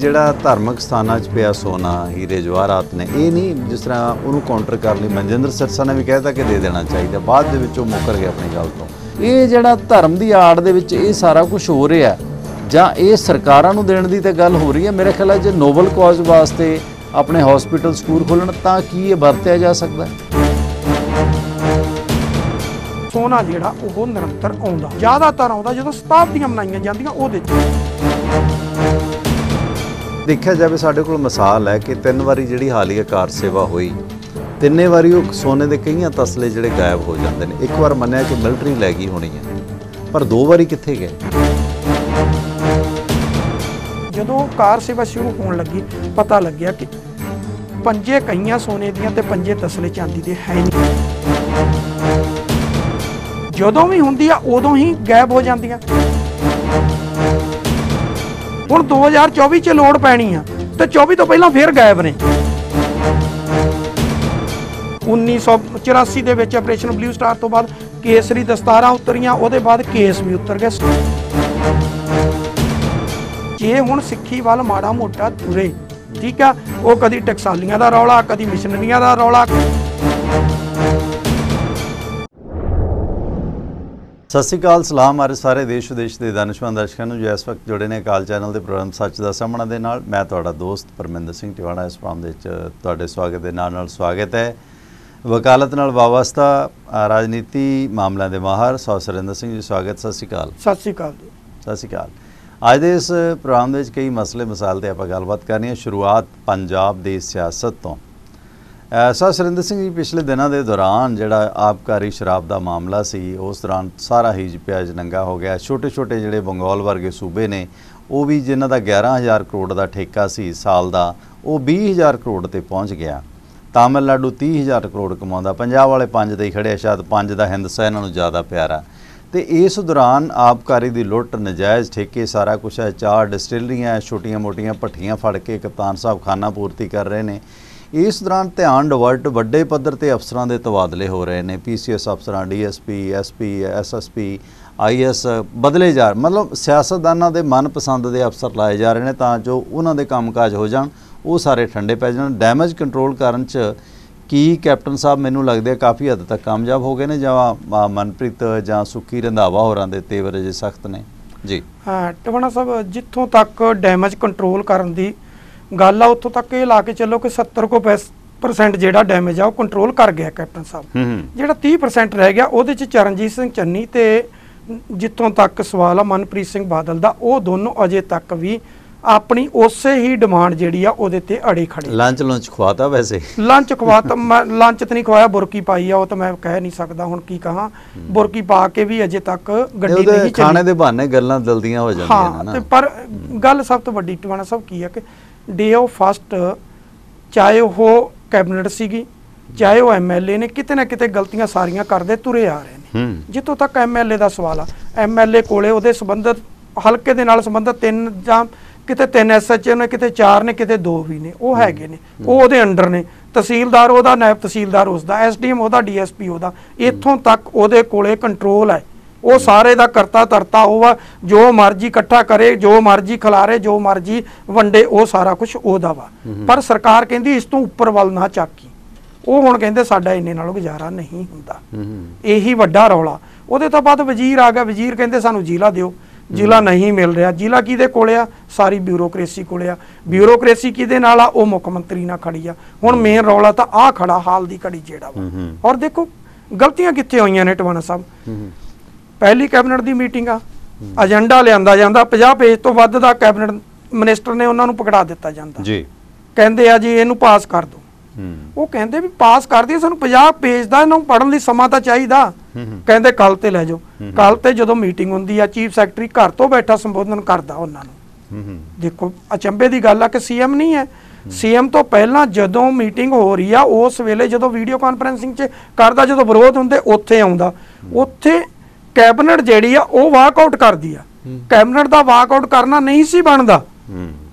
ਜਿਹੜਾ ਧਾਰਮਿਕ ਸਥਾਨਾਂ 'ਚ ਪਿਆ ਸੋਨਾ ਹੀਰੇ ਜਵਾਹਰਾਤ ਨੇ ਇਹ ਨਹੀਂ ਜਿਸ ਤਰ੍ਹਾਂ ਉਹਨੂੰ ਕਾਊਂਟਰ ਕਰਨ ਲਈ ਮਨਜਿੰਦਰ ਸਿਰਸਾ ਨੇ ਵੀ ਕਹਿਤਾ ਕਿ ਦੇ ਦੇਣਾ ਚਾਹੀਦਾ, ਬਾਅਦ ਦੇ ਵਿੱਚ ਉਹ ਮੁੱਕਰ ਗਿਆ ਆਪਣੀ ਗੱਲ ਤੋਂ। ਇਹ ਜਿਹੜਾ ਧਰਮ ਦੀ ਆੜ ਦੇ ਵਿੱਚ ਇਹ ਸਾਰਾ ਕੁਝ ਹੋ ਰਿਹਾ ਜਾਂ ਇਹ ਸਰਕਾਰਾਂ ਨੂੰ ਦੇਣ ਦੀ ਤਾਂ ਗੱਲ ਹੋ ਰਹੀ ਹੈ। ਮੇਰੇ ਖਿਆਲ ਹੈ ਜੇ ਨੋਬਲ ਕਾਜ਼ ਵਾਸਤੇ ਆਪਣੇ ਹਸਪੀਟਲ ਸਕੂਲ ਖੋਲ੍ਹਣ ਤਾਂ ਕੀ ਇਹ ਵਰਤਿਆ ਜਾ ਸਕਦਾ? ਸੋਨਾ ਜਿਹੜਾ ਉਹ ਨਿਰੰਤਰ ਆਉਂਦਾ, ਜ਼ਿਆਦਾਤਰ ਆਉਂਦਾ ਜਦੋਂ ਸ਼ਤਾਬਦੀਆਂ ਮਨਾਈਆਂ ਜਾਂਦੀਆਂ ਉਹਦੇ 'ਚ। ਦੇਖਿਆ ਜਾਵੇ ਸਾਡੇ ਕੋਲ ਮਿਸਾਲ ਹੈ ਕਿ 3 ਵਾਰੀ ਜਿਹੜੀ ਹਾਲੀਆ ਕਾਰ ਸੇਵਾ ਹੋਈ, ਤਿੰਨੇ ਵਾਰੀ ਉਹ ਸੋਨੇ ਦੇ ਕਈਆਂ ਤਸਲੇ ਜਿਹੜੇ ਗਾਇਬ ਹੋ ਜਾਂਦੇ ਨੇ। ਇੱਕ ਵਾਰ ਮੰਨਿਆ ਕਿ ਮਿਲਟਰੀ ਲੈ ਗਈ ਹੋਣੀ ਹੈ, ਪਰ 2 ਵਾਰੀ ਕਿੱਥੇ ਗਏ? ਜਦੋਂ ਕਾਰ ਸੇਵਾ ਸ਼ੁਰੂ ਹੋਣ ਲੱਗੀ ਪਤਾ ਲੱਗਿਆ ਕਿ ਪੰਜੇ ਕਈਆਂ ਸੋਨੇ ਦੀਆਂ ਤੇ ਪੰਜੇ ਤਸਲੇ ਚਾਂਦੀ ਦੇ ਹੈ ਨਹੀਂ। ਜਦੋਂ ਵੀ ਹੁੰਦੀ ਆ ਉਦੋਂ ਹੀ ਗਾਇਬ ਹੋ ਜਾਂਦੀਆਂ। ਹੁਣ 2024 ਚ ਲੋੜ ਪੈਣੀ ਆ ਤੇ 24 ਤੋਂ ਪਹਿਲਾਂ ਫੇਰ ਗਾਇਬ ਨੇ। 1984 ਦੇ ਵਿੱਚ ਆਪਰੇਸ਼ਨ ਬਲੂ ਸਟਾਰ ਤੋਂ ਬਾਅਦ ਕੇਸਰੀ ਦਸਤਾਰਾਂ ਉਤਰੀਆਂ, ਉਹਦੇ ਬਾਅਦ ਕੇਸ ਵੀ ਉਤਰ ਗਏ। ਜੇ ਹੁਣ ਸਿੱਖੀ ਵੱਲ ਮਾੜਾ ਮੋਟਾ ਤੁਰੇ, ਠੀਕ ਆ, ਉਹ ਕਦੀ ਟਕਸਾਲੀਆਂ ਦਾ ਰੌਲਾ, ਕਦੀ ਮਿਸ਼ਨਰੀਆਂ ਦਾ ਰੌਲਾ। ਸਤਿ ਸ਼੍ਰੀ ਅਕਾਲ, ਸਲਾਮ ਹਮਾਰੇ ਸਾਰੇ ਦੇਸ਼ ਵਿਦੇਸ਼ ਦੇ ਦਾਨਿਸ਼ਮੰਦ ਦਰਸ਼ਕਾਂ ਨੂੰ ਜੋ ਇਸ ਵਕਤ ਜੁੜੇ ਨੇ ਅਕਾਲ ਚੈਨਲ ਦੇ ਪ੍ਰੋਗਰਾਮ ਸੱਚ ਦਾ ਸਾਹਮਣਾ ਦੇ ਨਾਲ। ਮੈਂ ਤੁਹਾਡਾ ਦੋਸਤ ਪਰਮਿੰਦਰ ਸਿੰਘ ਟਿਵਾਣਾ ਇਸ ਪ੍ਰੋਗਰਾਮ ਦੇ ਵਿੱਚ ਤੁਹਾਡੇ ਸਵਾਗਤ ਦੇ ਨਾਲ ਸਵਾਗਤ ਹੈ। ਵਕਾਲਤ ਨਾਲ ਵਾਬਸਤਾ ਰਾਜਨੀਤੀ ਮਾਮਲਿਆਂ ਦੇ ਮਾਹਰ ਸੁਰਿੰਦਰ ਸਿੰਘ ਜੀ, ਸਵਾਗਤ। ਸਤਿ ਸ਼੍ਰੀ ਅਕਾਲ। ਸਤਿ ਸ਼੍ਰੀ ਅਕਾਲ ਜੀ। ਸਤਿ ਸ਼੍ਰੀ ਅਕਾਲ। ਅੱਜ ਦੇ ਇਸ ਪ੍ਰੋਗਰਾਮ ਦੇ ਵਿੱਚ ਕਈ ਮਸਲੇ ਮਸਾਇਲ 'ਤੇ ਆਪਾਂ ਗੱਲਬਾਤ ਕਰਨੀ ਹੈ। ਸ਼ੁਰੂਆਤ ਪੰਜਾਬ ਦੀ ਸਿਆਸਤ ਤੋਂ। ਸੁਰਿੰਦਰ ਸਿੰਘ ਜੀ, ਪਿਛਲੇ ਦਿਨਾਂ ਦੇ ਦੌਰਾਨ ਜਿਹੜਾ ਆਬਕਾਰੀ ਸ਼ਰਾਬ ਦਾ ਮਾਮਲਾ ਸੀ, ਉਸ ਦੌਰਾਨ ਸਾਰਾ ਹੀ ਪਿਆਜ਼ ਨੰਗਾ ਹੋ ਗਿਆ। ਛੋਟੇ ਛੋਟੇ ਜਿਹੜੇ ਬੰਗਾਲ ਵਰਗੇ ਸੂਬੇ ਨੇ, ਉਹ ਵੀ ਜਿਨ੍ਹਾਂ ਦਾ 11,000 ਕਰੋੜ ਦਾ ਠੇਕਾ ਸੀ ਸਾਲ ਦਾ, ਉਹ 20,000 ਕਰੋੜ 'ਤੇ ਪਹੁੰਚ ਗਿਆ। ਤਾਮਿਲਨਾਡੂ 30,000 ਕਰੋੜ ਕਮਾਉਂਦਾ। ਪੰਜਾਬ ਵਾਲੇ 5 ਤੇ ਹੀ ਖੜੇ, ਸ਼ਾਇਦ 5 ਦਾ ਹਿੰਦਸਾ ਇਹਨਾਂ ਨੂੰ ਜ਼ਿਆਦਾ ਪਿਆਰਾ। ਤੇ ਇਸ ਦੌਰਾਨ ਆਬਕਾਰੀ ਦੀ ਲੁੱਟ, ਨਜਾਇਜ਼ ਠੇਕੇ, ਸਾਰਾ ਕੁਛ ਹੈ। 4 ਡਿਸਟਿਲਰੀਆਂ, ਛੋਟੀਆਂ ਮੋਟੀਆਂ ਭੱਠੀਆਂ ਫੜ ਕੇ ਕਪਤਾਨ ਸਾਹਿਬ ਖਾਨਾ ਪੂਰਤੀ ਕਰ ਰਹੇ ਨੇ। ਇਸ ਦੌਰਾਨ ਧਿਆਨ ਡਿਵਰਟ ਵੱਡੇ ਪੱਧਰ ਤੇ ਅਫਸਰਾਂ ਦੇ ਤਬਾਦਲੇ ਹੋ ਰਹੇ ਨੇ। PCS ਅਫਸਰਾਂ, DSP, SP, SSP, IS ਬਦਲੇ ਜਾ, ਮਤਲਬ ਸਿਆਸਤਦਾਨਾਂ ਦੇ ਮਨਪਸੰਦ ਦੇ ਅਫਸਰ ਲਾਏ ਜਾ ਰਹੇ ਨੇ ਤਾਂ ਜੋ ਉਹਨਾਂ ਦੇ ਕੰਮਕਾਜ ਹੋ ਜਾਣ, ਉਹ ਸਾਰੇ ਠੰਡੇ ਪੈ ਜਾਣ। ਡੈਮੇਜ ਕੰਟਰੋਲ ਕਰਨ 'ਚ ਕੀ ਕੈਪਟਨ ਸਾਹਿਬ ਮੈਨੂੰ ਲੱਗਦਾ ਕਾਫੀ ਹੱਦ ਤੱਕ ਕਾਮਯਾਬ ਹੋ ਗਏ ਨੇ, ਜਾਂ ਮਨਪ੍ਰੀਤ ਜਾਂ ਸੁੱਖੀ ਰੰਧਾਵਾ ਹੋਰਾਂ ਦੇ ਤੇਵਰ ਅਜੇ ਸਖਤ ਨੇ? ਜੀ ਹਾਂ ਟਿਵਾਣਾ ਸਾਹਿਬ, ਜਿੱਥੋਂ ਤੱਕ ਡੈਮੇਜ ਕੰਟਰੋਲ ਕਰਨ ਦੀ ਗੱਲ ਆ ਉੱਥੋਂ ਤੱਕ ਇਹ ਲਾ ਕੇ ਚੱਲੋ ਕਿ 70% ਜਿਹੜਾ ਡੈਮੇਜ ਆ ਉਹ ਕੰਟਰੋਲ ਕਰ ਗਿਆ ਕੈਪਟਨ ਸਾਹਿਬ। ਜਿਹੜਾ 30% ਰਹਿ ਗਿਆ ਉਹਦੇ 'ਚ ਚਰਨਜੀਤ ਸਿੰਘ ਚੰਨੀ ਤੇ ਜਿੱਥੋਂ ਤੱਕ ਸਵਾਲ ਆ ਮਨਪ੍ਰੀਤ ਸਿੰਘ ਬਾਦਲ ਦਾ, ਉਹ ਦੋਨੋਂ ਅਜੇ ਤੱਕ ਵੀ ਆਪਣੀ ਉਸੇ ਹੀ ਡਿਮਾਂਡ ਜਿਹੜੀ ਆ ਉਹਦੇ ਤੇ ਅੜੇ ਖੜੇ। ਲੰਚ ਖਵਾਤਾ? ਵੈਸੇ ਲੰਚ ਖਵਾਤਾ, ਲੰਚ ਤੇ ਨਹੀਂ ਖਵਾਇਆ, ਬੁਰਕੀ ਪਾਈ ਆ, ਉਹ ਤਾਂ ਮੈਂ ਕਹਿ ਨਹੀਂ ਸਕਦਾ ਹੁਣ ਕੀ ਕਹਾਂ। ਬੁਰਕੀ ਪਾ ਕੇ ਵੀ ਅਜੇ ਤੱਕ ਗੱਡੀ ਨਹੀਂ ਚੱਲੀ। ਖਾਣੇ ਦੇ ਬਹਾਨੇ ਗੱਲਾਂ ਦਲਦੀਆਂ ਹੋ ਜਾਂਦੀਆਂ ਨੇ। ਤੇ ਪਰ ਗੱਲ ਸਭ ਤੋਂ ਵੱਡੀ ਟਿਵਾਣਾ ਸਾਹਿਬ ਕੀ ਆ ਕਿ ਡੇ ਆਫ ਫਸਟ, ਚਾਹੇ ਉਹ ਕੈਬਨਿਟ ਸੀਗੀ, ਚਾਹੇ ਉਹ MLA ਨੇ, ਕਿਤੇ ਨਾ ਕਿਤੇ ਗਲਤੀਆਂ ਸਾਰੀਆਂ ਕਰਦੇ ਤੁਰੇ ਆ ਰਹੇ ਨੇ। ਜਿੱਥੋਂ ਤੱਕ MLA ਦਾ ਸਵਾਲ ਆ, MLA ਕੋਲੇ ਉਹਦੇ ਸੰਬੰਧਿਤ ਹਲਕੇ ਦੇ ਨਾਲ ਸੰਬੰਧਿਤ 3 ਜਾਂ ਕਿਤੇ 3 SHO ਨੇ, ਕਿਤੇ 4 ਨੇ, ਕਿਤੇ 2 ਵੀ ਨੇ, ਉਹ ਹੈਗੇ ਨੇ, ਉਹ ਉਹਦੇ ਅੰਡਰ ਨੇ। ਤਹਿਸੀਲਦਾਰ ਉਹਦਾ, ਨਾਇਬ ਤਹਿਸੀਲਦਾਰ ਉਸਦਾ, SDM ਉਹਦਾ, DSP ਉਹਦਾ। ਇੱਥੋਂ ਤੱਕ ਉਹਦੇ ਕੋਲੇ ਕੰਟਰੋਲ ਹੈ। ਉਹ ਸਾਰੇ ਦਾ ਕਰਤਾ ਧਰਤਾ ਉਹ ਵਾ, ਜੋ ਮਰਜ਼ੀ ਇਕੱਠਾ ਕਰੇ, ਜੋ ਮਰਜ਼ੀ ਖਿਲਾਰੇ, ਜੋ ਮਰਜ਼ੀ ਵੰਡੇ, ਉਹ ਸਾਰਾ ਕੁਝ ਉਹਦਾ ਵਾ। ਪਰ ਸਰਕਾਰ ਕਹਿੰਦੀ ਇਸ ਤੋਂ ਉੱਪਰ ਵੱਲ ਨਾ ਚਾਕੀ। ਉਹ ਹੁਣ ਕਹਿੰਦੇ ਸਾਡਾ ਇੰਨੇ ਨਾਲੋਂ ਗੁਜ਼ਾਰਾ ਨਹੀਂ ਹੁੰਦਾ। ਇਹੀ ਵੱਡਾ ਰੌਲਾ। ਉਹਦੇ ਤੋਂ ਬਾਅਦ ਵਜ਼ੀਰ ਆ ਗਿਆ। ਵਜ਼ੀਰ ਕਹਿੰਦੇ ਸਾਨੂੰ ਜ਼ਿਲ੍ਹਾ ਦਿਓ, ਜ਼ਿਲ੍ਹਾ ਨਹੀਂ ਮਿਲ ਰਿਹਾ। ਜ਼ਿਲ੍ਹਾ ਕਿਹਦੇ ਕੋਲੇ ਆ? ਸਾਰੀ ਬਿਊਰੋਕ੍ਰੇਸੀ ਕੋਲੇ ਆ। ਬਿਊਰੋਕ੍ਰੇਸੀ ਕਿਹਦੇ ਨਾਲ ਆ? ਉਹ ਮੁੱਖ ਮੰਤਰੀ ਨਾਲ ਖੜੀ ਆ। ਹੁਣ ਮੇਨ ਰੌਲਾ ਤਾਂ ਆਹ ਖੜਾ ਹਾਲ ਦੀ ਘੜੀ ਜਿਹੜਾ ਵਾ। ਔਰ ਦੇਖੋ ਗਲਤੀਆਂ ਕਿੱਥੇ ਹੋਈਆਂ ਨੇ ਟਿਵਾਣਾ ਸਾਹਿਬ। ਪਹਿਲੀ ਕੈਬਨਿਟ ਦੀ ਮੀਟਿੰਗ ਆ, ਏਜੰਡਾ ਲਿਆਂਦਾ ਜਾਂਦਾ, 50 ਪੇਜ ਤੋਂ ਵੱਧ ਦਾ ਕੈਬਨਿਟ ਮਿਨਿਸਟਰ ਨੇ ਉਹਨਾਂ ਨੂੰ ਪਕੜਾ ਦਿੱਤਾ ਜਾਂਦਾ ਜੀ। ਕਹਿੰਦੇ ਆ ਜੀ ਇਹਨੂੰ ਪਾਸ ਕਰ ਦਿਓ। ਉਹ ਕਹਿੰਦੇ ਵੀ ਪਾਸ ਕਰ ਦਈਏ, ਸਾਨੂੰ 50 ਪੇਜ ਦਾ ਇਹਨੂੰ ਪੜ੍ਹਨ ਲਈ ਸਮਾਂ ਤਾਂ ਚਾਹੀਦਾ। ਕਹਿੰਦੇ ਕੱਲ ਤੇ ਲੈ ਜਾਓ। ਕੱਲ ਤੇ ਜਦੋਂ ਮੀਟਿੰਗ ਹੁੰਦੀ ਆ, ਚੀਫ ਸੈਕਟਰੀ ਘਰ ਤੋਂ ਬੈਠਾ ਸੰਬੋਧਨ ਕਰਦਾ ਉਹਨਾਂ ਨੂੰ। ਦੇਖੋ ਅਚੰਭੇ ਦੀ ਗੱਲ ਆ ਕਿ CM ਨਹੀਂ ਹੈ। CM ਤੋਂ ਪਹਿਲਾਂ ਜਦੋਂ ਮੀਟਿੰਗ ਹੋ ਰਹੀ ਆ, ਉਸ ਵੇਲੇ ਜਦੋਂ ਵੀਡੀਓ ਕਾਨਫਰੰਸਿੰਗ 'ਚ ਕਰਦਾ, ਜਦੋਂ ਵਿਰੋਧ ਹੁੰਦੇ ਉੱਥੇ ਆਉਂਦਾ। ਉੱਥੇ ਕੈਬਨਿਟ ਜਿਹੜੀ ਆ ਉਹ ਵਾਕਆਊਟ ਕਰਦੀ ਆ। ਕੈਬਨਿਟ ਦਾ ਵਾਕਆਊਟ ਕਰਨਾ ਨਹੀਂ ਸੀ ਬਣਦਾ।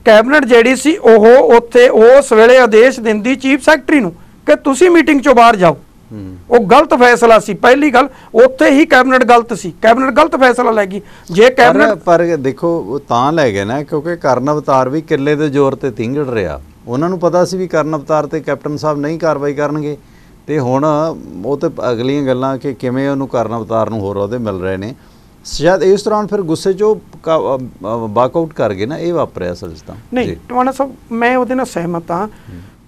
ਕੈਬਨਿਟ ਜਿਹੜੀ ਸੀ ਉਹ ਉੱਥੇ ਉਸ ਵੇਲੇ ਆਦੇਸ਼ ਦਿੰਦੀ ਚੀਫ ਸੈਕਟਰੀ ਨੂੰ ਕਿ ਤੁਸੀਂ ਮੀਟਿੰਗ 'ਚੋਂ ਬਾਹਰ ਜਾਓ। ਉਹ ਗਲਤ ਫੈਸਲਾ ਸੀ। ਪਹਿਲੀ ਗੱਲ ਉੱਥੇ ਹੀ ਕੈਬਨਿਟ ਗਲਤ ਸੀ, ਕੈਬਨਿਟ ਗਲਤ ਫੈਸਲਾ ਲੈ ਗਈ। ਜੇ ਕੈਬਨਿਟ ਪਰ ਦੇਖੋ ਤਾਂ ਲੈ ਗਏ ਨਾ ਕਿਉਂਕਿ ਕਰਨ ਅਵਤਾਰ ਵੀ ਕਿੱਲੇ ਦੇ ਜ਼ੋਰ ਤੇ ਤਿੰਗੜ ਰਿਹਾ। ਉਹਨਾਂ ਨੂੰ ਪਤਾ ਸੀ ਵੀ ਕਰਨ ਅਵਤਾਰ ਤੇ ਕੈਪਟਨ ਸਾਹਿਬ ਨਹੀਂ ਕਾਰਵਾਈ ਕਰਨਗੇ, ਤੇ ਹੁਣ ਉਹ ਤੇ ਅਗਲੀਆਂ ਗੱਲਾਂ ਕਿ ਕਿਵੇਂ ਉਹਨੂੰ ਕਰਨ ਅਵਤਾਰ ਨੂੰ ਹੋਰ ਅਹੁਦੇ ਮਿਲ ਰਹੇ ਨੇ। ਸ਼ਾਇਦ ਇਸ ਦੌਰਾਨ ਫਿਰ ਗੁੱਸੇ 'ਚ ਵਾਕਆਊਟ ਕਰ ਗਏ ਨਾ, ਇਹ ਵਾਪਰਿਆ ਅਸਲ 'ਚ ਤਾਂ। ਨਹੀਂ ਟਵਾਣਾ ਸਾਹਿਬ, ਮੈਂ ਉਹਦੇ ਨਾਲ ਸਹਿਮਤ ਹਾਂ।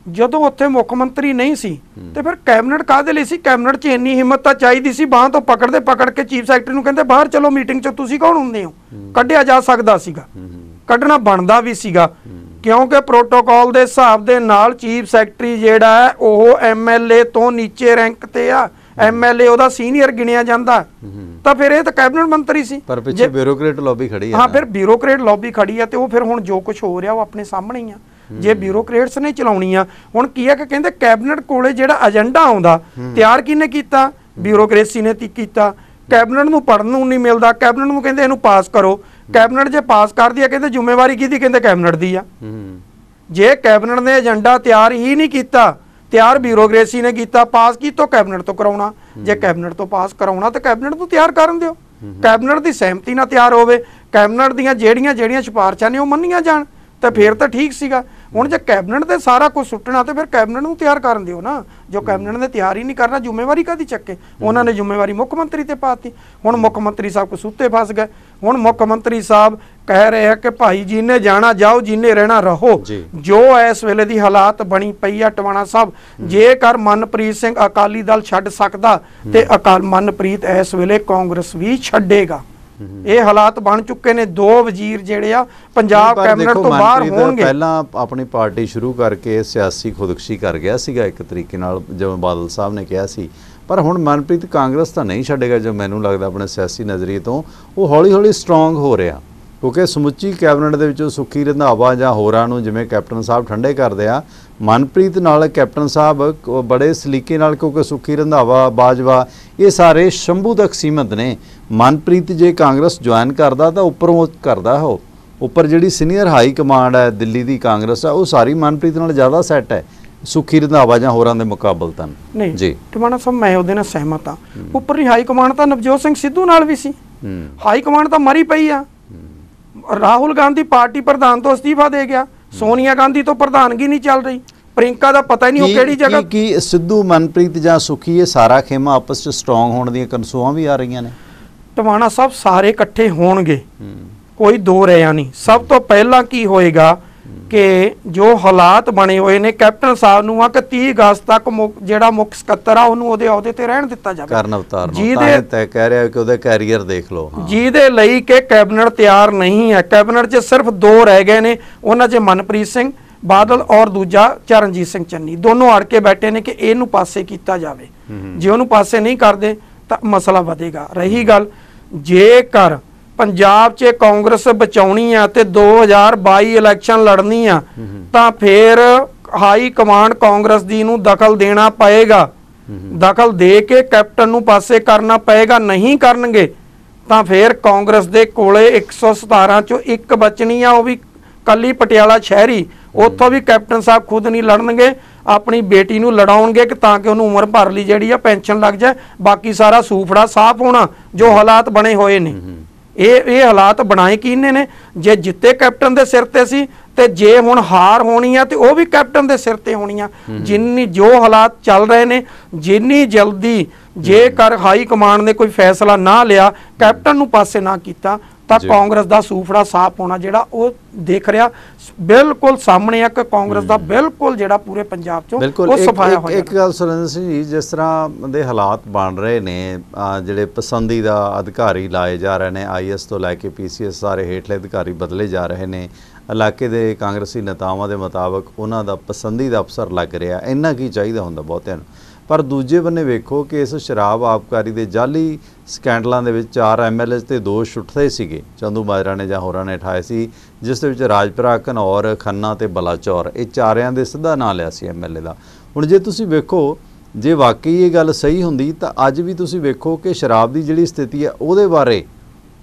ਜਦੋਂ ਉੱਥੇ ਮੁੱਖ ਮੰਤਰੀ ਨਹੀਂ ਸੀ ਤੇ ਫਿਰ ਕੈਬਨਿਟ ਕਾਹਦੇ ਲਈ ਸੀ? ਕੈਬਨਿਟ 'ਚ ਇੰਨੀ ਹਿੰਮਤ ਤਾਂ ਚਾਹੀਦੀ ਸੀ, ਬਾਂਹ ਤੋਂ ਪਕੜ ਕੇ ਚੀਫ ਸੈਕਟਰੀ ਨੂੰ ਕਹਿੰਦੇ ਬਾਹਰ ਚਲੋ ਮੀਟਿੰਗ 'ਚ, ਤੁਸੀਂ ਕੌਣ ਹੁੰਦੇ ਹੋ? ਕੱਢਿਆ ਜਾ ਸਕਦਾ ਸੀਗਾ, ਕੱਢਣਾ ਬਣਦਾ ਵੀ ਸੀਗਾ, ਕਿਉਂਕਿ ਪ੍ਰੋਟੋਕਾਲ ਦੇ ਹਿਸਾਬ ਦੇ ਨਾਲ ਚੀਫ ਸੈਕਟਰੀ ਜਿਹੜਾ ਹੈ ਉਹ ਐਮਐਲਏ ਤੋਂ ਨੀਚੇ ਰੈਂਕ ਤੇ ਆ, ਐਮਐਲਏ ਉਹਦਾ ਸੀਨੀਅਰ ਗਿਣਿਆ ਜਾਂਦਾ। ਤਾਂ ਫਿਰ ਇਹ ਤਾਂ ਕੈਬਨਿਟ ਮੰਤਰੀ ਸੀ, ਪਰ ਪਿੱਛੇ ਬਿਊਰੋਕਰੇਟ ਲੌਬੀ ਖੜੀ ਹੈ। ਹਾਂ, ਫਿਰ ਬਿਊਰੋਕਰੇਟ ਲੌਬੀ ਖੜੀ ਆ, ਤੇ ਉਹ ਫਿਰ ਹੁਣ ਜੋ ਕੁਝ ਹੋ ਰਿਹਾ ਉਹ ਆਪਣੇ ਸਾਹਮਣੇ ਹੀ ਆ। ਜੇ ਬਿਊਰੋਕਰੇਟਸ ਨੇ ਚਲਾਉਣੀ ਆ, ਹੁਣ ਕੀ ਆ ਕਿ ਕਹਿੰਦੇ ਕੈਬਨਿਟ ਕੋਲੇ ਜਿਹੜਾ ਏਜੰਡਾ ਆਉਂਦਾ ਤਿਆਰ ਕਿਹਨੇ ਕੀਤਾ? ਬਿਊਰੋਕਰੇਸੀ ਨੇ ਕੀਤਾ। ਕੈਬਨਿਟ ਨੂੰ ਪੜਨ ਨੂੰ ਨਹੀਂ ਮਿਲਦਾ, ਕੈਬਨਿਟ ਨੂੰ ਕਹਿੰਦੇ ਇਹਨੂੰ ਪਾਸ ਕਰੋ। ਕੈਬਨਿਟ ਜੇ ਪਾਸ ਕਰਦੀ ਆ ਕਹਿੰਦੇ ਜ਼ਿੰਮੇਵਾਰੀ ਕਿਹਦੀ? ਕਹਿੰਦੇ ਕੈਬਨਿਟ ਦੀ ਆ। ਜੇ ਕੈਬਨਿਟ ਨੇ ਏਜੰਡਾ ਤਿਆਰ ਹੀ ਨਹੀਂ ਕੀਤਾ, ਤਿਆਰ ਬਿਊਰੋਕਰੇਸੀ ਨੇ ਕੀਤਾ, ਪਾਸ ਕੀਤਾ ਕੈਬਨਿਟ ਤੋਂ ਕਰਾਉਣਾ। ਜੇ ਕੈਬਨਿਟ ਤੋਂ ਪਾਸ ਕਰਾਉਣਾ ਤਾਂ ਕੈਬਨਿਟ ਨੂੰ ਤਿਆਰ ਕਰਨ ਦਿਓ, ਕੈਬਨਿਟ ਦੀ ਸਹਿਮਤੀ ਨਾਲ ਤਿਆਰ ਹੋਵੇ, ਕੈਬਨਿਟ ਦੀਆਂ ਜਿਹੜੀਆਂ ਸਿਫਾਰਸ਼ਾਂ ਨੇ ਉਹ ਮੰਨੀਆਂ ਜਾਣ, ਤਾਂ ਫਿਰ ਤਾਂ ਠੀਕ ਸੀਗਾ। ਹੁਣ ਜੇ ਕੈਬਨਿਟ ਤੇ ਸਾਰਾ ਕੁਝ ਸੁੱਟਣਾ ਤੇ ਫਿਰ ਕੈਬਨਿਟ ਨੂੰ ਤਿਆਰ ਕਰਨ ਦਿਓ ਨਾ। ਜੋ ਕੈਬਨਿਟ ਨੇ ਤਿਆਰ ਹੀ ਨਹੀਂ ਕਰਨਾ, ਜ਼ਿੰਮੇਵਾਰੀ ਕਾਹਦੀ ਚੱਕੇ? ਉਹਨਾਂ ਨੇ ਜ਼ਿੰਮੇਵਾਰੀ ਮੁੱਖ ਮੰਤਰੀ ਤੇ ਪਾਤੀ। ਹੁਣ ਮੁੱਖ ਮੰਤਰੀ ਸਾਹਿਬ ਕਸੂਤੇ ਫਸ ਗਏ। ਹੁਣ ਮੁੱਖ ਮੰਤਰੀ ਸਾਹਿਬ ਕਹਿ ਰਹੇ ਆ ਕਿ ਭਾਈ ਜਿਹਨੇ ਜਾਣਾ ਜਾਓ, ਜਿਹਨੇ ਰਹਿਣਾ ਰਹੋ। ਜੋ ਇਸ ਵੇਲੇ ਦੀ ਹਾਲਾਤ ਬਣੀ ਪਈ ਆ ਟਵਾਣਾ ਸਾਹਿਬ, ਜੇਕਰ ਮਨਪ੍ਰੀਤ ਸਿੰਘ ਅਕਾਲੀ ਦਲ ਛੱਡ ਸਕਦਾ ਤੇ ਮਨਪ੍ਰੀਤ ਇਸ ਵੇਲੇ ਕਾਂਗਰਸ ਵੀ ਛੱਡੇਗਾ। ਇਹ ਹਾਲਾਤ ਬਣ ਚੁੱਕੇ ਨੇ। 2 ਵਜ਼ੀਰ ਜਿਹੜੇ ਆ ਪੰਜਾਬ ਕੈਬਨਿਟ ਤੋਂ ਬਾਹਰ ਹੋਣਗੇ। ਪਹਿਲਾਂ ਆਪਣੀ ਪਾਰਟੀ ਸ਼ੁਰੂ ਕਰਕੇ ਸਿਆਸੀ ਖੁਦਕੁਸ਼ੀ ਕਰ ਗਿਆ ਸੀਗਾ ਇੱਕ ਤਰੀਕੇ ਨਾਲ, ਜਿਵੇਂ ਬਾਦਲ ਸਾਹਿਬ ਨੇ ਕਿਹਾ ਸੀ, ਪਰ ਹੁਣ ਮਨਪ੍ਰੀਤ ਕਾਂਗਰਸ ਤਾਂ ਨਹੀਂ ਛੱਡੇਗਾ। ਜੋ ਮੈਨੂੰ ਲੱਗਦਾ ਆਪਣੇ ਸਿਆਸੀ ਨਜ਼ਰੀਏ ਤੋਂ ਉਹ ਹੌਲੀ ਹੌਲੀ ਸਟਰੋਂਗ ਹੋ ਰਿਹਾ, ਕਿਉਂਕਿ ਸਮੁੱਚੀ ਕੈਬਨਿਟ ਦੇ ਵਿੱਚੋਂ ਸੁੱਖੀ ਰੰਧਾਵਾ ਜਾਂ ਹੋਰਾਂ ਨੂੰ ਜਿਵੇਂ ਕੈਪਟਨ ਸਾਹਿਬ ਠੰਡੇ ਕਰਦੇ ਆ, ਮਨਪ੍ਰੀਤ ਨਾਲ ਕੈਪਟਨ ਸਾਹਿਬ ਬੜੇ ਸਲੀਕੇ ਨਾਲ, ਕਿਉਂਕਿ ਸੁੱਖੀ ਰੰਧਾਵਾ, ਬਾਜਵਾ ਇਹ ਸਾਰੇ ਸ਼ੰਭੂ ਤੱਕ ਸੀਮਤ ਨੇ। ਮਨਪ੍ਰੀਤ ਜੇ ਕਾਂਗਰਸ ਜੁਆਇਨ ਕਰਦਾ ਤਾਂ ਉੱਪਰੋਂ ਕਰਦਾ, ਉਹ ਉੱਪਰ ਜਿਹੜੀ ਸੀਨੀਅਰ ਹਾਈ ਕਮਾਂਡ ਹੈ ਦਿੱਲੀ ਦੀ ਕਾਂਗਰਸ ਆ, ਉਹ ਸਾਰੀ ਮਨਪ੍ਰੀਤ ਨਾਲ ਜ਼ਿਆਦਾ ਸੈੱਟ ਹੈ ਸੁੱਖੀ ਰੰਧਾਵਾ ਜਾਂ ਹੋਰਾਂ ਦੇ ਮੁਕਾਬਲਤਨ। ਨਹੀਂ ਜੀ ਟਵਾਣਾ ਸਾਹਿਬ, ਮੈਂ ਉਹਦੇ ਨਾਲ ਸਹਿਮਤ ਹਾਂ। ਉੱਪਰਲੀ ਹਾਈ ਕਮਾਂਡ ਤਾਂ ਨਵਜੋਤ ਸਿੰਘ ਸਿੱਧੂ ਨਾਲ ਵੀ ਸੀ, ਹਾਈ ਕਮਾਂਡ ਤਾਂ ਮਰੀ ਪਈ ਆ। ਰਾਹੁਲ ਗਾਂਧੀ ਪਾਰਟੀ ਪ੍ਰਧਾਨ ਤੋਂ ਅਸਤੀਫਾ ਦੇ ਗਿਆ, ਸੋਨੀਆ ਗਾਂਧੀ ਤੋਂ ਪ੍ਰਧਾਨਗੀ ਨਹੀਂ ਚੱਲ ਰਹੀ, ਪ੍ਰਿੰਕਾ ਦਾ ਪਤਾ ਹੀ ਨਹੀਂ ਉਹ ਕਿਹੜੀ ਜਗ੍ਹਾ। ਕੀ ਸਿੱਧੂ, ਮਨਪ੍ਰੀਤ ਜਾਂ ਸੁੱਖੀ ਇਹ ਸਾਰਾ ਖੇਮਾ ਆਪਸ ਚ ਸਟਰੋਂਗ ਹੋਣ ਦੀਆਂ ਕਨਸੂਆਂ ਵੀ ਆ ਰਹੀਆਂ ਨੇ? ਟਵਾਣਾ ਸਾਹਿਬ ਸਾਰੇ ਇਕੱਠੇ ਹੋਣਗੇ, ਕੋਈ ਦੋ ਰਹਿਆ ਨਹੀਂ। ਸਭ ਤੋਂ ਪਹਿਲਾਂ ਕੀ ਹੋਏਗਾ ਕਿ ਜੋ ਹਾਲਾਤ ਬਣੇ ਹੋਏ ਨੇ, ਕੈਪਟਨ ਸਾਹਿਬ ਨੂੰ ਆ ਕਿ 30 ਅਗਸਤ ਤੱਕ ਜਿਹੜਾ ਮੁੱਖ ਸਕੱਤਰ ਆ ਉਹਨੂੰ ਉਹਦੇ ਅਹੁਦੇ ਤੇ ਰਹਿਣ ਦਿੱਤਾ ਜਾਵੇ। ਕਰਨ ਅਵਤਾਰ ਨੂੰ ਤਾਂ ਤੈਅ ਕਹਿ ਰਿਹਾ ਕਿ ਉਹਦਾ ਕੈਰੀਅਰ ਦੇਖ ਲਓ, ਜਿਹਦੇ ਲਈ ਕਿ ਕੈਬਨਿਟ ਤਿਆਰ ਨਹੀਂ ਹੈ। ਕੈਬਨਿਟ 'ਚ ਸਿਰਫ 2 ਰਹਿ ਗਏ ਨੇ, ਉਹਨਾਂ 'ਚ ਮਨਪ੍ਰੀਤ ਸਿੰਘ ਬਾਦਲ ਔਰ ਦੂਜਾ ਚਰਨਜੀਤ ਸਿੰਘ ਚੰਨੀ, ਦੋਨੋਂ ਅੜ ਕੇ ਬੈਠੇ ਨੇ ਕਿ ਇਹਨੂੰ ਪਾਸੇ ਕੀਤਾ ਜਾਵੇ। ਜੇ ਉਹਨੂੰ ਪਾਸੇ ਨਹੀਂ ਕਰਦੇ ਤਾਂ ਮਸਲਾ ਵਧੇਗਾ। ਰਹੀ ਗੱਲ ਜੇਕਰ ਪੰਜਾਬ 'ਚ ਕਾਂਗਰਸ ਬਚਾਉਣੀ ਆ ਤੇ 2022 ਇਲੈਕਸ਼ਨ ਲੜਨੀ ਆ ਤਾਂ ਫਿਰ ਹਾਈ ਕਮਾਂਡ ਕਾਂਗਰਸ ਦੀ ਨੂੰ ਦਖਲ ਦੇਣਾ ਪਏਗਾ, ਦਖਲ ਦੇ ਕੇ ਕੈਪਟਨ ਨੂੰ ਪਾਸੇ ਕਰਨਾ ਪਏਗਾ। ਨਹੀਂ ਕਰਨਗੇ ਤਾਂ ਫਿਰ ਕਾਂਗਰਸ ਦੇ ਕੋਲੇ 117 ਚੋਂ 1 ਬਚਣੀ ਆ, ਉਹ ਵੀ ਕੱਲੀ ਪਟਿਆਲਾ ਸ਼ਹਿਰੀ। ਉੱਥੋਂ ਵੀ ਕੈਪਟਨ ਸਾਹਿਬ ਖੁਦ ਨਹੀਂ ਲੜਨਗੇ, ਆਪਣੀ ਬੇਟੀ ਨੂੰ ਲੜਾਉਣਗੇ ਕਿ ਤਾਂ ਕਿ ਉਹਨੂੰ ਉਮਰ ਭਰ ਲਈ ਜਿਹੜੀ ਆ ਪੈਨਸ਼ਨ ਲੱਗ ਜਾਏ। ਬਾਕੀ ਸਾਰਾ ਸੂਫੜਾ ਸਾਫ਼ ਹੋਣਾ ਜੋ ਹਾਲਾਤ ਬਣੇ ਹੋਏ ਨੇ। ਇਹ ਹਾਲਾਤ ਬਣਾਏ ਕਿਹਨੇ ਨੇ? ਜੇ ਜਿੱਤੇ ਕੈਪਟਨ ਦੇ ਸਿਰ ਤੇ ਸੀ, ਤੇ ਜੇ ਹੁਣ ਹਾਰ ਹੋਣੀ ਆ ਤੇ ਉਹ ਵੀ ਕੈਪਟਨ ਦੇ ਸਿਰ ਤੇ ਹੋਣੀ ਆ। ਜਿੰਨੀ ਜੋ ਹਾਲਾਤ ਚੱਲ ਰਹੇ ਨੇ, ਜਿੰਨੀ ਜਲਦੀ ਜੇਕਰ ਹਾਈ ਕਮਾਂਡ ਨੇ ਕੋਈ ਫੈਸਲਾ ਨਾ ਲਿਆ, ਕੈਪਟਨ ਨੂੰ ਪਾਸੇ ਨਾ ਕੀਤਾ, ਤਾਂ ਕਾਂਗਰਸ ਦਾ ਸੂਫੜਾ ਸਾਫ਼ ਹੋਣਾ ਜਿਹੜਾ ਉਹ ਦੇਖ ਰਿਹਾ ਬਿਲਕੁਲ ਸਾਹਮਣੇ ਆ ਕਿ ਕਾਂਗਰਸ ਦਾ ਬਿਲਕੁਲ ਜਿਹੜਾ ਪੂਰੇ ਪੰਜਾਬ 'ਚੋਂ ਉਹ ਸਫਾਇਆ ਹੋਇਆ। ਇੱਕ ਗੱਲ ਸੁਰਿੰਦਰ ਸਿੰਘ ਜੀ, ਜਿਸ ਤਰ੍ਹਾਂ ਦੇ ਹਾਲਾਤ ਬਣ ਰਹੇ ਨੇ, ਜਿਹੜੇ ਪਸੰਦੀਦਾ ਅਧਿਕਾਰੀ ਲਾਏ ਜਾ ਰਹੇ ਨੇ, IAS ਤੋਂ ਲੈ ਕੇ PCS ਸਾਰੇ ਹੇਠਲੇ ਅਧਿਕਾਰੀ ਬਦਲੇ ਜਾ ਰਹੇ ਨੇ, ਇਲਾਕੇ ਦੇ ਕਾਂਗਰਸੀ ਨੇਤਾਵਾਂ ਦੇ ਮੁਤਾਬਕ ਉਹਨਾਂ ਦਾ ਪਸੰਦੀਦਾ ਅਫਸਰ ਲੱਗ ਰਿਹਾ। ਇੰਨਾ ਕੀ ਚਾਹੀਦਾ ਹੁੰਦਾ ਬਹੁਤਿਆਂ ਨੂੰ। ਪਰ ਦੂਜੇ ਬੰਨੇ ਵੇਖੋ ਕਿ ਇਸ ਸ਼ਰਾਬ ਆਬਕਾਰੀ ਦੇ ਜਾਲੀ ਸਕੈਂਡਲਾਂ ਦੇ ਵਿੱਚ 4 MLA ਤੇ ਦੋਸ਼ ਉੱਠਦੇ ਸੀਗੇ, ਚੰਦੂ ਮਾਜਰਾ ਨੇ ਜਾਂ ਹੋਰਾਂ ਨੇ ਉਠਾਏ ਸੀ, ਜਿਸ ਦੇ ਵਿੱਚ ਰਾਜਪੁਰਾ, ਘਨੌਰ, ਖੰਨਾ ਤੇ ਬਲਾਚੌਰ, ਇਹ ਚਾਰਿਆਂ ਦੇ ਸਿੱਧਾ ਨਾਂ ਲਿਆ ਸੀ MLA ਦਾ। ਹੁਣ ਜੇ ਤੁਸੀਂ ਵੇਖੋ, ਜੇ ਵਾਕਈ ਇਹ ਗੱਲ ਸਹੀ ਹੁੰਦੀ ਤਾਂ ਅੱਜ ਵੀ ਤੁਸੀਂ ਵੇਖੋ ਕਿ ਸ਼ਰਾਬ ਦੀ ਜਿਹੜੀ ਸਥਿਤੀ ਹੈ ਉਹਦੇ ਬਾਰੇ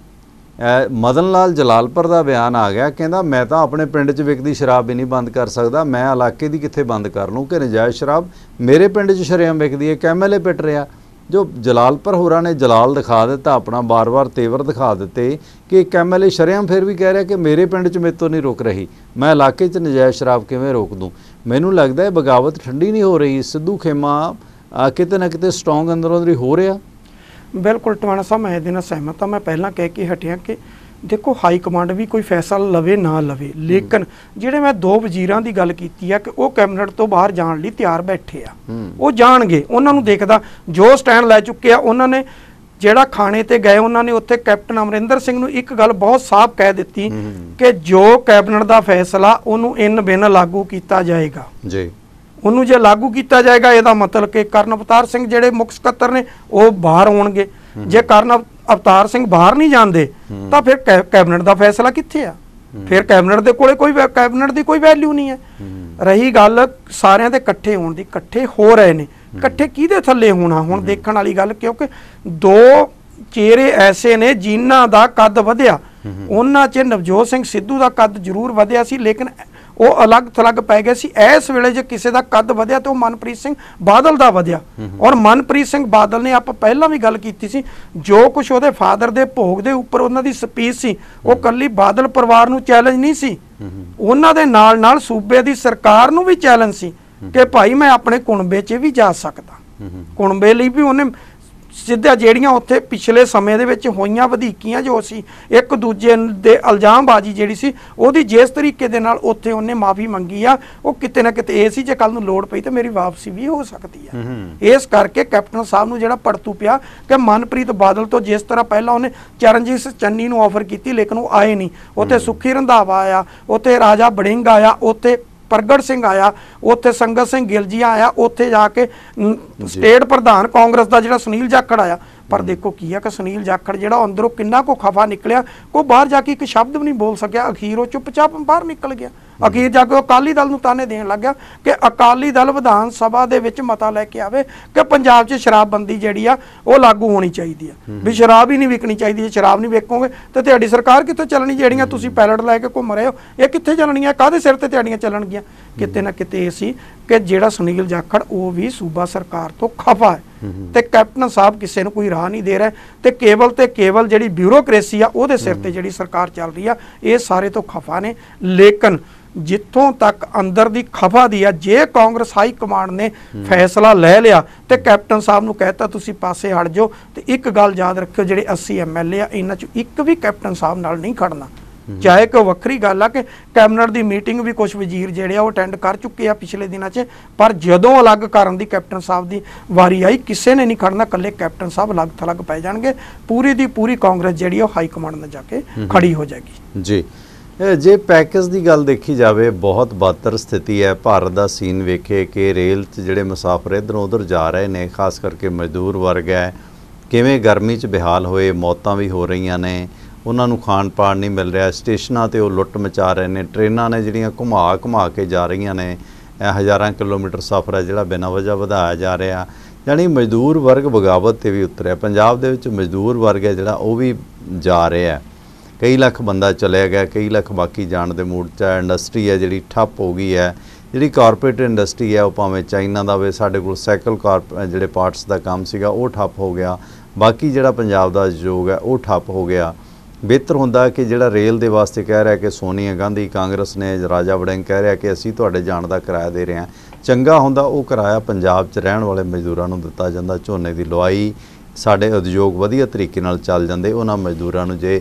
ਮਦਨ ਲਾਲ ਜਲਾਲਪੁਰ ਦਾ ਬਿਆਨ ਆ ਗਿਆ, ਕਹਿੰਦਾ ਮੈਂ ਤਾਂ ਆਪਣੇ ਪਿੰਡ 'ਚ ਵਿਕਦੀ ਸ਼ਰਾਬ ਵੀ ਨਹੀਂ ਬੰਦ ਕਰ ਸਕਦਾ, ਮੈਂ ਇਲਾਕੇ ਦੀ ਕਿੱਥੇ ਬੰਦ ਕਰ ਲੂੰ ਕਿ ਨਜਾਇਜ਼ ਸ਼ਰਾਬ ਮੇਰੇ ਪਿੰਡ 'ਚ ਸ਼ਰੇਆਮ ਵਿਕਦੀ ਹੈ। ਇੱਕ MLA ਪਿੱਟ ਰਿਹਾ। ਜੋ ਜਲਾਲਪੁਰ ਹੋਰਾਂ ਨੇ ਜਲਾਲ ਦਿਖਾ ਦਿੱਤਾ, ਆਪਣਾ ਬਾਰ-ਬਾਰ ਤੇਵਰ ਦਿਖਾ ਦਿੱਤੇ ਕਿ ਇੱਕ MLA ਸ਼ਰੇਆਮ ਫਿਰ ਵੀ ਕਹਿ ਰਿਹਾ ਕਿ ਮੇਰੇ ਪਿੰਡ 'ਚ ਮੇਰੇ ਤੋਂ ਨਹੀਂ ਰੁਕ ਰਹੀ, ਮੈਂ ਇਲਾਕੇ 'ਚ ਨਜਾਇਜ਼ ਸ਼ਰਾਬ ਕਿਵੇਂ ਰੋਕ ਦੂੰ। ਮੈਨੂੰ ਲੱਗਦਾ ਹੈ ਬਗਾਵਤ ਠੰਡੀ ਨਹੀਂ ਹੋ ਰਹੀ, ਸਿੱਧੂ ਖੇਮਾ ਕਿਤੇ ਨਾ ਕਿਤੇ ਸਟਰੋਂਗ ਅੰਦਰੋਂ ਅੰਦਰੀ ਹੋ ਰਿਹਾ। ਬਿਲਕੁਲ ਟਵਾਣਾ ਸਾਹਿਬ, ਮੈਂ ਇਹਦੇ ਨਾਲ ਸਹਿਮਤ ਹਾਂ। ਮੈਂ ਪਹਿਲਾਂ ਕਹਿ ਕੇ ਹਟਿਆ ਕਿ ਦੇਖੋ ਹਾਈ ਕਮਾਂਡ ਵੀ ਕੋਈ ਫੈਸਲਾ ਲਵੇ ਨਾ ਲਵੇ, ਲੇਕਿਨ ਜਿਹੜੇ ਮੈਂ 2 ਵਜ਼ੀਰਾਂ ਦੀ ਗੱਲ ਕੀਤੀ ਆ ਕਿ ਉਹ ਕੈਬਨਿਟ ਤੋਂ ਬਾਹਰ ਜਾਣ ਲਈ ਤਿਆਰ ਬੈਠੇ ਆ, ਉਹ ਜਾਣਗੇ। ਉਹਨਾਂ ਨੂੰ ਦੇਖਦਾ ਜੋ ਸਟੈਂਡ ਲੈ ਚੁੱਕੇ ਆ, ਉਹਨਾਂ ਨੇ ਜਿਹੜਾ ਖਾਣੇ ਤੇ ਗਏ, ਉਹਨਾਂ ਨੇ ਉੱਥੇ ਕੈਪਟਨ ਅਮਰਿੰਦਰ ਸਿੰਘ ਨੂੰ ਇੱਕ ਗੱਲ ਬਹੁਤ ਸਾਫ਼ ਕਹਿ ਦਿੱਤੀ ਕਿ ਜੋ ਕੈਬਨਿਟ ਦਾ ਫੈਸਲਾ ਉਹਨੂੰ ਇਨ ਬਿਨ ਲਾਗੂ ਕੀਤਾ ਜਾਏਗਾ ਜੀ। ਉਹਨੂੰ ਜੇ ਲਾਗੂ ਕੀਤਾ ਜਾਏਗਾ, ਇਹਦਾ ਮਤਲਬ ਕਿ ਕਰਨ ਅਵਤਾਰ ਸਿੰਘ ਜਿਹੜੇ ਮੁੱਖ ਸਕੱਤਰ ਨੇ ਉਹ ਬਾਹਰ ਹੋਣਗੇ। ਜੇ ਕਰਨ ਅਵਤਾਰ ਸਿੰਘ ਬਾਹਰ ਨਹੀਂ ਜਾਂਦੇ ਤਾਂ ਫਿਰ ਕੈਬਨਿਟ ਦਾ ਫੈਸਲਾ ਕਿੱਥੇ ਆ? ਫਿਰ ਕੈਬਨਿਟ ਦੇ ਕੋਲੇ ਕੈਬਨਿਟ ਦੀ ਕੋਈ ਵੈਲਿਊ ਨਹੀਂ ਹੈ। ਰਹੀ ਗੱਲ ਸਾਰਿਆਂ ਦੇ ਇਕੱਠੇ ਹੋਣ ਦੀ, ਇਕੱਠੇ ਹੋ ਰਹੇ ਨੇ, ਇਕੱਠੇ ਕਿਹਦੇ ਥੱਲੇ ਹੋਣਾ ਹੁਣ ਦੇਖਣ ਵਾਲੀ ਗੱਲ, ਕਿਉਂਕਿ 2 ਚਿਹਰੇ ਐਸੇ ਨੇ ਜਿਨ੍ਹਾਂ ਦਾ ਕੱਦ ਵਧਿਆ। ਉਹਨਾਂ 'ਚ ਨਵਜੋਤ ਸਿੰਘ ਸਿੱਧੂ ਦਾ ਕੱਦ ਜ਼ਰੂਰ ਵਧਿਆ ਸੀ, ਲੇਕਿਨ ਉਹ ਅਲੱਗ ਥਲੱਗ ਪੈ ਗਏ ਸੀ। ਇਸ ਵੇਲੇ ਜੇ ਕਿਸੇ ਦਾ ਕੱਦ ਵਧਿਆ ਤਾਂ ਉਹ ਮਨਪ੍ਰੀਤ ਸਿੰਘ ਬਾਦਲ ਦਾ ਵਧਿਆ। ਔਰ ਮਨਪ੍ਰੀਤ ਸਿੰਘ ਬਾਦਲ ਨੇ, ਆਪਾਂ ਪਹਿਲਾਂ ਵੀ ਗੱਲ ਕੀਤੀ ਸੀ, ਜੋ ਕੁਝ ਉਹਦੇ ਫਾਦਰ ਦੇ ਭੋਗ ਦੇ ਉੱਪਰ ਉਹਨਾਂ ਦੀ ਸਪੀਚ ਸੀ, ਉਹ ਕੱਲੀ ਬਾਦਲ ਪਰਿਵਾਰ ਨੂੰ ਚੈਲੰਜ ਨਹੀਂ ਸੀ, ਉਹਨਾਂ ਦੇ ਨਾਲ ਨਾਲ ਸੂਬੇ ਦੀ ਸਰਕਾਰ ਨੂੰ ਵੀ ਚੈਲੰਜ ਸੀ ਕਿ ਭਾਈ ਮੈਂ ਆਪਣੇ ਕੁਣਬੇ 'ਚ ਵੀ ਜਾ ਸਕਦਾ। ਕੁਣਬੇ ਲਈ ਵੀ ਉਹਨੇ ਸਿੱਧਾ ਜਿਹੜੀਆਂ ਉੱਥੇ ਪਿਛਲੇ ਸਮੇਂ ਦੇ ਵਿੱਚ ਹੋਈਆਂ ਵਧੀਕੀਆਂ ਜੋ ਸੀ, ਇੱਕ ਦੂਜੇ ਦੇ ਇਲਜ਼ਾਮਬਾਜ਼ੀ ਜਿਹੜੀ ਸੀ, ਉਹਦੀ ਜਿਸ ਤਰੀਕੇ ਦੇ ਨਾਲ ਉੱਥੇ ਉਹਨੇ ਮਾਫੀ ਮੰਗੀ ਆ, ਉਹ ਕਿਤੇ ਨਾ ਕਿਤੇ ਇਹ ਸੀ ਜੇ ਕੱਲ ਨੂੰ ਲੋੜ ਪਈ ਤਾਂ ਮੇਰੀ ਵਾਪਸੀ ਵੀ ਹੋ ਸਕਦੀ ਆ। ਇਸ ਕਰਕੇ ਕੈਪਟਨ ਸਾਹਿਬ ਨੂੰ ਜਿਹੜਾ ਪੜਤੂ ਪਿਆ ਕਿ ਮਨਪ੍ਰੀਤ ਬਾਦਲ ਤੋਂ ਜਿਸ ਤਰ੍ਹਾਂ ਪਹਿਲਾਂ ਉਹਨੇ ਚਰਨਜੀਤ ਚੰਨੀ ਨੂੰ ਆਫਰ ਕੀਤੀ, ਲੇਕਿਨ ਉਹ ਆਏ ਨਹੀਂ। ਉੱਥੇ ਸੁਖੀ ਰੰਧਾਵਾ ਆਇਆ, ਉੱਥੇ ਰਾਜਾ ਬੜਿੰਗ ਆਇਆ, ਉੱਥੇ ਪ੍ਰਗਟ ਸਿੰਘ ਆਇਆ, ਉੱਥੇ ਸੰਗਤ ਸਿੰਘ ਗਿੱਲ ਜੀ ਆਇਆ, ਉੱਥੇ ਜਾ ਕੇ ਸਟੇਟ ਪ੍ਰਧਾਨ ਕਾਂਗਰਸ ਦਾ ਜਿਹੜਾ ਸੁਨੀਲ ਜਾਖੜ ਆਇਆ। ਪਰ ਦੇਖੋ ਕੀ ਆ ਕਿ ਸੁਨੀਲ ਜਾਖੜ ਜਿਹੜਾ ਅੰਦਰੋਂ ਕਿੰਨਾ ਕੋ ਖਫਾ ਨਿਕਲਿਆ, ਉਹ ਬਾਹਰ ਜਾ ਕੇ ਇੱਕ ਸ਼ਬਦ ਵੀ ਨਹੀਂ ਬੋਲ ਸਕਿਆ। ਅਖੀਰ ਉਹ ਚੁੱਪਚਾਪ ਬਾਹਰ ਨਿਕਲ ਗਿਆ। ਅਖੀਰ ਜਾ ਕੇ ਉਹ ਅਕਾਲੀ ਦਲ ਨੂੰ ਤਾਨੇ ਦੇਣ ਲੱਗ ਗਿਆ ਕਿ ਅਕਾਲੀ ਦਲ ਵਿਧਾਨ ਸਭਾ ਦੇ ਵਿੱਚ ਮਤਾ ਲੈ ਕੇ ਆਵੇ ਕਿ ਪੰਜਾਬ 'ਚ ਸ਼ਰਾਬਬੰਦੀ ਜਿਹੜੀ ਆ ਉਹ ਲਾਗੂ ਹੋਣੀ ਚਾਹੀਦੀ ਆ, ਵੀ ਸ਼ਰਾਬ ਹੀ ਨਹੀਂ ਵਿਕਣੀ ਚਾਹੀਦੀ। ਜੇ ਸ਼ਰਾਬ ਨਹੀਂ ਵੇਚੋਗੇ ਤਾਂ ਤੁਹਾਡੀ ਸਰਕਾਰ ਕਿੱਥੋਂ ਚੱਲਣੀ? ਜਿਹੜੀਆਂ ਤੁਸੀਂ ਪੈਲਟ ਲੈ ਕੇ ਘੁੰਮ ਰਹੇ ਹੋ, ਇਹ ਕਿੱਥੇ ਚੱਲਣੀਆਂ? ਕਾਹਦੇ ਸਿਰ ਤੇ ਤੁਹਾਡੀਆਂ ਚੱਲਣਗੀਆਂ? ਕਿਤੇ ਨਾ ਕਿਤੇ ਇਹ ਸੀ ਕਿ ਜਿਹੜਾ ਸੁਨੀਲ ਜਾਖੜ ਉਹ ਵੀ ਸੂਬਾ ਸਰਕਾਰ ਤੋਂ ਖਫਾ ਹੈ ਤੇ ਕੈਪਟਨ ਸਾਹਿਬ ਕਿਸੇ ਨੂੰ ਕੋਈ ਰਾਹ ਨਹੀਂ ਦੇ ਰਿਹਾ ਤੇ ਕੇਵਲ ਜਿਹੜੀ ਬਿਊਰੋਕ੍ਰੇਸੀ ਆ ਉਹਦੇ ਸਿਰ ਤੇ ਜਿਹੜੀ ਸਰਕਾਰ ਚੱਲ ਰਹੀ ਆ, ਇਹ ਸਾਰੇ ਤੋਂ ਖਫਾ ਨੇ। ਲੇਕਿਨ ਜਿੱਥੋਂ ਤੱਕ ਅੰਦਰ ਦੀ ਖਫਾ ਦੀ ਆ, ਜੇ ਕਾਂਗਰਸ ਹਾਈ ਕਮਾਂਡ ਨੇ ਫੈਸਲਾ ਲੈ ਲਿਆ ਤੇ ਕੈਪਟਨ ਸਾਹਿਬ ਨੂੰ ਕਹਿਤਾ ਤੁਸੀਂ ਪਾਸੇ ਹਟ ਜਾਓ, ਤੇ ਇੱਕ ਗੱਲ ਯਾਦ ਰੱਖਿਓ, ਜਿਹੜੇ 80 MLA ਆ, ਇਹਨਾਂ 'ਚ ਇੱਕ ਵੀ ਕੈਪਟਨ ਸਾਹਿਬ ਨਾਲ ਨਹੀਂ ਖੜਨਾ। ਚਾਹੇ ਕਿ ਵੱਖਰੀ ਗੱਲ ਆ ਕਿ ਕੈਬਨਿਟ ਦੀ ਮੀਟਿੰਗ ਵੀ ਕੁਝ ਵਜ਼ੀਰ ਜਿਹੜੇ ਆ ਉਹ ਅਟੈਂਡ ਕਰ ਚੁੱਕੇ ਆ ਪਿਛਲੇ ਦਿਨਾਂ 'ਚ, ਪਰ ਜਦੋਂ ਅਲੱਗ ਕਰਨ ਦੀ ਕੈਪਟਨ ਸਾਹਿਬ ਦੀ ਵਾਰੀ ਆਈ, ਕਿਸੇ ਨੇ ਨਹੀਂ ਖੜਨਾ, ਇਕੱਲੇ ਕੈਪਟਨ ਸਾਹਿਬ ਅਲੱਗ ਥਲੱਗ ਪੈ ਜਾਣਗੇ। ਪੂਰੀ ਦੀ ਪੂਰੀ ਕਾਂਗਰਸ ਜਿਹੜੀ ਉਹ ਹਾਈ ਕਮਾਂਡ ਨਾਲ ਜਾ ਕੇ ਖੜੀ ਹੋ ਜਾਏਗੀ ਜੀ। ਜੇ ਪੈਕੇਜ ਦੀ ਗੱਲ ਦੇਖੀ ਜਾਵੇ, ਬਹੁਤ ਬਦਤਰ ਸਥਿਤੀ ਹੈ। ਭਾਰਤ ਦਾ ਸੀਨ ਵੇਖੇ ਕਿ ਰੇਲ 'ਚ ਜਿਹੜੇ ਮੁਸਾਫਰ ਇੱਧਰੋਂ ਉੱਧਰ ਜਾ ਰਹੇ ਨੇ, ਖਾਸ ਕਰਕੇ ਮਜ਼ਦੂਰ ਵਰਗ ਹੈ, ਕਿਵੇਂ ਗਰਮੀ 'ਚ ਬੇਹਾਲ ਹੋਏ, ਮੌਤਾਂ ਵੀ ਹੋ ਰਹੀਆਂ ਨੇ, ਉਹਨਾਂ ਨੂੰ ਖਾਣ ਪਾਣ ਨਹੀਂ ਮਿਲ ਰਿਹਾ, ਸਟੇਸ਼ਨਾਂ 'ਤੇ ਉਹ ਲੁੱਟ ਮਚਾ ਰਹੇ ਨੇ, ਟ੍ਰੇਨਾਂ ਨੇ ਜਿਹੜੀਆਂ ਘੁਮਾ ਕੇ ਜਾ ਰਹੀਆਂ ਨੇ, ਹਜ਼ਾਰਾਂ ਕਿਲੋਮੀਟਰ ਸਫ਼ਰ ਹੈ ਜਿਹੜਾ ਬਿਨਾਂ ਵਜ੍ਹਾ ਵਧਾਇਆ ਜਾ ਰਿਹਾ। ਜਾਣੀ ਮਜ਼ਦੂਰ ਵਰਗ ਬਗਾਵਤ 'ਤੇ ਵੀ ਉਤਰਿਆ। ਪੰਜਾਬ ਦੇ ਵਿੱਚ ਮਜ਼ਦੂਰ ਵਰਗ ਹੈ ਜਿਹੜਾ ਉਹ ਵੀ ਜਾ ਰਿਹਾ। ਕਈ ਲੱਖ ਬੰਦਾ ਚਲਿਆ ਗਿਆ, ਕਈ ਲੱਖ ਬਾਕੀ ਜਾਣ ਦੇ ਮੂਡ 'ਚ ਹੈ। ਇੰਡਸਟਰੀ ਹੈ ਜਿਹੜੀ ਠੱਪ ਹੋ ਗਈ ਹੈ। ਜਿਹੜੀ ਕਾਰਪੋਰੇਟ ਇੰਡਸਟਰੀ ਹੈ ਉਹ ਭਾਵੇਂ ਚਾਈਨਾ ਦਾ ਹੋਵੇ, ਸਾਡੇ ਕੋਲ ਸਾਈਕਲ ਜਿਹੜੇ ਪਾਰਟਸ ਦਾ ਕੰਮ ਸੀਗਾ ਉਹ ਠੱਪ ਹੋ ਗਿਆ। ਬਾਕੀ ਜਿਹੜਾ ਪੰਜਾਬ ਦਾ ਉਦਯੋਗ ਹੈ ਉਹ ਠੱਪ ਹੋ ਗਿਆ। ਬਿਹਤਰ ਹੁੰਦਾ ਕਿ ਜਿਹੜਾ ਰੇਲ ਦੇ ਵਾਸਤੇ ਕਹਿ ਰਿਹਾ ਕਿ ਸੋਨੀਆ ਗਾਂਧੀ ਕਾਂਗਰਸ ਨੇ, ਰਾਜਾ ਵੜਿੰਗ ਕਹਿ ਰਿਹਾ ਕਿ ਅਸੀਂ ਤੁਹਾਡੇ ਜਾਣ ਦਾ ਕਿਰਾਇਆ ਦੇ ਰਹੇ ਹਾਂ, ਚੰਗਾ ਹੁੰਦਾ ਉਹ ਕਿਰਾਇਆ ਪੰਜਾਬ 'ਚ ਰਹਿਣ ਵਾਲੇ ਮਜ਼ਦੂਰਾਂ ਨੂੰ ਦਿੱਤਾ ਜਾਂਦਾ। ਝੋਨੇ ਦੀ ਲੁਆਈ, ਸਾਡੇ ਉਦਯੋਗ ਵਧੀਆ ਤਰੀਕੇ ਨਾਲ ਚੱਲ ਜਾਂਦੇ। ਉਹਨਾਂ ਮਜ਼ਦੂਰਾਂ ਨੂੰ ਜੇ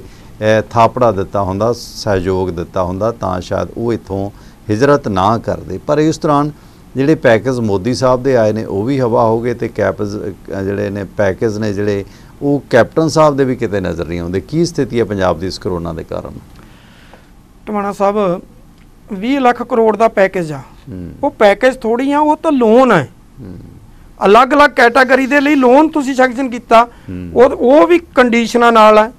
ਥਾਪੜਾ ਦਿੱਤਾ ਹੁੰਦਾ, ਸਹਿਯੋਗ ਦਿੱਤਾ ਹੁੰਦਾ, ਤਾਂ ਸ਼ਾਇਦ ਉਹ ਇੱਥੋਂ ਹਿਜਰਤ ਨਾ ਕਰਦੇ। ਪਰ ਇਸ ਦੌਰਾਨ ਜਿਹੜੇ ਪੈਕੇਜ ਮੋਦੀ ਸਾਹਿਬ ਦੇ ਆਏ ਨੇ ਉਹ ਵੀ ਹਵਾ ਹੋ ਗਏ, ਤੇ ਜਿਹੜੇ ਨੇ ਪੈਕੇਜ ਨੇ ਜਿਹੜੇ ਉਹ ਕੈਪਟਨ ਸਾਹਿਬ ਦੇ ਵੀ ਕਿਤੇ ਨਜ਼ਰ ਨਹੀਂ ਆਉਂਦੇ। ਕੀ ਸਥਿਤੀ ਹੈ ਪੰਜਾਬ ਦੀ ਇਸ ਕਰੋਨਾ ਦੇ ਕਾਰਨ? ਟਵਾਣਾ ਸਾਹਿਬ 20 ਲੱਖ ਕਰੋੜ ਦਾ ਪੈਕੇਜ ਆ, ਉਹ ਪੈਕੇਜ ਥੋੜੀ ਆ, ਉਹ ਤਾਂ ਲੋਨ ਹੈ। ਅਲੱਗ-ਅਲੱਗ ਕੈਟਾਗਰੀ ਦੇ ਲਈ ਲੋਨ ਤੁਸੀਂ ਸੈਂਕਸ਼ਨ ਕੀਤਾ, ਉਹ ਵੀ ਕੰਡੀਸ਼ਨਾਂ ਨਾਲ ਹੈ।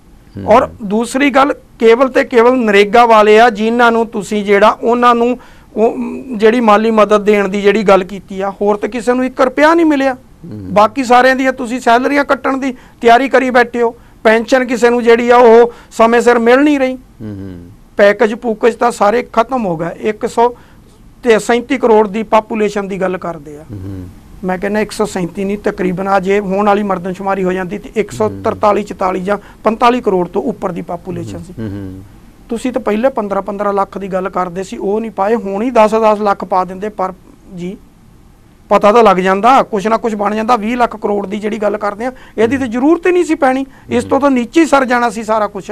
ਔਰ ਦੂਸਰੀ ਗੱਲ, ਕੇਵਲ ਤੇ ਕੇਵਲ ਨਰੇਗਾ ਵਾਲੇ ਆ ਜਿਨ੍ਹਾਂ ਨੂੰ ਤੁਸੀਂ ਜਿਹੜਾ ਉਹਨਾਂ ਨੂੰ ਉਹ ਜਿਹੜੀ ਮਾਲੀ ਮਦਦ ਦੇਣ ਦੀ ਜਿਹੜੀ ਗੱਲ ਕੀਤੀ ਆ, ਹੋਰ ਤਾਂ ਕਿਸੇ ਨੂੰ 1 ਰੁਪਿਆ ਨਹੀਂ ਮਿਲਿਆ। ਬਾਕੀ ਸਾਰਿਆਂ ਦੀਆਂ ਤੁਸੀਂ ਸੈਲਰੀਆਂ ਕੱਟਣ ਦੀ ਤਿਆਰੀ ਕਰੀ ਬੈਠੇ ਹੋ। ਪੈਨਸ਼ਨ ਕਿਸੇ ਨੂੰ ਜਿਹੜੀ ਆ ਉਹ ਸਮੇਂ ਸਿਰ ਮਿਲ ਨਹੀਂ ਰਹੀ। ਪੈਕੇਜ ਪੂਕੇਜ ਤਾਂ ਸਾਰੇ ਖਤਮ ਹੋ ਗਏ। 137 ਕਰੋੜ ਦੀ ਪਾਪੂਲੇਸ਼ਨ ਦੀ ਗੱਲ ਕਰਦੇ ਆ। ਮੈਂ ਕਹਿੰਦਾ 137 ਨਹੀਂ, ਤਕਰੀਬਨ ਆ ਜੇ ਹੋਣ ਵਾਲੀ ਮਰਦਮਸ਼ੁਮਾਰੀ ਹੋ ਜਾਂਦੀ ਤੇ 143 44 ਜਾਂ 45 ਕਰੋੜ ਤੋਂ ਉੱਪਰ ਦੀ ਪਾਪੂਲੇਸ਼ਨ ਸੀ। ਤੁਸੀਂ ਤਾਂ ਪਹਿਲੇ 15 ਲੱਖ ਦੀ ਗੱਲ ਕਰਦੇ ਸੀ, ਉਹ ਨਹੀਂ ਪਾਏ, ਹੁਣ ਹੀ 10 ਲੱਖ ਪਾ ਦਿੰਦੇ। ਪਰ ਜੀ ਪਤਾ ਤਾਂ ਲੱਗ ਜਾਂਦਾ, ਕੁਛ ਨਾ ਕੁਛ ਬਣ ਜਾਂਦਾ। 20 ਲੱਖ ਕਰੋੜ ਦੀ ਜਿਹੜੀ ਗੱਲ ਕਰਦੇ ਆ, ਇਹਦੀ ਤਾਂ ਜ਼ਰੂਰਤ ਹੀ ਨਹੀਂ ਸੀ ਪੈਣੀ, ਇਸ ਤੋਂ ਤਾਂ ਨੀਚੇ ਹੀ ਸਰ ਜਾਣਾ ਸੀ ਸਾਰਾ ਕੁਛ।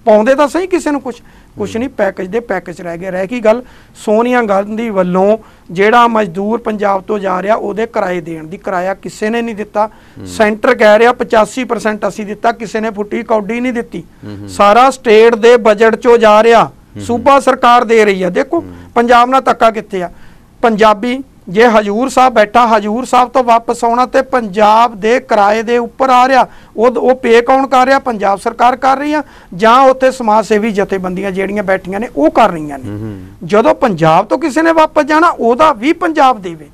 ਪਾਉਂਦੇ ਤਾਂ ਸਹੀ ਕਿਸੇ ਨੂੰ ਕੁਛ ਨਹੀਂ, ਪੈਕੇਜ ਦੇ ਪੈਕੇਜ ਰਹਿ ਗਏ। ਰਹਿ ਗਈ ਗੱਲ ਸੋਨੀਆ ਗਾਂਧੀ ਵੱਲੋਂ ਜਿਹੜਾ ਮਜ਼ਦੂਰ ਪੰਜਾਬ ਤੋਂ ਜਾ ਰਿਹਾ ਉਹਦੇ ਕਿਰਾਏ ਦੇਣ ਦੀ, ਕਿਰਾਇਆ ਕਿਸੇ ਨੇ ਨਹੀਂ ਦਿੱਤਾ। ਸੈਂਟਰ ਕਹਿ ਰਿਹਾ 85% ਅਸੀਂ ਦਿੱਤਾ, ਕਿਸੇ ਨੇ ਫੁੱਟੀ ਕੌਡੀ ਨਹੀਂ ਦਿੱਤੀ। ਸਾਰਾ ਸਟੇਟ ਦੇ ਬਜਟ ਚੋਂ ਜਾ ਰਿਹਾ, ਸੂਬਾ ਸਰਕਾਰ ਦੇ ਰਹੀ ਆ। ਦੇਖੋ ਪੰਜਾਬ ਨਾਲ ਧੱਕਾ ਕਿੱਥੇ ਆ। ਪੰਜਾਬੀ ਜੇ ਹਜੂਰ ਸਾਹਿਬ ਬੈਠਾ, ਹਜੂਰ ਸਾਹਿਬ ਤੋਂ ਵਾਪਸ ਆਉਣਾ ਤੇ ਪੰਜਾਬ ਦੇ ਕਿਰਾਏ ਦੇ ਉੱਪਰ ਆ ਰਿਹਾ, ਉਹ ਪੇ ਕੌਣ ਕਰ ਰਿਹਾ? ਪੰਜਾਬ ਸਰਕਾਰ ਕਰ ਰਹੀ ਆ, ਜਾਂ ਉੱਥੇ ਸਮਾਜ ਸੇਵੀ ਜਥੇਬੰਦੀਆਂ ਜਿਹੜੀਆਂ ਬੈਠੀਆਂ ਨੇ ਉਹ ਕਰ ਰਹੀਆਂ ਨੇ। ਜਦੋਂ ਪੰਜਾਬ ਤੋਂ ਕਿਸੇ ਨੇ ਵਾਪਸ ਜਾਣਾ ਉਹਦਾ ਵੀ ਪੰਜਾਬ ਦੇਵੇ।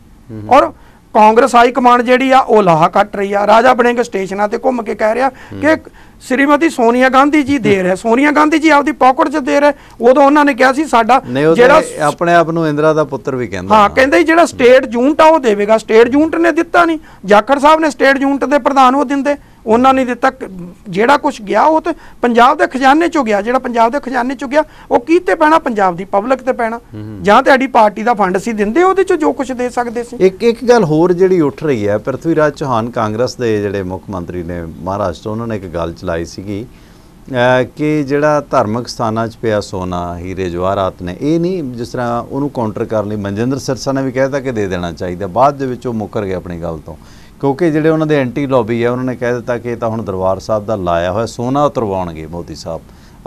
ਔਰ ਕਾਂਗਰਸ ਹਾਈ ਕਮਾਂਡ ਜਿਹੜੀ ਆ ਉਹ ਲਾਹਾ ਕੱਟ ਰਹੀ ਆ। ਰਾਜਾ ਬਣੇਗਾ ਸਟੇਸ਼ਨਾਂ ਤੇ ਘੁੰਮ ਕੇ ਕਹਿ ਰਿਹਾ ਕਿ ਸ਼੍ਰੀਮਤੀ ਸੋਨੀਆ ਗਾਂਧੀ ਜੀ ਦੇ ਰਹੇ। ਸੋਨੀਆ ਗਾਂਧੀ ਜੀ ਆਪਦੀ ਪਾਕਟ 'ਚ ਦੇ ਰਹੇ। ਉਦੋਂ ਉਹਨਾਂ ਨੇ ਕਿਹਾ ਸੀ ਸਾਡਾ ਜਿਹੜਾ ਆਪਣੇ ਆਪ ਨੂੰ ਇੰਦਰਾ ਦਾ ਪੁੱਤਰ ਵੀ ਕਹਿੰਦਾ, ਹਾਂ ਕਹਿੰਦੇ ਜਿਹੜਾ ਸਟੇਟ ਯੂਨਿਟ ਆ ਉਹ ਦੇਵੇਗਾ। ਸਟੇਟ ਯੂਨਿਟ ਨੇ ਦਿੱਤਾ ਨਹੀਂ। ਜਾਖੜ ਸਾਹਿਬ ਨੇ ਸਟੇਟ ਯੂਨਿਟ ਦੇ ਪ੍ਰਧਾਨ ਉਹ ਦਿੰਦੇ, ਉਹਨਾਂ ਨੇ ਦਿੱਤਾ। ਜਿਹੜਾ ਕੁਝ ਗਿਆ ਉਹ ਤੇ ਪੰਜਾਬ ਦੇ ਖਜ਼ਾਨੇ ਚੋਂ ਗਿਆ। ਜਿਹੜਾ ਪੰਜਾਬ ਦੇ ਖਜ਼ਾਨੇ ਚੋਂ ਗਿਆ ਉਹ ਕਿਤੇ ਪੈਣਾ? ਪੰਜਾਬ ਦੀ ਪਬਲਿਕ ਤੇ ਪੈਣਾ। ਜਾਂ ਤੁਹਾਡੀ ਪਾਰਟੀ ਦਾ ਫੰਡ ਸੀ ਦਿੰਦੇ, ਉਹਦੇ ਚੋਂ ਜੋ ਕੁਝ ਦੇ ਸਕਦੇ ਸੀ। ਇੱਕ ਗੱਲ ਹੋਰ ਜਿਹੜੀ ਉੱਠ ਰਹੀ ਹੈ, ਪ੍ਰਿਥਵੀ ਰਾਜ ਚੌਹਾਨ ਕਾਂਗਰਸ ਦੇ ਜਿਹੜੇ ਮੁੱਖ ਮੰਤਰੀ ਨੇ ਮਹਾਰਾਸ਼ਟਰ, ਉਹਨਾਂ ਨੇ ਇੱਕ ਗੱਲ ਚਲਾਈ ਸੀਗੀ ਕਿ ਜਿਹੜਾ ਧਾਰਮਿਕ ਸਥਾਨਾਂ 'ਚ ਪਿਆ ਸੋਨਾ, ਹੀਰੇ ਜਵਾਹਰਾਤ ਨੇ, ਇਹ ਨਹੀਂ, ਜਿਸ ਤਰ੍ਹਾਂ ਉਹਨੂੰ ਕਾਊਂਟਰ ਕਰਨ ਲਈ ਮਨਜਿੰਦਰ ਸਿਰਸਾ ਨੇ ਵੀ ਕਹਿਤਾ ਕਿ ਦੇ ਦੇਣਾ ਚਾਹੀਦਾ। ਬਾਅਦ ਦੇ ਵਿੱਚ ਉਹ ਮੁੱਕਰ ਗਏ ਆਪਣੀ ਗੱਲ ਤੋਂ, ਕਿਉਂਕਿ ਜਿਹੜੇ ਉਹਨਾਂ ਦੇ ਐਂਟੀ ਲੌਬੀ ਹੈ ਉਹਨਾਂ ਨੇ ਕਹਿ ਦਿੱਤਾ ਕਿ ਇਹ ਤਾਂ ਹੁਣ ਦਰਬਾਰ ਸਾਹਿਬ ਦਾ ਲਾਇਆ ਹੋਇਆ ਸੋਨਾ ਉਤਰਵਾਉਣਗੇ ਮੋਦੀ ਸਾਹਿਬ।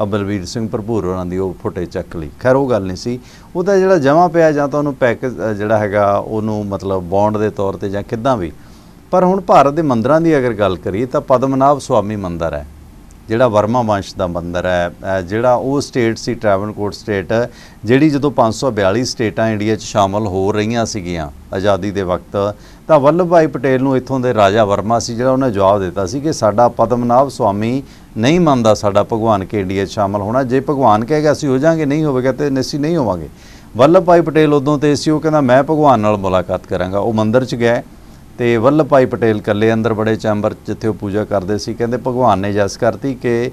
ਬਲਬੀਰ ਸਿੰਘ ਭਰਪੂਰ ਉਹਨਾਂ ਦੀ ਉਹ ਫੁਟੇ ਚੱਕ ਲਈ। ਖੈਰ ਉਹ ਗੱਲ ਨਹੀਂ ਸੀ, ਉਹਦਾ ਜਿਹੜਾ ਜਮ੍ਹਾਂ ਪਿਆ ਜਾਂ ਤਾਂ ਉਹਨੂੰ ਪੈਕੇਜ ਜਿਹੜਾ ਹੈਗਾ ਉਹਨੂੰ ਮਤਲਬ ਬੌਂਡ ਦੇ ਤੌਰ 'ਤੇ ਜਾਂ ਕਿੱਦਾਂ ਵੀ। ਪਰ ਹੁਣ ਭਾਰਤ ਦੇ ਮੰਦਰਾਂ ਦੀ ਅਗਰ ਗੱਲ ਕਰੀਏ ਤਾਂ ਪਦਮਨਾਭ ਸਵਾਮੀ ਮੰਦਰ ਹੈ, ਜਿਹੜਾ ਵਰਮਾ ਵੰਸ਼ ਦਾ ਮੰਦਰ ਹੈ, ਜਿਹੜਾ ਉਹ ਸਟੇਟ ਸੀ ਟ੍ਰੈਵਨਕੋਟ ਸਟੇਟ, ਜਿਹੜੀ ਜਦੋਂ 542 ਸਟੇਟਾਂ ਇੰਡੀਆ 'ਚ ਸ਼ਾਮਲ ਹੋ ਰਹੀਆਂ ਸੀਗੀਆਂ ਆਜ਼ਾਦੀ ਦੇ ਵਕਤ, ਤਾਂ ਵੱਲਭ ਭਾਈ ਪਟੇਲ ਨੂੰ ਇੱਥੋਂ ਦੇ ਰਾਜਾ ਵਰਮਾ ਸੀ ਜਿਹੜਾ ਉਹਨੇ ਜਵਾਬ ਦਿੱਤਾ ਸੀ ਕਿ ਸਾਡਾ ਪਦਮਨਾਭ ਸਵਾਮੀ ਨਹੀਂ ਮੰਨਦਾ ਸਾਡਾ ਭਗਵਾਨ ਕੇ ਇੰਡੀਆ 'ਚ ਸ਼ਾਮਲ ਹੋਣਾ। ਜੇ ਭਗਵਾਨ ਕਹੇਗਾ ਅਸੀਂ ਹੋ ਜਾਵਾਂਗੇ, ਨਹੀਂ ਹੋਵੇਗਾ ਤੇ ਅਸੀਂ ਨਹੀਂ ਹੋਵਾਂਗੇ। ਵੱਲਭ ਭਾਈ ਪਟੇਲ ਉਦੋਂ ਤੇ ਸੀ, ਉਹ ਕਹਿੰਦਾ ਮੈਂ ਭਗਵਾਨ ਨਾਲ ਮੁਲਾਕਾਤ ਕਰਾਂਗਾ। ਉਹ ਮੰਦਰ 'ਚ ਗਏ ਤੇ ਵੱਲਭ ਭਾਈ ਪਟੇਲ ਇਕੱਲੇ ਅੰਦਰ ਬੜੇ ਚੈਂਬਰ ਜਿੱਥੇ ਉਹ ਪੂਜਾ ਕਰਦੇ ਸੀ, ਕਹਿੰਦੇ ਭਗਵਾਨ ਨੇ ਜਸ ਕਰਤੀ ਕਿ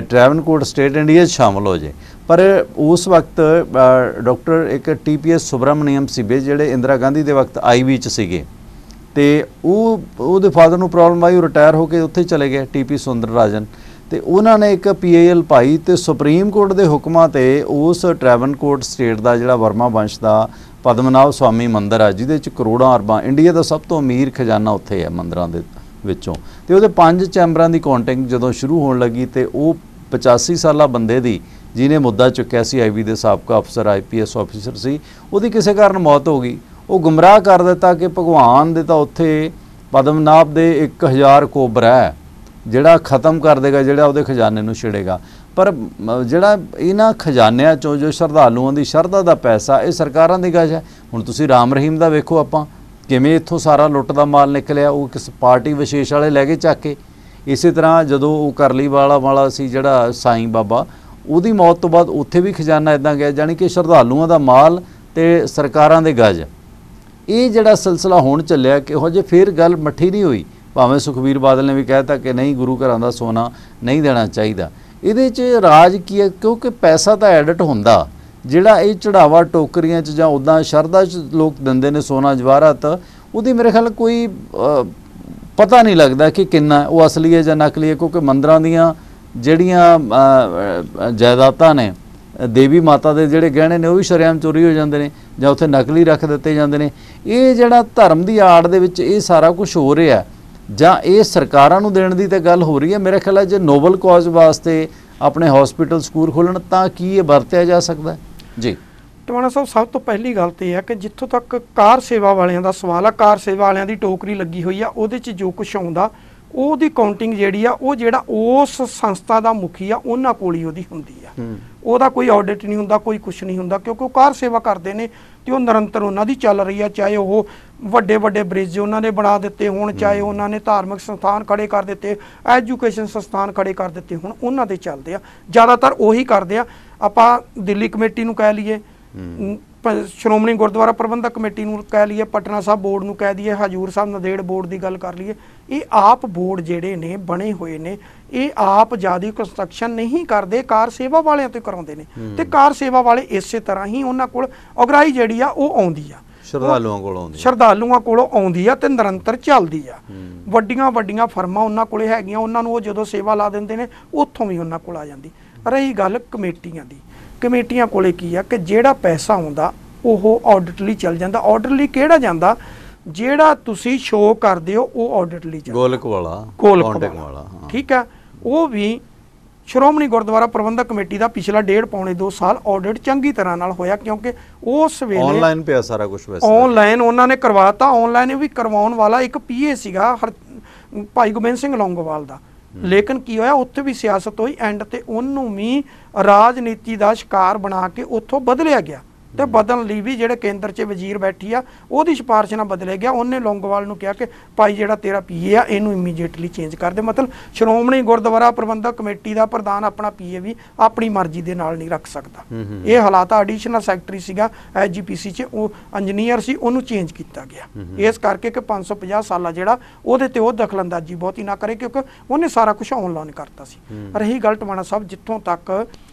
ਟ੍ਰੈਵਨਕੋਟ ਸਟੇਟ ਇੰਡੀਆ 'ਚ ਸ਼ਾਮਲ ਹੋ ਜੇ। ਪਰ ਉਸ ਵਕਤ ਡਾਕਟਰ ਇੱਕ TPS ਸੁਬਰਾਮਨੀਅਮ ਸੀਗੇ ਜਿਹੜੇ ਇੰਦਰਾ ਗਾਂਧੀ ਦੇ ਵਕਤ IV 'ਚ ਸੀਗੇ, ਤੇ ਉਹਦੇ ਫਾਦਰ ਨੂੰ ਪ੍ਰੋਬਲਮ ਆਈ, ਉਹ ਰਿਟਾਇਰ ਹੋ ਕੇ ਉੱਥੇ ਚਲੇ ਗਏ TP ਸੁੰਦਰਰਾਜਨ, ਤੇ ਉਹਨਾਂ ਨੇ ਇੱਕ PIL ਪਾਈ ਤੇ ਸੁਪਰੀਮ ਕੋਰਟ ਦੇ ਹੁਕਮਾਂ ਤੇ ਉਸ ਟ੍ਰੈਵਨਕੋਟ ਸਟੇਟ ਦਾ ਜਿਹੜਾ ਵਰਮਾ ਵੰਸ਼ ਦਾ ਪਦਮਨਾਭ ਸਵਾਮੀ ਮੰਦਰ ਆ, ਜਿਹਦੇ 'ਚ ਕਰੋੜਾਂ ਅਰਬਾਂ, ਇੰਡੀਆ ਦਾ ਸਭ ਤੋਂ ਅਮੀਰ ਖਜ਼ਾਨਾ ਉੱਥੇ ਹੈ ਮੰਦਰਾਂ ਦੇ ਵਿੱਚੋਂ, ਤੇ ਉਹਦੇ 5 ਚੈਂਬਰਾਂ ਦੀ ਕਾਊਂਟਿੰਗ ਜਦੋਂ ਸ਼ੁਰੂ ਹੋਣ ਲੱਗੀ ਤੇ ਉਹ 85 ਸਾਲਾ ਬੰਦੇ ਦੀ, ਜਿਹਨੇ ਮੁੱਦਾ ਚੁੱਕਿਆ ਸੀ IV ਦੇ ਸਾਬਕਾ ਅਫਸਰ IPS ਆਫੀਸਰ ਸੀ, ਉਹਦੀ ਕਿਸੇ ਕਾਰਨ ਮੌਤ ਹੋ ਗਈ। ਉਹ ਗੁੰਮਰਾਹ ਕਰ ਦਿੱਤਾ ਕਿ ਭਗਵਾਨ ਦੇ ਤਾਂ ਉੱਥੇ ਪਦਮਨਾਭ ਦੇ 1000 ਕੋਬਰਾ ਹੈ ਜਿਹੜਾ ਖਤਮ ਕਰ ਦੇਗਾ, ਜਿਹੜਾ ਉਹਦੇ ਖਜ਼ਾਨੇ ਨੂੰ ਛਿੜੇਗਾ। ਪਰ ਜਿਹੜਾ ਇਹਨਾਂ ਖਜ਼ਾਨਿਆਂ 'ਚੋਂ ਜੋ ਸ਼ਰਧਾਲੂਆਂ ਦੀ ਸ਼ਰਧਾ ਦਾ ਪੈਸਾ, ਇਹ ਸਰਕਾਰਾਂ ਦੀ ਗਜ ਹੈ। ਹੁਣ ਤੁਸੀਂ ਰਾਮ ਰਹੀਮ ਦਾ ਵੇਖੋ, ਆਪਾਂ ਕਿਵੇਂ ਇੱਥੋਂ ਸਾਰਾ ਲੁੱਟ ਦਾ ਮਾਲ ਨਿਕਲਿਆ, ਉਹ ਕਿਸ ਪਾਰਟੀ ਵਿਸ਼ੇਸ਼ ਵਾਲੇ ਲੈ ਕੇ ਚੱਕ ਕੇ। ਇਸੇ ਤਰ੍ਹਾਂ ਜਦੋਂ ਉਹ ਕਰਲੀ ਵਾਲਾ ਸੀ ਜਿਹੜਾ ਸਾਈਂ ਬਾਬਾ, ਉਹਦੀ ਮੌਤ ਤੋਂ ਬਾਅਦ ਉੱਥੇ ਵੀ ਖਜ਼ਾਨਾ ਇੱਦਾਂ ਗਿਆ, ਜਾਣੀ ਕਿ ਸ਼ਰਧਾਲੂਆਂ ਦਾ ਮਾਲ ਤੇ ਸਰਕਾਰਾਂ ਦੇ ਗਜ। ਇਹ ਜਿਹੜਾ ਸਿਲਸਿਲਾ ਹੁਣ ਚੱਲਿਆ ਕਿ ਉਹ ਜੇ ਫਿਰ ਗੱਲ ਮੱਠੀ ਨਹੀਂ ਹੋਈ, ਭਾਵੇਂ ਸੁਖਬੀਰ ਬਾਦਲ ਨੇ ਵੀ ਕਹਿ ਦਿੱਤਾ ਕਿ ਨਹੀਂ ਗੁਰੂ ਘਰਾਂ ਦਾ ਸੋਨਾ ਨਹੀਂ ਦੇਣਾ ਚਾਹੀਦਾ। ਇਹਦੇ 'ਚ ਰਾਜ ਕੀ ਹੈ? ਕਿਉਂਕਿ ਪੈਸਾ ਤਾਂ ਐਡਿਟ ਹੁੰਦਾ, ਜਿਹੜਾ ਇਹ ਚੜਾਵਾ ਟੋਕਰੀਆਂ 'ਚ ਜਾਂ ਉੱਦਾਂ ਸ਼ਰਧਾ 'ਚ ਲੋਕ ਦਿੰਦੇ ਨੇ ਸੋਨਾ ਜਵਾਹਰਾਤ, ਉਹਦੀ ਮੇਰੇ ਖਿਆਲ ਕੋਈ ਪਤਾ ਨਹੀਂ ਲੱਗਦਾ ਕਿ ਕਿੰਨਾ ਉਹ ਅਸਲੀ ਹੈ ਜਾਂ ਨਕਲੀ ਹੈ। ਕਿਉਂਕਿ ਮੰਦਰਾਂ ਦੀਆਂ ਜਿਹੜੀਆਂ ਜਾਇਦਾਦਾਂ ਨੇ, ਦੇਵੀ ਮਾਤਾ ਦੇ ਜਿਹੜੇ ਗਹਿਣੇ ਨੇ, ਉਹ ਵੀ ਸ਼ਰੇਆਮ ਚੋਰੀ ਹੋ ਜਾਂਦੇ ਨੇ ਜਾਂ ਉੱਥੇ ਨਕਲੀ ਰੱਖ ਦਿੱਤੇ ਜਾਂਦੇ ਨੇ। ਇਹ ਜਿਹੜਾ ਧਰਮ ਦੀ ਆੜ ਦੇ ਵਿੱਚ ਇਹ ਸਾਰਾ ਕੁਝ ਹੋ ਰਿਹਾ, ਜਾਂ ਇਹ ਸਰਕਾਰਾਂ ਨੂੰ ਦੇਣ ਦੀ ਤਾਂ ਗੱਲ ਹੋ ਰਹੀ ਹੈ। ਮੇਰੇ ਖਿਆਲ ਹੈ ਜੇ ਨੋਬਲ ਕਾਜ਼ ਵਾਸਤੇ ਆਪਣੇ ਹਸਪੀਟਲ ਸਕੂਲ ਖੋਲ੍ਹਣ ਤਾਂ ਕੀ ਇਹ ਵਰਤਿਆ ਜਾ ਸਕਦਾ ਜੀ? ਟਵਾਣਾ ਸਾਹਿਬ, ਸਭ ਤੋਂ ਪਹਿਲੀ ਗੱਲ ਤਾਂ ਇਹ ਹੈ ਕਿ ਜਿੱਥੋਂ ਤੱਕ ਕਾਰ ਸੇਵਾ ਵਾਲਿਆਂ ਦਾ ਸਵਾਲ ਆ, ਕਾਰ ਸੇਵਾ ਵਾਲਿਆਂ ਦੀ ਟੋਕਰੀ ਲੱਗੀ ਹੋਈ ਆ, ਉਹਦੇ 'ਚ ਜੋ ਕੁਛ ਆਉਂਦਾ ਉਹਦੀ ਕਾਊਂਟਿੰਗ ਜਿਹੜੀ ਆ ਉਹ ਜਿਹੜਾ ਉਸ ਸੰਸਥਾ ਦਾ ਮੁਖੀ ਆ ਉਹਨਾਂ ਕੋਲ ਹੀ ਉਹਦੀ ਹੁੰਦੀ ਆ। ਉਹਦਾ ਕੋਈ ਆਡਿਟ ਨਹੀਂ ਹੁੰਦਾ, ਕੋਈ ਕੁਝ ਨਹੀਂ ਹੁੰਦਾ, ਕਿਉਂਕਿ ਉਹ ਕਾਰ ਸੇਵਾ ਕਰਦੇ ਨੇ ਤੇ ਉਹ ਨਿਰੰਤਰ ਉਹਨਾਂ ਦੀ ਚੱਲ ਰਹੀ ਆ। ਚਾਹੇ ਉਹ ਵੱਡੇ ਵੱਡੇ ਬ੍ਰਿਜ ਉਹਨਾਂ ਨੇ ਬਣਾ ਦਿੱਤੇ ਹੋਣ, ਚਾਹੇ ਉਹਨਾਂ ਨੇ ਧਾਰਮਿਕ ਸੰਸਥਾਨ ਖੜੇ ਕਰ ਦਿੱਤੇ, ਐਜੂਕੇਸ਼ਨ ਸੰਸਥਾਨ ਖੜੇ ਕਰ ਦਿੱਤੇ ਹੋਣ, ਉਹਨਾਂ ਦੇ ਚੱਲਦੇ ਆ, ਜ਼ਿਆਦਾਤਰ ਉਹੀ ਕਰਦੇ ਆ। ਆਪਾਂ ਦਿੱਲੀ ਕਮੇਟੀ ਨੂੰ ਕਹਿ ਲਈਏ, ਸ਼੍ਰੋਮਣੀ ਗੁਰਦੁਆਰਾ ਪ੍ਰਬੰਧਕ ਕਮੇਟੀ ਨੂੰ ਕਹਿ ਲਈਏ, ਪਟਨਾ ਸਾਹਿਬ ਬੋਰਡ ਨੂੰ ਕਹਿ ਦਈਏ, ਹਜੂਰ ਸਾਹਿਬ ਨੰਦੇੜ ਬੋਰਡ ਦੀ ਗੱਲ ਕਰ ਲਈਏ, ਇਹ ਆਪ ਬੋਰਡ ਜਿਹੜੇ ਨੇ ਬਣੇ ਹੋਏ ਨੇ, ਇਹ ਆਪ ਜਿਆਦਾ ਕੰਸਟਰਕਸ਼ਨ ਨਹੀਂ ਕਰਦੇ, ਕਾਰ ਸੇਵਾ ਵਾਲਿਆਂ ਤੋਂ ਕਰਾਉਂਦੇ ਨੇ। ਤੇ ਕਾਰ ਸੇਵਾ ਵਾਲੇ ਇਸੇ ਤਰ੍ਹਾਂ ਹੀ ਉਹਨਾਂ ਕੋਲ ਅਗਰਾਈ ਜਿਹੜੀ ਆ ਉਹ ਆਉਂਦੀ ਆ, ਸ਼ਰਧਾਲੂਆਂ ਕੋਲੋਂ ਆਉਂਦੀ ਆ ਤੇ ਨਿਰੰਤਰ ਚੱਲਦੀ ਆ। ਵੱਡੀਆਂ ਵੱਡੀਆਂ ਫਰਮਾਂ ਉਹਨਾਂ ਕੋਲੇ ਹੈਗੀਆਂ, ਉਹਨਾਂ ਨੂੰ ਉਹ ਜਦੋਂ ਸੇਵਾ ਲਾ ਦਿੰਦੇ ਨੇ ਉੱਥੋਂ ਵੀ ਉਹਨਾਂ ਕੋਲ ਆ ਜਾਂਦੀ। ਰਹੀ ਗੱਲ ਕਮੇਟੀਆਂ ਦੀ, ਕਮੇਟੀਆਂ ਕੋਲੇ ਕੀ ਆ ਕਿ ਜਿਹੜਾ ਪੈਸਾ ਆਉਂਦਾ ਉਹ ਆਡਿਟ ਲਈ ਚੱਲ ਜਾਂਦਾ। ਆਡਿਟ ਲਈ ਕਿਹੜਾ ਜਾਂਦਾ? ਜਿਹੜਾ ਤੁਸੀਂ ਸ਼ੋਅ ਕਰਦੇ ਹੋ ਉਹ ਆਡਿਟ ਲਈ ਜਾਂਦਾ, ਗੋਲਕ ਵਾਲਾ, ਠੀਕ ਆ। ਉਹ ਵੀ ਸ਼੍ਰੋਮਣੀ ਗੁਰਦੁਆਰਾ ਪ੍ਰਬੰਧਕ ਕਮੇਟੀ ਦਾ ਪਿਛਲਾ 1.5 ਪੌਣੇ 2 ਸਾਲ ਆਡਿਟ ਚੰਗੀ ਤਰ੍ਹਾਂ ਨਾਲ ਹੋਇਆ, ਕਿਉਂਕਿ ਉਸ ਵੇਲੇ ਆਨਲਾਈਨ ਪਿਆ ਸਾਰਾ ਕੁਝ, ਵੈਸੇ ਆਨਲਾਈਨ ਉਹਨਾਂ ਨੇ ਕਰਵਾਤਾ। ਆਨਲਾਈਨ ਵੀ ਕਰਵਾਉਣ ਵਾਲਾ ਇੱਕ ਪੀਏ ਸੀਗਾ ਭਾਈ ਗੋਬਿੰਦ ਸਿੰਘ ਲੌਂਗੋਵਾਲ ਦਾ, ਲੇਕਿਨ ਕੀ ਹੋਇਆ ਉੱਥੇ ਵੀ ਸਿਆਸਤ ਹੋਈ, ਐਂਡ ਤੇ ਉਹਨੂੰ ਵੀ ਰਾਜਨੀਤੀ ਦਾ ਸ਼ਿਕਾਰ ਬਣਾ ਕੇ ਉੱਥੋਂ ਬਦਲਿਆ ਗਿਆ। ਤੇ ਬਦਲਣ ਲਈ ਵੀ ਜਿਹੜੇ ਕੇਂਦਰ 'ਚ ਵਜ਼ੀਰ ਬੈਠੀ ਆ ਉਹਦੀ ਸਿਫਾਰਿਸ਼ ਨਾਲ ਬਦਲਿਆ ਗਿਆ। ਉਹਨੇ ਲੌਂਗੋਵਾਲ ਨੂੰ ਕਿਹਾ ਕਿ ਭਾਈ ਜਿਹੜਾ ਤੇਰਾ ਪੀਏ ਆ ਇਹਨੂੰ ਇਮੀਡੀਏਟਲੀ ਚੇਂਜ ਕਰ ਦੇ। ਮਤਲਬ ਸ਼੍ਰੋਮਣੀ ਗੁਰਦੁਆਰਾ ਪ੍ਰਬੰਧਕ ਕਮੇਟੀ ਦਾ ਪ੍ਰਧਾਨ ਆਪਣਾ ਪੀਏ ਵੀ ਆਪਣੀ ਮਰਜ਼ੀ ਦੇ ਨਾਲ ਨਹੀਂ ਰੱਖ ਸਕਦਾ। ਇਹ ਹਾਲਾਤ ਐਡੀਸ਼ਨਲ ਸੈਕਟਰੀ ਸੀਗਾ ਐਸਜੀਪੀਸੀ 'ਚ, ਉਹ ਇੰਜੀਨੀਅਰ ਸੀ, ਉਹਨੂੰ ਚੇਂਜ ਕੀਤਾ ਗਿਆ ਇਸ ਕਰਕੇ ਕਿ 550 ਸਾਲਾ ਜਿਹੜਾ ਉਹਦੇ ਤੇ ਉਹ ਦਖਲਅੰਦਾਜ਼ੀ ਬਹੁਤੀ ਨਾ ਕਰੇ, ਕਿਉਂਕਿ ਉਹਨੇ ਸਾਰਾ ਕੁਝ ਆਨਲਾਈਨ ਕਰਤਾ ਸੀ। ਰਹੀ ਗੱਲ ਟਵਾਣਾ ਸਾਹਿਬ ਜਿੱਥੋਂ ਤੱਕ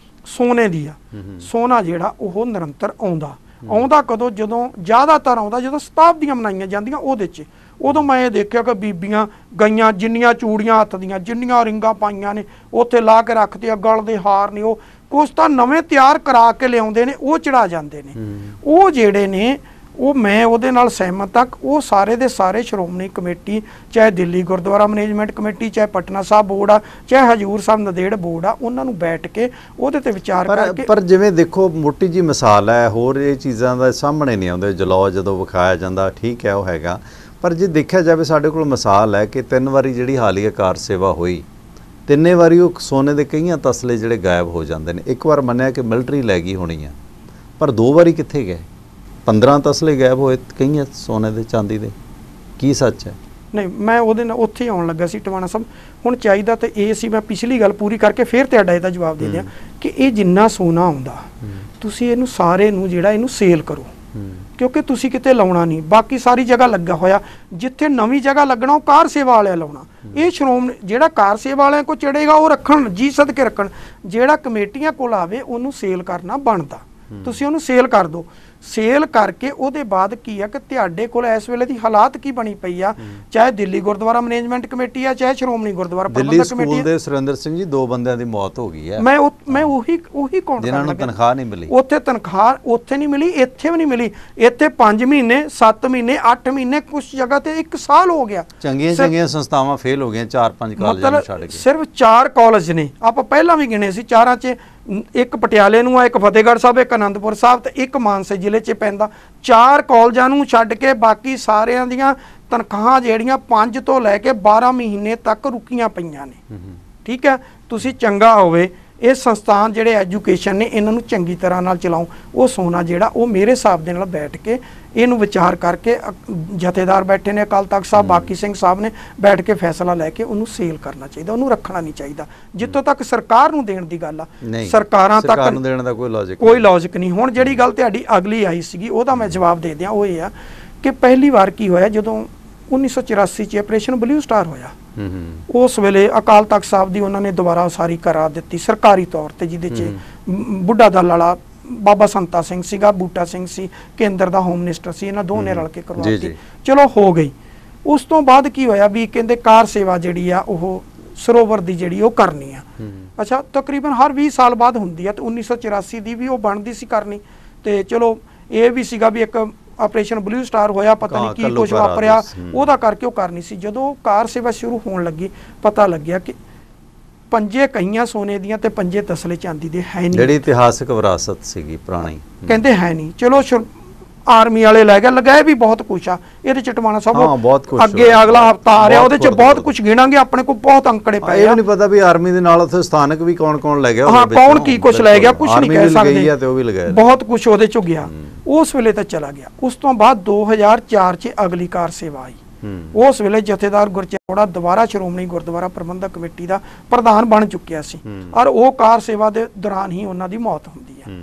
ਸੋਨੇ ਦੀ ਆ, ਸੋਨਾ ਜਿਹੜਾ ਉਹ ਨਿਰੰਤਰ ਆਉਂਦਾ ਕਦੋਂ? ਜਦੋਂ ਜ਼ਿਆਦਾਤਰ ਆਉਂਦਾ ਜਦੋਂ ਸ਼ਤਾਬਦੀਆਂ ਮਨਾਈਆਂ ਜਾਂਦੀਆਂ ਉਹਦੇ 'ਚ। ਉਦੋਂ ਮੈਂ ਇਹ ਦੇਖਿਆ ਕਿ ਬੀਬੀਆਂ ਗਈਆਂ, ਜਿੰਨੀਆਂ ਚੂੜੀਆਂ ਹੱਥ ਦੀਆਂ, ਜਿੰਨੀਆਂ ਰਿੰਗਾਂ ਪਾਈਆਂ ਨੇ ਉੱਥੇ ਲਾ ਕੇ ਰੱਖਦੇ ਆ, ਗਲ ਦੇ ਹਾਰ ਨੇ, ਉਹ ਕੁਛ ਤਾਂ ਨਵੇਂ ਤਿਆਰ ਕਰਾ ਕੇ ਲਿਆਉਂਦੇ ਨੇ, ਉਹ ਚੜਾ ਜਾਂਦੇ ਨੇ। ਉਹ ਜਿਹੜੇ ਨੇ ਉਹ ਮੈਂ ਉਹਦੇ ਨਾਲ ਸਹਿਮਤ ਤੱਕ ਉਹ ਸਾਰੇ ਦੇ ਸਾਰੇ ਸ਼੍ਰੋਮਣੀ ਕਮੇਟੀ, ਚਾਹੇ ਦਿੱਲੀ ਗੁਰਦੁਆਰਾ ਮੈਨੇਜਮੈਂਟ ਕਮੇਟੀ, ਚਾਹੇ ਪਟਨਾ ਸਾਹਿਬ ਬੋਰਡ ਆ, ਚਾਹੇ ਹਜੂਰ ਸਾਹਿਬ ਨੰਦੇੜ ਬੋਰਡ ਆ, ਉਹਨਾਂ ਨੂੰ ਬੈਠ ਕੇ ਉਹਦੇ ਤੇ ਵਿਚਾਰ ਕਰਕੇ। ਪਰ ਜਿਵੇਂ ਦੇਖੋ ਮੋਟੀ ਜੀ ਮਿਸਾਲ ਹੈ, ਹੋਰ ਇਹ ਚੀਜ਼ਾਂ ਦਾ ਸਾਹਮਣੇ ਨਹੀਂ ਆਉਂਦੇ। ਜਲੌ ਜਦੋਂ ਵਿਖਾਇਆ ਜਾਂਦਾ ਠੀਕ ਹੈ ਉਹ ਹੈਗਾ, ਪਰ ਜੇ ਦੇਖਿਆ ਜਾਵੇ ਸਾਡੇ ਕੋਲ ਮਿਸਾਲ ਹੈ ਕਿ 3 ਵਾਰੀ ਜਿਹੜੀ ਹਾਲੀਆ ਕਾਰ ਸੇਵਾ ਹੋਈ, 3 ਵਾਰੀ ਉਹ ਸੋਨੇ ਦੇ ਕਈਆਂ ਤਸਲੇ ਜਿਹੜੇ ਗਾਇਬ ਹੋ ਜਾਂਦੇ ਨੇ। ਇੱਕ ਵਾਰ ਮੰਨਿਆ ਕਿ ਮਿਲਟਰੀ ਲੈ ਗਈ ਹੋਣੀ ਆ, ਪਰ 2 ਵਾਰੀ ਕਿੱਥੇ ਗਏ? 15 ਤਸਲੇ ਗਾਇਬ ਹੋਏ ਕਈਆਂ ਸੋਨੇ ਦੇ, ਚਾਂਦੀ ਦੇ। ਕੀ ਸੱਚ ਹੈ? ਨਹੀਂ, ਮੈਂ ਉਹਦੇ ਨਾਲ ਉੱਥੇ ਆਉਣ ਲੱਗਾ ਸੀ ਟਵਾਣਾ ਸਾਹਿਬ। ਹੁਣ ਚਾਹੀਦਾ ਤਾਂ ਇਹ ਸੀ, ਮੈਂ ਪਿਛਲੀ ਗੱਲ ਪੂਰੀ ਕਰਕੇ ਫਿਰ ਤੁਹਾਡਾ ਇਹਦਾ ਜਵਾਬ ਦੇ ਦਿਆਂ ਕਿ ਇਹ ਜਿੰਨਾ ਸੋਨਾ ਆਉਂਦਾ ਤੁਸੀਂ ਇਹਨੂੰ ਸਾਰੇ ਨੂੰ ਜਿਹੜਾ ਇਹਨੂੰ ਸੇਲ ਕਰੋ, ਕਿਉਂਕਿ ਤੁਸੀਂ ਕਿਤੇ ਲਾਉਣਾ ਨਹੀਂ, ਬਾਕੀ ਸਾਰੀ ਜਗ੍ਹਾ ਲੱਗਾ ਹੋਇਆ। ਜਿੱਥੇ ਨਵੀਂ ਜਗ੍ਹਾ ਲੱਗਣਾ ਉਹ ਕਾਰ ਸੇਵਾ ਵਾਲਿਆਂ ਲਾਉਣਾ। ਇਹ ਸ਼੍ਰੋਮਣੀ ਜਿਹੜਾ ਕਾਰ ਸੇਵਾ ਵਾਲਿਆਂ ਕੋਲ ਚੜੇਗਾ ਉਹ ਰੱਖਣ, ਜੀ ਸਦਕੇ ਰੱਖਣ। ਜਿਹੜਾ ਕਮੇਟੀਆਂ ਕੋਲ ਆਵੇ ਉਹਨੂੰ ਸੇਲ ਕਰਨਾ ਬਣਦਾ, ਤੁਸੀਂ ਉਹਨੂੰ ਸੇਲ ਕਰ ਦਿਓ। ਸੇਲ ਕਰਕੇ ਉਹਦੇ ਬਾਅਦ ਕੀ ਆ ਕਿ ਤੁਹਾਡੇ ਕੋਲ ਇਸ ਵੇਲੇ ਦੀ ਹਾਲਾਤ ਕੀ ਬਣੀ ਪਈ ਆ, ਚਾਹੇ ਦਿੱਲੀ ਗੁਰਦੁਆਰਾ ਮੈਨੇਜਮੈਂਟ ਕਮੇਟੀ ਆ, ਚਾਹੇ ਸ਼੍ਰੋਮਣੀ ਗੁਰਦੁਆਰਾ ਪ੍ਰਬੰਧਕ ਕਮੇਟੀ। ਦਿੱਲੀ ਦੇ ਸੁਰਿੰਦਰ ਸਿੰਘ ਜੀ 2 ਬੰਦਿਆਂ ਦੀ ਮੌਤ ਹੋ ਗਈ ਹੈ। ਮੈਂ ਉਹੀ ਕਾਊਂਟ ਜਿਨ੍ਹਾਂ ਨੂੰ ਤਨਖਾਹ ਨਹੀਂ ਮਿਲੀ। ਉੱਥੇ ਤਨਖਾਹ ਉੱਥੇ ਨਹੀਂ ਮਿਲੀ, ਇੱਥੇ ਵੀ ਨਹੀਂ ਮਿਲੀ। ਇੱਥੇ 5 ਮਹੀਨੇ 7 ਮਹੀਨੇ 8 ਮਹੀਨੇ, ਕੁਝ ਜਗ੍ਹਾ ਤੇ 1 ਸਾਲ ਹੋ ਗਿਆ। ਚੰਗੀਆਂ ਸੰਸਥਾਵਾਂ ਫੇਲ ਹੋ ਗਈਆਂ, 4-5 ਕਾਲਜਾਂ ਨੂੰ ਛੱਡ ਕੇ। ਸਿਰਫ 4 ਕਾਲਜ ਨੇ, ਆਪਾਂ ਪਹਿਲਾਂ ਵੀ ਗਿਣੇ ਸੀ, 4 'ਚ ਇੱਕ ਪਟਿਆਲੇ ਨੂੰ ਆ, ਇੱਕ ਫਤਿਹਗੜ੍ਹ ਸਾਹਿਬ, ਇੱਕ ਅਨੰਦਪੁਰ ਸਾਹਿਬ ਤੇ ਇੱਕ ਮਾਨਸੇ ਜ਼ਿਲ੍ਹੇ 'ਚ ਪੈਂਦਾ। 4 ਕਾਲਜਾਂ ਨੂੰ ਛੱਡ ਕੇ ਬਾਕੀ ਸਾਰਿਆਂ ਦੀਆਂ ਤਨਖਾਹਾਂ ਜਿਹੜੀਆਂ 5 ਤੋਂ ਲੈ ਕੇ 12 ਮਹੀਨੇ ਤੱਕ ਰੁਕੀਆਂ ਪਈਆਂ ਨੇ। ਠੀਕ ਹੈ, ਤੁਸੀਂ ਚੰਗਾ ਹੋਵੇ ਇਹ ਸੰਸਥਾਨ ਜਿਹੜੇ ਐਜੂਕੇਸ਼ਨ ਨੇ ਇਹਨਾਂ ਨੂੰ ਚੰਗੀ ਤਰ੍ਹਾਂ ਨਾਲ ਚਲਾਓ। ਉਹ ਸੋਨਾ ਜਿਹੜਾ ਉਹ ਮੇਰੇ ਹਿਸਾਬ ਦੇ ਨਾਲ ਬੈਠ ਕੇ ਇਹਨੂੰ ਵਿਚਾਰ ਕਰਕੇ ਜਥੇਦਾਰ ਬੈਠੇ ਨੇ, ਅਕਾਲ ਤਖਤ ਸਾਹਿਬ, ਬਾਕੀ ਸਿੰਘ ਸਾਹਿਬ ਨੇ ਬੈਠ ਕੇ ਫੈਸਲਾ ਲੈ ਕੇ ਉਹਨੂੰ ਸੇਲ ਕਰਨਾ ਚਾਹੀਦਾ, ਉਹਨੂੰ ਰੱਖਣਾ ਨਹੀਂ ਚਾਹੀਦਾ। ਜਿੱਥੋਂ ਤੱਕ ਸਰਕਾਰ ਨੂੰ ਦੇਣ ਦੀ ਗੱਲ ਆ, ਸਰਕਾਰਾਂ ਤੱਕ ਦੇਣ ਦਾ ਕੋਈ ਲੌਜਿਕ ਨਹੀਂ। ਹੁਣ ਜਿਹੜੀ ਗੱਲ ਤੁਹਾਡੀ ਅਗਲੀ ਆਈ ਸੀਗੀ ਉਹਦਾ ਮੈਂ ਜਵਾਬ ਦੇ ਦਿਆਂ। ਉਹ ਇਹ ਆ ਕਿ ਪਹਿਲੀ ਵਾਰ ਕੀ ਹੋਇਆ ਜਦੋਂ 1984 'ਚ ਆਪਰੇਸ਼ਨ ਬਲੂ ਸਟਾਰ ਹੋਇਆ, ਉਸ ਵੇਲੇ ਅਕਾਲ ਤਖਤ ਸਾਹਿਬ ਦੀ ਉਹਨਾਂ ਨੇ ਦੁਬਾਰਾ ਉਸਾਰੀ ਕਰਾ ਦਿੱਤੀ ਸਰਕਾਰੀ ਤੌਰ ਤੇ, ਜਿਹਦੇ 'ਚ ਬੁੱਢਾ ਦਲ ਵਾਲਾ ਬਾਬਾ ਸੰਤਾ ਸਿੰਘ ਸੀਗਾ, ਬੂਟਾ ਸਿੰਘ ਸੀ ਕੇਂਦਰ ਦਾ ਹੋਮ ਮਿਨਿਸਟਰ ਸੀ, ਇਹਨਾਂ ਦੋਨੇ ਰਲ ਕੇ ਕਰਵਾਤੀ। ਚਲੋ ਹੋ ਗਈ। ਉਸ ਤੋਂ ਬਾਅਦ ਕੀ ਹੋਇਆ ਵੀ ਕਹਿੰਦੇ ਕਾਰ ਸੇਵਾ ਜਿਹੜੀ ਆ ਉਹ ਸਰੋਵਰ ਦੀ ਜਿਹੜੀ ਉਹ ਕਰਨੀ ਆ। ਅੱਛਾ, ਤਕਰੀਬਨ ਹਰ 20 ਸਾਲ ਬਾਅਦ ਹੁੰਦੀ ਆ, ਤੇ 1984 ਦੀ ਵੀ ਉਹ ਬਣਦੀ ਸੀ ਕਰਨੀ। ਤੇ ਚਲੋ ਇਹ ਵੀ ਸੀਗਾ ਵੀ ਇੱਕ ਆਪਰੇਸ਼ਨ ਬਲੂ ਸਟਾਰ ਹੋਇਆ, ਪਤਾ ਨਹੀਂ ਕੀ ਕੁਝ ਵਾਪਰਿਆ, ਉਹਦਾ ਕਰਕੇ ਉਹ ਕਰਨੀ ਸੀ। ਜਦੋਂ ਕਾਰ ਸੇਵਾ ਸ਼ੁਰੂ ਹੋਣ ਲੱਗੀ ਪਤਾ ਲੱਗਿਆ ਕਿ 5 ਕਈਆਂ ਸੋਨੇ ਦੀਆਂ ਤੇ 5 ਤਸਲੇ ਚਾਂਦੀ ਦੇ ਹੈ ਨਹੀਂ, ਜਿਹੜੀ ਇਤਿਹਾਸਕ ਵਿਰਾਸਤ ਸੀਗੀ ਪੁਰਾਣੀ, ਕਹਿੰਦੇ ਹੈ ਨਹੀਂ। ਚਲੋ ਆਰਮੀ ਵਾਲੇ ਲੈ ਗਏ, ਲਗਾਏ ਵੀ ਬਹੁਤ ਕੁਛ ਆ ਇਹਦੇ ਚ ਟਵਾਣਾ ਸਾਹਿਬ। ਅੱਗੇ ਅਗਲਾ ਹਫਤਾ ਆ ਰਿਹਾ, ਉਹਦੇ ਚ ਬਹੁਤ ਕੁਛ ਗਿਣਾਂਗੇ, ਆਪਣੇ ਕੋਲ ਬਹੁਤ ਅੰਕੜੇ ਪਏ ਆ। ਇਹ ਨਹੀਂ ਪਤਾ ਵੀ ਆਰਮੀ ਦੇ ਨਾਲ ਉੱਥੇ ਸਥਾਨਕ ਵੀ ਕੌਣ ਲੈ ਗਿਆ, ਹਾਂ ਕੌਣ ਕੀ ਕੁਛ ਲੈ ਗਿਆ, ਕੁਛ ਨਹੀਂ ਕਹਿ ਸਕਦੇ, ਬਹੁਤ ਕੁਛ ਉਹਦੇ ਚੋਂ ਗਿਆ। ਉਸ ਵੇਲੇ ਤਾਂ ਚਲਾ ਗਿਆ। ਉਸ ਤੋਂ ਬਾਅਦ 2004 ਚ ਅਗਲੀ ਕਾਰ ਸੇਵਾ ਆਈ। ਉਸ ਵੇਲੇ ਜਥੇਦਾਰ ਗੁਰਚੌੜਾ ਦੁਬਾਰਾ ਸ਼੍ਰੋਮਣੀ ਗੁਰਦੁਆਰਾ ਪ੍ਰਬੰਧਕ ਕਮੇਟੀ ਦਾ ਪ੍ਰਧਾਨ ਬਣ ਚੁੱਕਿਆ ਸੀ, ਔਰ ਉਹ ਕਾਰ ਸੇਵਾ ਦੇ ਦੌਰਾਨ ਹੀ ਉਹਨਾਂ ਦੀ ਮੌਤ ਹੁੰਦੀ ਹੈ।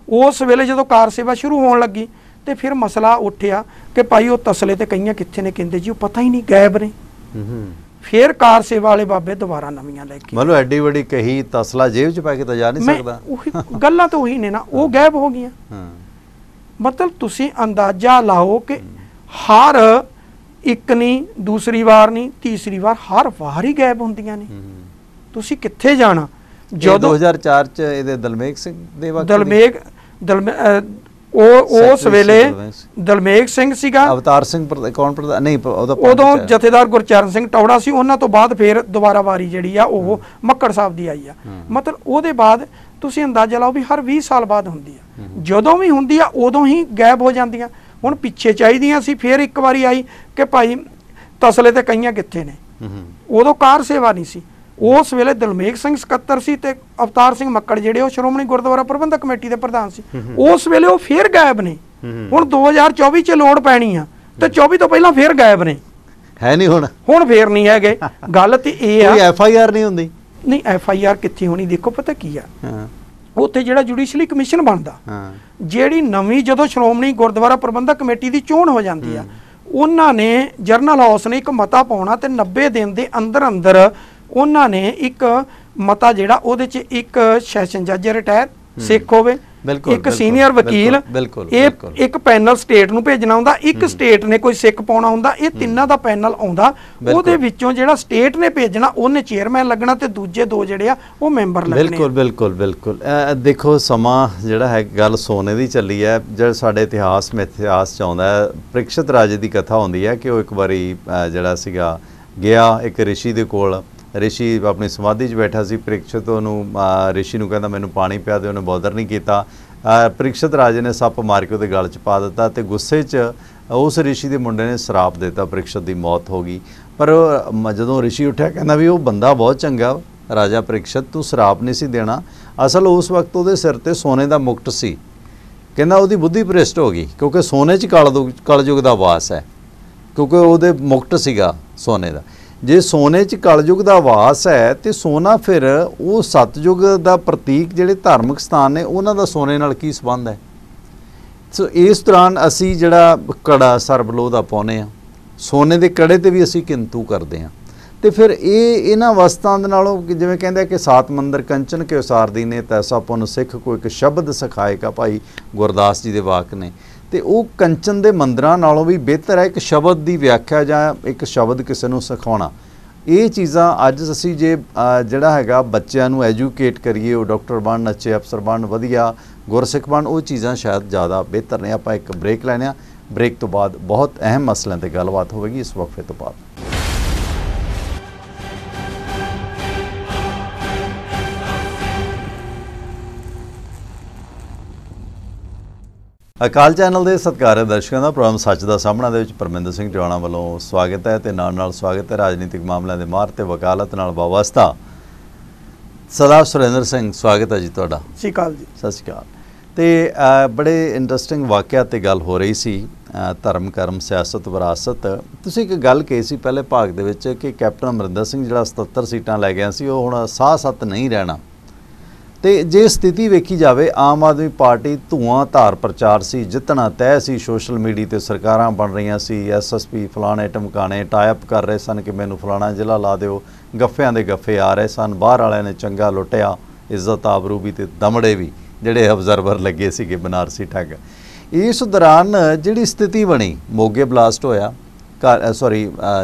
ਉਸ ਵੇਲੇ ਜਦੋਂ ਕਾਰ ਸੇਵਾ ਸ਼ੁਰੂ ਹੋਣ ਲੱਗੀ ਤੇ ਫਿਰ ਮਸਲਾ ਉੱਠਿਆ ਕਿ ਭਾਈ ਉਹ ਤਸਲੇ ਤੇ ਕਈਆਂ ਕਿੱਥੇ ਨੇ, ਕਹਿੰਦੇ ਜੀ ਉਹ ਪਤਾ ਹੀ ਨਹੀਂ, ਗਾਇਬ ਨੇ। ਫਿਰ ਕਾਰ ਸੇਵਾ ਵਾਲੇ ਬਾਬੇ ਦੁਬਾਰਾ ਨਵੀਆਂ ਲੈ ਕੇ, ਮਤਲਬ ਐਡੀ ਵੱਡੀ ਕਹੀ ਤਸਲਾ ਜੇਬ ਚ ਪਾ ਕੇ ਤਾਂ ਜਾ ਨਹੀਂ ਸਕਦਾ। ਉਹੀ ਗੱਲਾਂ ਤਾਂ ਉਹੀ ਨੇ ਨਾ, ਉਹ ਗਾਇਬ ਹੋ ਗਈਆਂ। ਮਤਲਬ ਤੁਸੀਂ ਅੰਦਾਜ਼ਾ ਲਾਓ ਕਿ ਹਰ ਇੱਕ ਨਹੀਂ, ਦੂਸਰੀ ਵਾਰ ਨਹੀਂ, ਤੀਸਰੀ ਵਾਰ, ਹਰ ਵਾਰ ਹੀ ਗਾਇਬ ਹੁੰਦੀਆਂ ਨੇ। ਤੁਸੀਂ ਕਿੱਥੇ ਜਾਣਾ? ਜਦੋਂ 2004 ਚ ਇਹਦੇ ਦਲਮੇਗ ਸਿੰਘ ਦੇ ਵਕਤ ਉਸ ਵੇਲੇ ਦਲਮੇਗ ਸਿੰਘ ਸੀਗਾ, ਅਵਤਾਰ ਸਿੰਘ ਕੌਣ ਪ੍ਰਧਾਨ ਨਹੀਂ, ਉਦੋਂ ਜਥੇਦਾਰ ਗੁਰਚਰਨ ਸਿੰਘ ਟੌੜਾ ਸੀ। ਉਹਨਾਂ ਤੋਂ ਬਾਅਦ ਫਿਰ ਦੁਬਾਰਾ ਵਾਰੀ ਜਿਹੜੀ ਆ ਉਹ ਮੱਕੜ ਸਾਹਿਬ ਦੀ ਆਈ ਆ। ਮਤਲਬ ਉਹਦੇ ਬਾਅਦ ਤੁਸੀਂ ਅੰਦਾਜ਼ਾ ਲਾਓ ਵੀ ਹਰ 20 ਸਾਲ ਬਾਅਦ ਹੁੰਦੀ ਆ। ਜਦੋਂ ਵੀ ਹੁੰਦੀ ਆ ਉਦੋਂ ਹੀ ਗਾਇਬ ਹੋ ਜਾਂਦੀਆਂ। ਹੁਣ ਪਿੱਛੇ ਚਾਹੀਦੀਆਂ ਸੀ, ਫਿਰ ਇੱਕ ਵਾਰੀ ਆਈ ਕਿ ਭਾਈ ਤਸਲੇ ਤੇ ਕਈਆਂ ਕਿੱਥੇ ਨੇ। ਉਦੋਂ ਕਾਰ ਸੇਵਾ ਨਹੀਂ ਸੀ। ਉਸ ਵੇਲੇ ਦਲਮੇਗ ਸਿੰਘ ਸਕੱਤਰ ਸੀ ਤੇ ਅਵਤਾਰ ਸਿੰਘ ਮੱਕੜ ਜਿਹੜੇ ਉਹ ਸ਼੍ਰੋਮਣੀ ਗੁਰਦੁਆਰਾ ਪ੍ਰਬੰਧਕ ਕਮੇਟੀ ਦੇ ਪ੍ਰਧਾਨ ਸੀ। ਉਸ ਵੇਲੇ ਉਹ ਫੇਰ ਗਾਇਬ ਨੇ। ਹੁਣ 2024 ਚ ਲੋੜ ਪੈਣੀ ਆ ਤੇ 24 ਤੋਂ ਪਹਿਲਾਂ ਫੇਰ ਗਾਇਬ ਨੇ, ਹੈ ਨਹੀਂ। ਹੁਣ ਫੇਰ ਨਹੀਂ ਹੈਗੇ। ਗੱਲ ਤੇ ਇਹ ਆ, ਕੋਈ FIR ਨਹੀਂ ਹੁੰਦੀ। ਨਹੀਂ FIR ਕਿੱਥੇ ਹੋਣੀ? ਦੇਖੋ ਪਤਾ ਕੀ ਆ, ਉੱਥੇ ਜਿਹੜਾ ਜੁਡੀਸ਼ਰੀ ਕਮਿਸ਼ਨ ਬਣਦਾ, ਜਿਹੜੀ ਨਵੀਂ ਜਦੋਂ ਸ਼੍ਰੋਮਣੀ ਗੁਰਦੁਆਰਾ ਪ੍ਰਬੰਧਕ ਕਮੇਟੀ ਦੀ ਚੋਣ ਹੋ ਜਾਂਦੀ ਆ, ਉਹਨਾਂ ਨੇ ਜਰਨਲ ਹਾਊਸ ਨੇ ਇੱਕ ਮਤਾ ਪਾਉਣਾ ਤੇ 90 ਦਿਨ ਦੇ ਅੰਦਰ ਅੰਦਰ ਉਹਨਾਂ ਨੇ ਇੱਕ ਮਤਾ ਜਿਹੜਾ ਉਹਦੇ ਚ ਇੱਕ ਸੈਸ਼ਨ ਜੱਜ ਰਿਟਾਇਰ ਸਿੱਖ ਹੋਵੇ, ਇੱਕ ਸੀਨੀਅਰ ਵਕੀਲ, ਇਹ ਇੱਕ ਪੈਨਲ ਸਟੇਟ ਨੂੰ ਭੇਜਣਾ ਹੁੰਦਾ, ਇੱਕ ਸਟੇਟ ਨੇ ਕੋਈ ਸਿੱਖ ਪਾਉਣਾ ਹੁੰਦਾ। ਇਹ ਤਿੰਨਾਂ ਦਾ ਪੈਨਲ ਆਉਂਦਾ, ਉਹਦੇ ਵਿੱਚੋਂ ਜਿਹੜਾ ਸਟੇਟ ਨੇ ਭੇਜਣਾ ਉਹਨੇ ਚੇਅਰਮੈਨ ਲੱਗਣਾ ਤੇ ਦੂਜੇ ਦੋ ਜਿਹੜੇ ਆ ਉਹ ਮੈਂਬਰ ਲੱਗਣੇ। ਬਿਲਕੁਲ ਦੇਖੋ ਸਮਾਂ ਜਿਹੜਾ ਹੈ, ਗੱਲ ਸੋਨੇ ਦੀ ਚੱਲੀ ਹੈ। ਜਿਹੜਾ ਸਾਡੇ ਇਤਿਹਾਸ ਚ ਆਉਂਦਾ ਹੈ, ਪ੍ਰੀਕਸ਼ਤ ਰਾਜੇ ਦੀ ਕਥਾ ਹੁੰਦੀ ਹੈ ਕਿ ਉਹ ਇੱਕ ਵਾਰੀ ਜਿਹੜਾ ਸੀਗਾ ਗਿਆ ਇੱਕ ਰਿਸ਼ੀ ਦੇ ਕੋਲ। ਰਿਸ਼ੀ ਆਪਣੀ ਸਮਾਧੀ 'ਚ ਬੈਠਾ ਸੀ। ਪ੍ਰੀਕਸ਼ਤ ਉਹਨੂੰ ਰਿਸ਼ੀ ਨੂੰ ਕਹਿੰਦਾ ਮੈਨੂੰ ਪਾਣੀ ਪਿਆ ਦੇ, ਉਹਨੇ ਬੋਦਰ ਨਹੀਂ ਕੀਤਾ। ਪ੍ਰੀਕਸ਼ਤ ਰਾਜੇ ਨੇ ਸੱਪ ਮਾਰ ਕੇ ਉਹਦੇ ਗਲ 'ਚ ਪਾ ਦਿੱਤਾ ਤੇ ਗੁੱਸੇ 'ਚ ਉਸ ਰਿਸ਼ੀ ਦੇ ਮੁੰਡੇ ਨੇ ਸ਼ਰਾਪ ਦਿੱਤਾ, ਪ੍ਰੀਕਸ਼ਤ ਦੀ ਮੌਤ ਹੋ ਗਈ। ਪਰ ਜਦੋਂ ਰਿਸ਼ੀ ਉੱਠਿਆ ਕਹਿੰਦਾ ਵੀ ਉਹ ਬੰਦਾ ਬਹੁਤ ਚੰਗਾ, ਰਾਜਾ ਪ੍ਰੀਕਸ਼ਤ, ਤੂੰ ਸ਼ਰਾਪ ਨਹੀਂ ਸੀ ਦੇਣਾ। ਅਸਲ ਉਸ ਵਕਤ ਉਹਦੇ ਸਿਰ ਤੇ ਸੋਨੇ ਦਾ ਮੁਕਟ ਸੀ। ਕਹਿੰਦਾ ਉਹਦੀ ਬੁੱਧੀ ਭ੍ਰਿਸ਼ਟ ਹੋ ਗਈ ਕਿਉਂਕਿ ਸੋਨੇ 'ਚ ਕਲਯੁਗ ਦਾ ਵਾਸ ਹੈ, ਕਿਉਂਕਿ ਉਹਦੇ ਮੁਕਟ ਸੀਗਾ ਸੋਨੇ ਦਾ। ਜੇ ਸੋਨੇ 'ਚ ਕਲਯੁਗ ਦਾ ਵਾਸ ਹੈ ਤੇ ਸੋਨਾ ਫਿਰ ਉਹ ਸਤਯੁਗ ਦਾ ਪ੍ਰਤੀਕ ਜਿਹੜੇ ਧਾਰਮਿਕ ਸਥਾਨ ਨੇ ਉਹਨਾਂ ਦਾ ਸੋਨੇ ਨਾਲ ਕੀ ਸੰਬੰਧ ਹੈ? ਸੋ ਇਸ ਦੌਰਾਨ ਅਸੀਂ ਜਿਹੜਾ ਕੜਾ ਸਰਬਲੋਹ ਦਾ ਪਾਉਂਦੇ ਹਾਂ, ਸੋਨੇ ਦੇ ਕੜੇ ਤੇ ਵੀ ਅਸੀਂ ਕਿੰਤੂ ਕਰਦੇ ਹਾਂ। ਤੇ ਫਿਰ ਇਹਨਾਂ ਵਸਤਾਂ ਦੇ ਨਾਲੋਂ ਜਿਵੇਂ ਕਹਿੰਦੇ ਕਿ ਸਾਤ ਮੰਦਰ ਕੰਚਨ ਕੇ ਉਸਾਰ ਦੀਨੇ ਤੈਸਾ ਪੁਨ ਸਿੱਖ ਕੋਈ ਇੱਕ ਸ਼ਬਦ ਸਿਖਾਏਗਾ, ਭਾਈ ਗੁਰਦਾਸ ਜੀ ਦੇ ਵਾਕ ਨੇ। ਤੇ ਉਹ ਕੰਚਨ ਦੇ ਮੰਦਰਾਂ ਨਾਲੋਂ ਵੀ ਬਿਹਤਰ ਹੈ ਇੱਕ ਸ਼ਬਦ ਦੀ ਵਿਆਖਿਆ ਜਾਂ ਇੱਕ ਸ਼ਬਦ ਕਿਸੇ ਨੂੰ ਸਿਖਾਉਣਾ। ਇਹ ਚੀਜ਼ਾਂ ਅੱਜ ਅਸੀਂ ਜੇ ਜਿਹੜਾ ਹੈਗਾ ਬੱਚਿਆਂ ਨੂੰ ਐਜੂਕੇਟ ਕਰੀਏ, ਉਹ ਡਾਕਟਰ ਬਣਨ, ਅੱਛੇ ਅਫਸਰ ਬਣਨ, ਵਧੀਆ ਗੁਰਸਿੱਖ ਬਣਨ, ਉਹ ਚੀਜ਼ਾਂ ਸ਼ਾਇਦ ਜ਼ਿਆਦਾ ਬਿਹਤਰ ਨੇ। ਆਪਾਂ ਇੱਕ ਬ੍ਰੇਕ ਲੈਣੇ ਆ, ਬ੍ਰੇਕ ਤੋਂ ਬਾਅਦ ਬਹੁਤ ਅਹਿਮ ਮਸਲਿਆਂ ਤੇ ਗੱਲਬਾਤ ਹੋਵੇਗੀ ਇਸ ਵਕਫੇ ਤੋਂ ਬਾਅਦ। ਅਕਾਲ ਚੈਨਲ ਦੇ ਸਤਿਕਾਰਯੋਗ ਦਰਸ਼ਕਾਂ ਦਾ ਪ੍ਰੋਗਰਾਮ ਸੱਚ ਦਾ ਸਾਹਮਣਾ ਦੇ ਵਿੱਚ ਪਰਮਿੰਦਰ ਸਿੰਘ ਟਿਵਾਣਾ ਵੱਲੋਂ ਸਵਾਗਤ ਹੈ ਤੇ ਨਾਲ ਸਵਾਗਤ ਹੈ ਰਾਜਨੀਤਿਕ ਮਾਮਲਿਆਂ ਦੇ ਮਾਹਰ ਤੇ ਵਕਾਲਤ ਨਾਲ ਵਾਬਸਤਾ ਸਰਦਾਰ ਸੁਰਿੰਦਰ ਸਿੰਘ। ਸਵਾਗਤ ਹੈ ਜੀ ਤੁਹਾਡਾ। ਸਤਿ ਸ਼੍ਰੀ ਅਕਾਲ ਜੀ। ਸਤਿ ਸ਼੍ਰੀ ਅਕਾਲ। ਤੇ ਬੜੇ ਇੰਟਰਸਟਿੰਗ ਵਾਕਿਆ ਤੇ ਗੱਲ ਹੋ ਰਹੀ ਸੀ, ਧਰਮ ਕਰਮ ਸਿਆਸਤ ਵਿਰਾਸਤ। ਤੁਸੀਂ ਇੱਕ ਗੱਲ ਕਹੀ ਸੀ ਪਹਿਲੇ ਭਾਗ ਦੇ ਵਿੱਚ ਕਿ ਕੈਪਟਨ ਅਮਰਿੰਦਰ ਸਿੰਘ ਜਿਹੜਾ 77 ਸੀਟਾਂ ਲੈ ਗਿਆ ਸੀ, ਉਹ ਹੁਣ ਸਾਹ ਸੱਤ ਨਹੀਂ ਰਹਿਣਾ। ਤੇ ਜੇ ਸਥਿਤੀ ਵੇਖੀ ਜਾਵੇ, ਆਮ ਆਦਮੀ ਪਾਰਟੀ ਧੂਆਂ ਧਾਰ ਪ੍ਰਚਾਰ ਸੀ, ਜਿੱਤਣਾ ਤੈਅ ਸੀ। ਸੋਸ਼ਲ ਮੀਡੀਆ ਤੇ ਸਰਕਾਰਾਂ ਬਣ ਰਹੀਆਂ ਸੀ, SSP ਫਲਾਣੇ ਟਮਕਾਣੇ ਟਾਈਪ ਕਰ ਰਹੇ ਸਨ ਕਿ ਮੈਨੂੰ ਫਲਾਣਾ ਜ਼ਿਲ੍ਹਾ ਲਾ ਦਿਓ। ਗੱਫਿਆਂ ਦੇ ਗੱਫੇ ਆ ਰਹੇ ਸਨ, ਬਾਹਰ ਵਾਲਿਆਂ ਨੇ ਚੰਗਾ ਲੁੱਟਿਆ, ਇੱਜ਼ਤ ਆਬਰੂ ਵੀ ਤੇ ਦਮੜੇ ਵੀ ਜਿਹੜੇ ਅਬਜ਼ਰਵਰ ਲੱਗੇ ਸੀਗੇ ਬਨਾਰਸੀ ਠੱਗ। ਇਸ ਦੌਰਾਨ ਜਿਹੜੀ ਸਥਿਤੀ ਬਣੀ, ਮੋਗੇ ਬਲਾਸਟ ਹੋਇਆ,